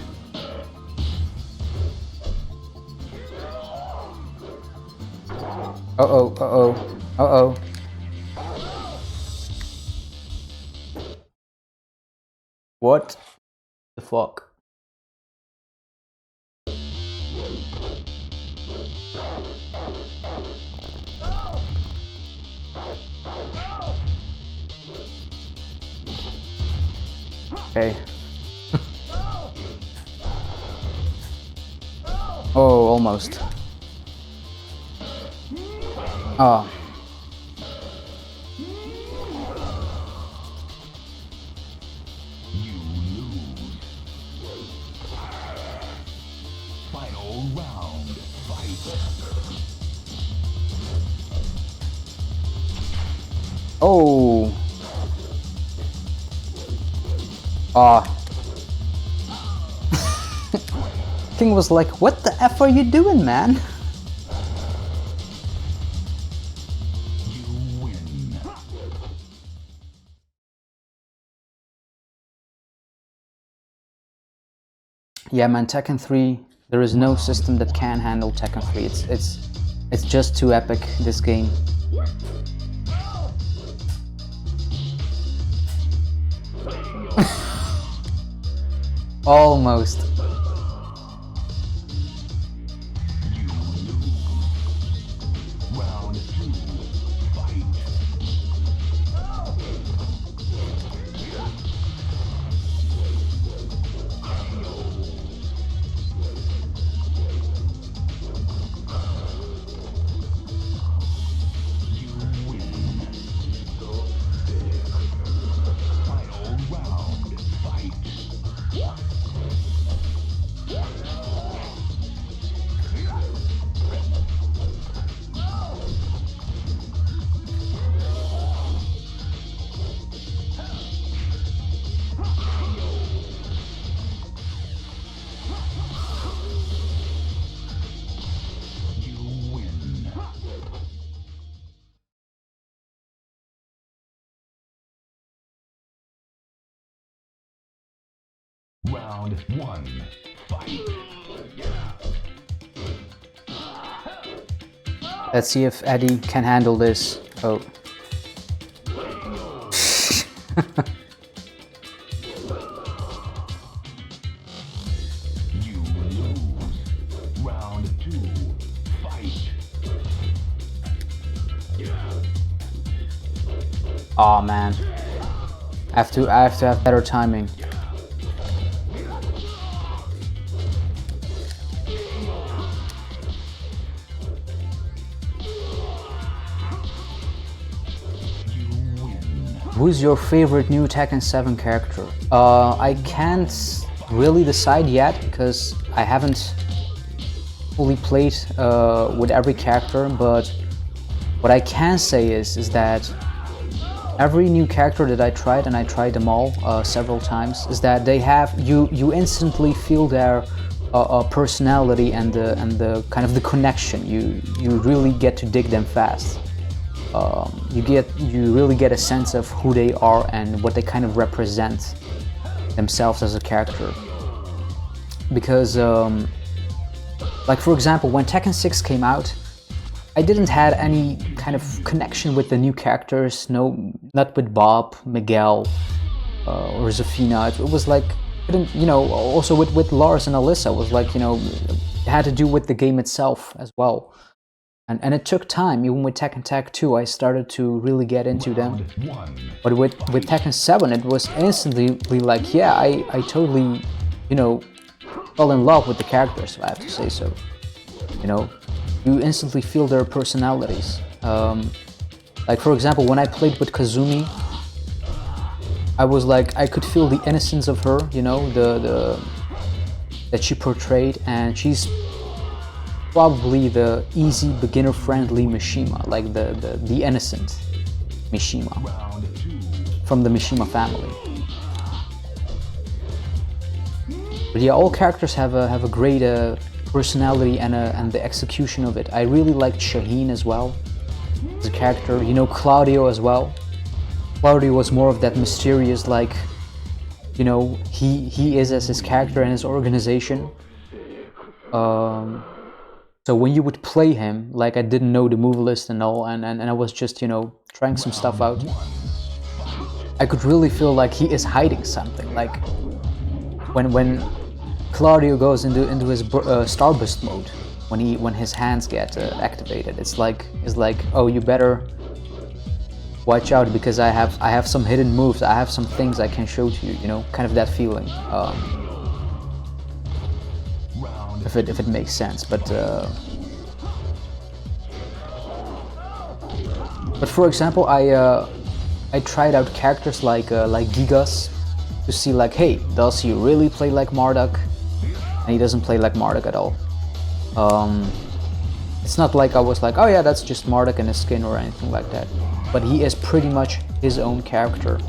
S1: Uh-oh, uh-oh, uh-oh. What the fuck? Okay. Oh, almost. Oh.
S3: You lose. Final round, fight.
S1: Oh. Ah. King was like, what the F are you doing, man?
S3: You win.
S1: Yeah, man, Tekken 3, there is no system that can handle Tekken 3. It's just too epic, this game. Almost.
S3: Round 2, fight. You win. Final round, fight. You win. Round 1, fight.
S1: Let's see if Eddie can handle this. Oh.
S3: You lose. Round 2, fight.
S1: Aw, man. I have to have better timing. Who's your favorite new Tekken 7 character? I can't really decide yet because I haven't fully played with every character, but what I can say is that every new character that I tried, and I tried them all several times, is that they have you instantly feel their personality and the kind of the connection. You really get to dig them fast. You really get a sense of who they are and what they kind of represent themselves as a character. Because like for example, when Tekken 6 came out, I didn't have any kind of connection with the new characters, not with Bob, Miguel, or Zafina. It was like, also with Lars and Alyssa, it was like, it had to do with the game itself as well. And it took time. Even with Tekken Tag 2, I started to really get into them. But with Tekken 7, it was instantly like, yeah, I totally, fell in love with the characters, if I have to say so. You instantly feel their personalities. Like for example, when I played with Kazumi, I was like, I could feel the innocence of her, that she portrayed, and she's probably the easy, beginner-friendly Mishima, like the innocent Mishima from the Mishima family. But yeah, all characters have a great personality and the execution of it. I really liked Shaheen as well as a character. Claudio as well. Claudio was more of that mysterious, like, he is as his character and his organization. So when you would play him, like I didn't know the move list and all, and I was just, trying some stuff out, I could really feel like he is hiding something. Like when Claudio goes into his Starburst mode, when his hands get activated, it's like, oh, you better watch out because I have some hidden moves, I have some things I can show to you, kind of that feeling. If it makes sense, but for example, I tried out characters like Gigas to see like, hey, does he really play like Marduk? And he doesn't play like Marduk at all. It's not like I was like, oh yeah, that's just Marduk and his skin or anything like that. But he is pretty much his own character.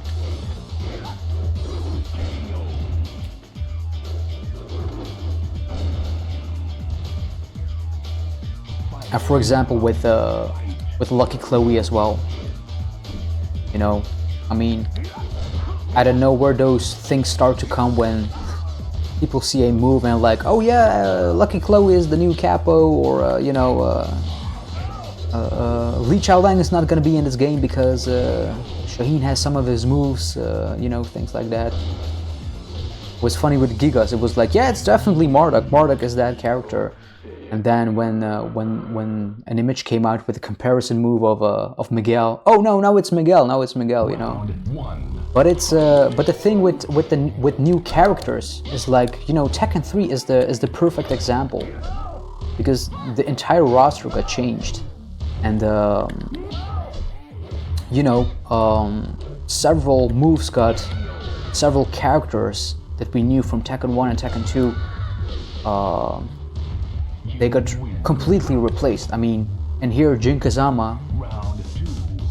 S1: And for example, with Lucky Chloe as well, I mean, I don't know where those things start to come when people see a move and like, oh yeah, Lucky Chloe is the new capo, or Li Chaolang is not gonna be in this game because Shaheen has some of his moves, things like that. It was funny with Gigas. It was like, yeah, it's definitely Marduk. Marduk is that character. And then when an image came out with a comparison move of Miguel, oh no, now it's Miguel, But it's but the thing with new characters is like, Tekken 3 is the perfect example, because the entire roster got changed, and several moves got, several characters that we knew from Tekken 1 and Tekken 2. They got completely replaced. I mean, and here Jun Kazama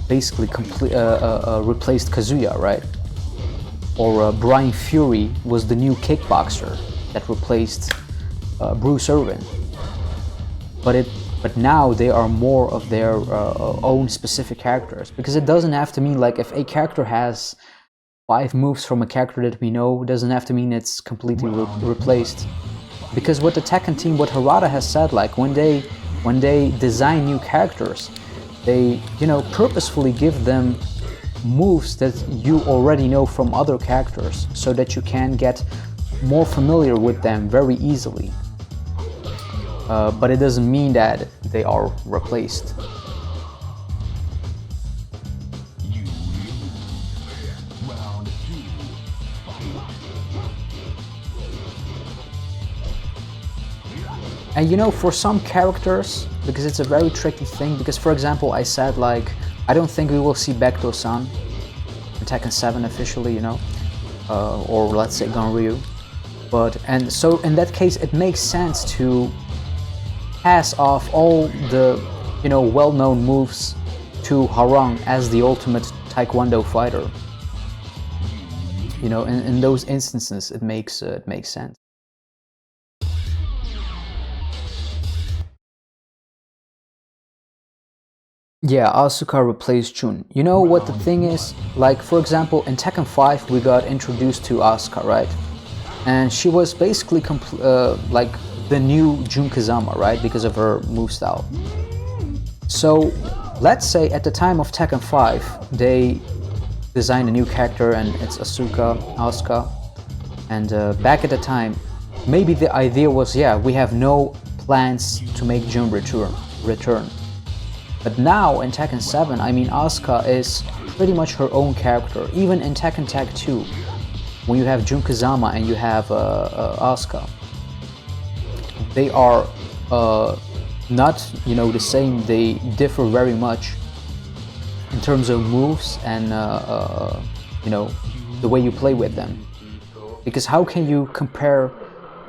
S1: basically replaced Kazuya, right? Or Brian Fury was the new kickboxer that replaced Bruce Irvin. But now they are more of their own specific characters, because it doesn't have to mean like if a character has 5 moves from a character that we know, it doesn't have to mean it's completely replaced. Because what the Tekken team, what Harada has said, like when they design new characters, they purposefully give them moves that you already know from other characters, so that you can get more familiar with them very easily. But it doesn't mean that they are replaced. And for some characters, because it's a very tricky thing, because for example, I said like, I don't think we will see Bakuto-san in Tekken 7 officially, or let's say Ganryu. And so in that case, it makes sense to pass off all the, you know, well-known moves to Hwoarang as the ultimate Taekwondo fighter. You know, in those instances, it makes sense. Yeah, Asuka replaced Jun. You know what the thing is? Like, for example, in Tekken 5, we got introduced to Asuka, right? And she was basically like the new Jun Kazama, right? Because of her move style. So, let's say at the time of Tekken 5, they designed a new character, and it's Asuka. And back at the time, maybe the idea was, yeah, we have no plans to make Jun return. But now in Tekken 7, I mean, Asuka is pretty much her own character. Even in Tekken Tag 2, when you have Jun Kazama and you have Asuka, they are not, you know, the same. They differ very much in terms of moves and you know, the way you play with them. Because how can you compare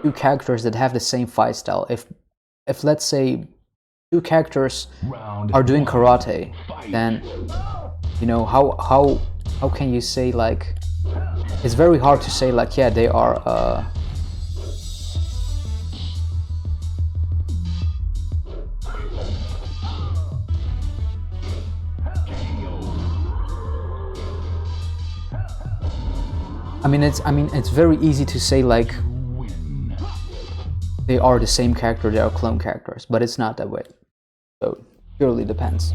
S1: two characters that have the same fight style if let's say two characters are doing karate, then, you know, how can you say, like, it's very hard to say, like, yeah, they are I mean it's very easy to say, like, they are the same character, they are clone characters, but it's not that way. So it purely depends.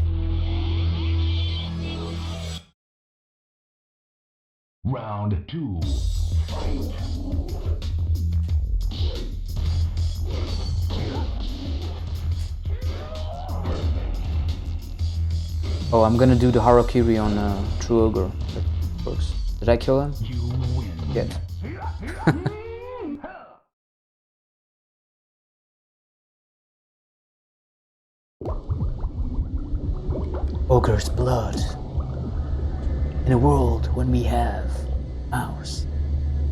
S3: Round 2, fight.
S1: Oh, I'm gonna do the Harakiri on True Ogre. That works. Did I kill him?
S3: You win.
S1: Good. Ogre's blood. In a world when we have Mouse,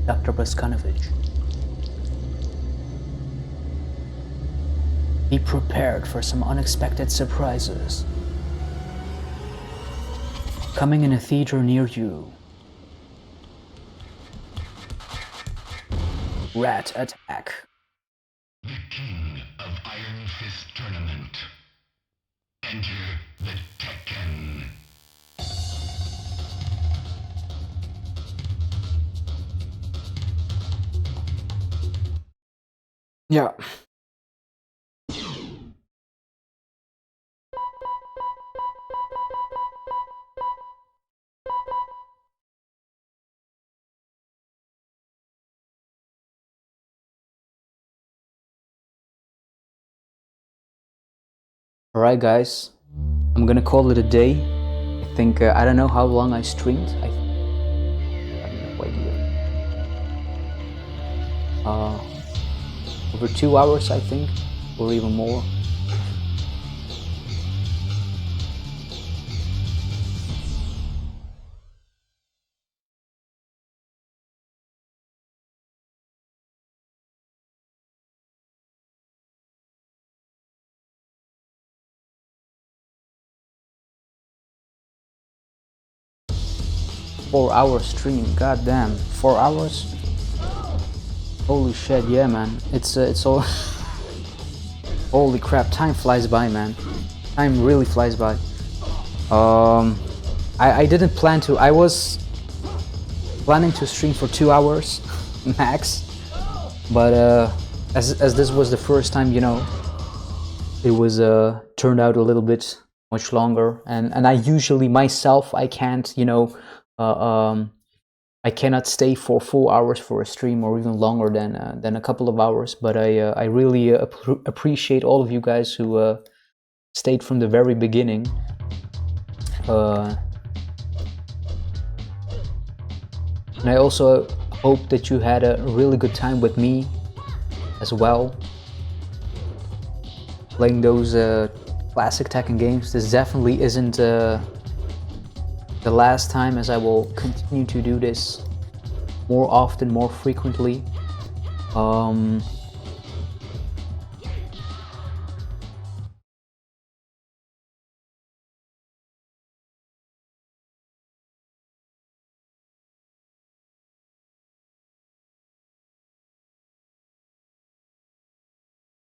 S1: Dr. Boskanovich. Be prepared for some unexpected surprises. Coming in a theater near you. Rat attack.
S3: The King of Iron Fist Tournament. Enter the Tekken.
S1: Yeah. Alright guys, I'm gonna call it a day. I think, I don't know how long I streamed. I have no idea. Over 2 hours, I think, or even more. Four-hour stream, goddamn, 4 hours? Holy shit, yeah, man. It's all. Holy crap, time flies by, man. Time really flies by. I didn't plan to. I was planning to stream for 2 hours max, but as this was the first time, you know, it was turned out a little bit much longer, and I usually myself, I can't, you know, I cannot stay for 4 hours for a stream, or even longer than a couple of hours. But I really appreciate all of you guys who stayed from the very beginning. And I also hope that you had a really good time with me as well, playing those classic Tekken games. This definitely isn't the last time, as I will continue to do this more often, more frequently.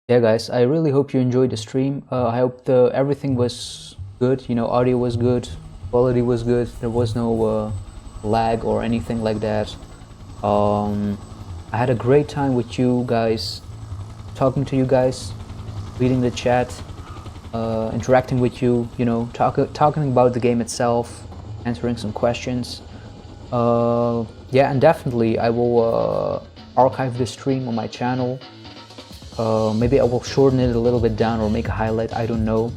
S1: Yeah, guys, I really hope you enjoyed the stream. I hope everything was good, you know, audio was good, quality was good, there was no lag or anything like that. I had a great time with you guys, talking to you guys, reading the chat, interacting with you, you know, talking about the game itself, answering some questions. Yeah, and definitely I will archive this stream on my channel. Maybe I will shorten it a little bit down or make a highlight, I don't know.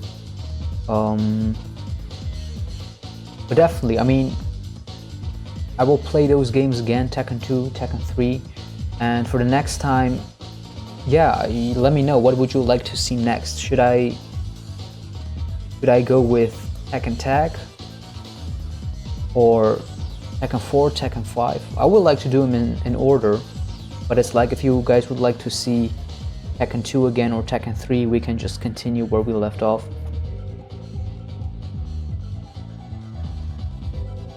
S1: But definitely, I mean, I will play those games again, Tekken 2, Tekken 3, and for the next time, yeah, let me know, what would you like to see next? Should I go with Tekken Tag or Tekken 4, Tekken 5? I would like to do them in order, but it's like if you guys would like to see Tekken 2 again or Tekken 3, we can just continue where we left off.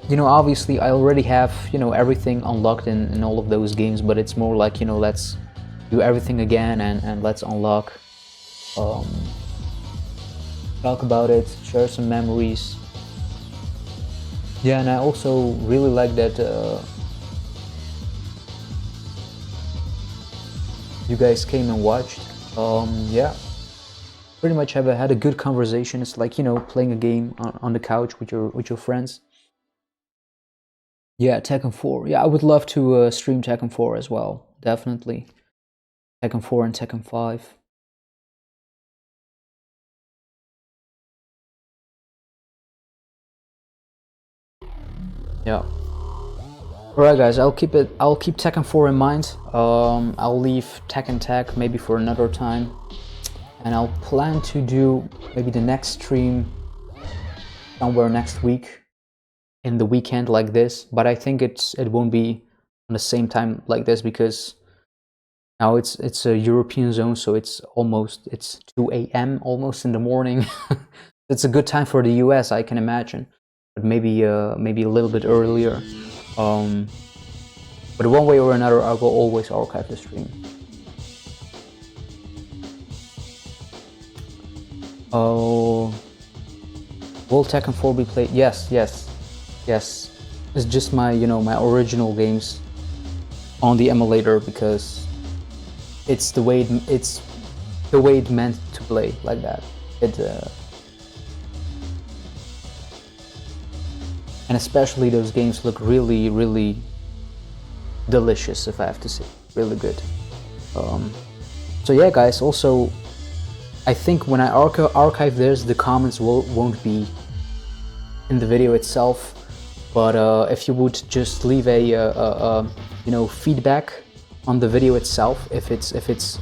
S1: You know, obviously I already have, you know, everything unlocked in all of those games, but it's more like, you know, let's do everything again and let's unlock, talk about it, share some memories. Yeah, and I also really like that you guys came and watched. Yeah, pretty much had a good conversation. It's like, you know, playing a game on the couch with your friends. Yeah, Tekken 4. Yeah, I would love to stream Tekken 4 as well. Definitely. Tekken 4 and Tekken 5. Yeah. Alright guys, I'll keep Tekken 4 in mind. I'll leave Tekken Tag maybe for another time. And I'll plan to do maybe the next stream somewhere next week, in the weekend like this, but I think it won't be on the same time like this because now it's a European zone, so it's 2 a.m. almost in the morning. It's a good time for the US, I can imagine, but maybe a little bit earlier. But one way or another, I will always archive the stream. Oh, will Tekken 4 be played? Yes. It's just my, you know, my original games on the emulator because it's the way it meant to play, like that. And especially those games look really, really delicious, if I have to say, really good. So yeah, guys. Also, I think when I archive this, the comments won't be in the video itself. But if you would just leave a you know, feedback on the video itself, if it's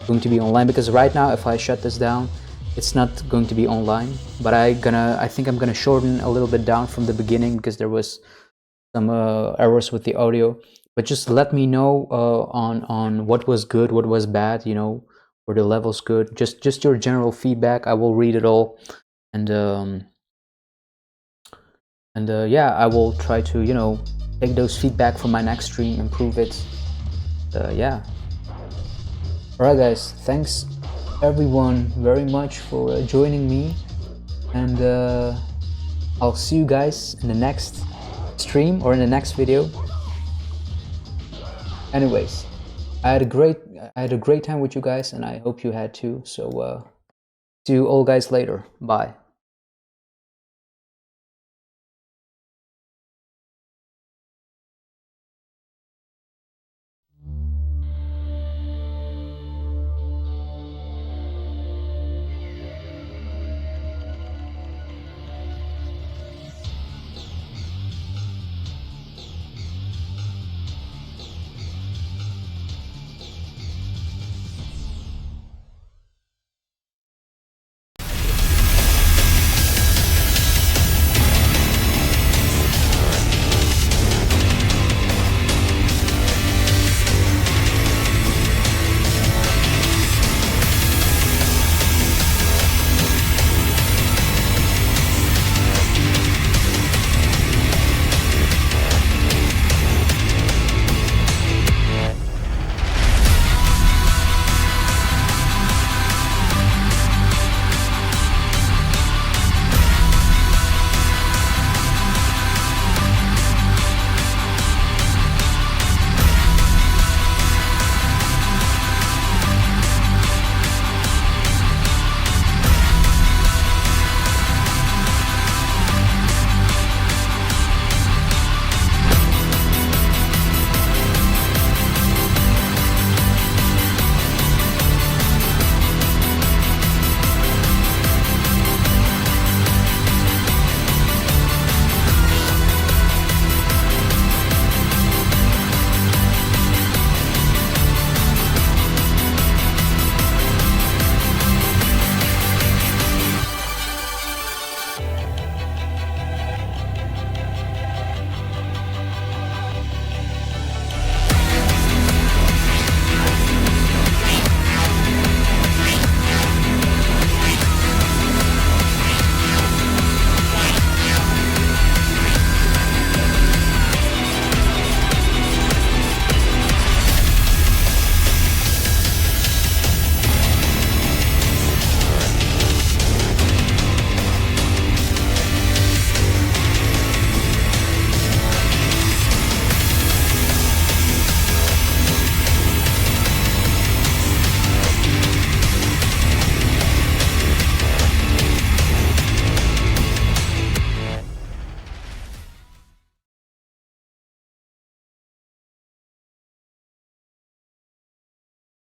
S1: going to be online, because right now if I shut this down, it's not going to be online. But I think I'm gonna shorten a little bit down from the beginning because there was some errors with the audio. But just let me know on what was good, what was bad, you know, were the levels good, just your general feedback. I will read it all, and yeah, I will try to, you know, take those feedback from my next stream, improve it. Yeah. Alright guys, thanks everyone very much for joining me, and I'll see you guys in the next stream or in the next video. Anyways, I had a great time with you guys, and I hope you had too. So see you all guys later. Bye.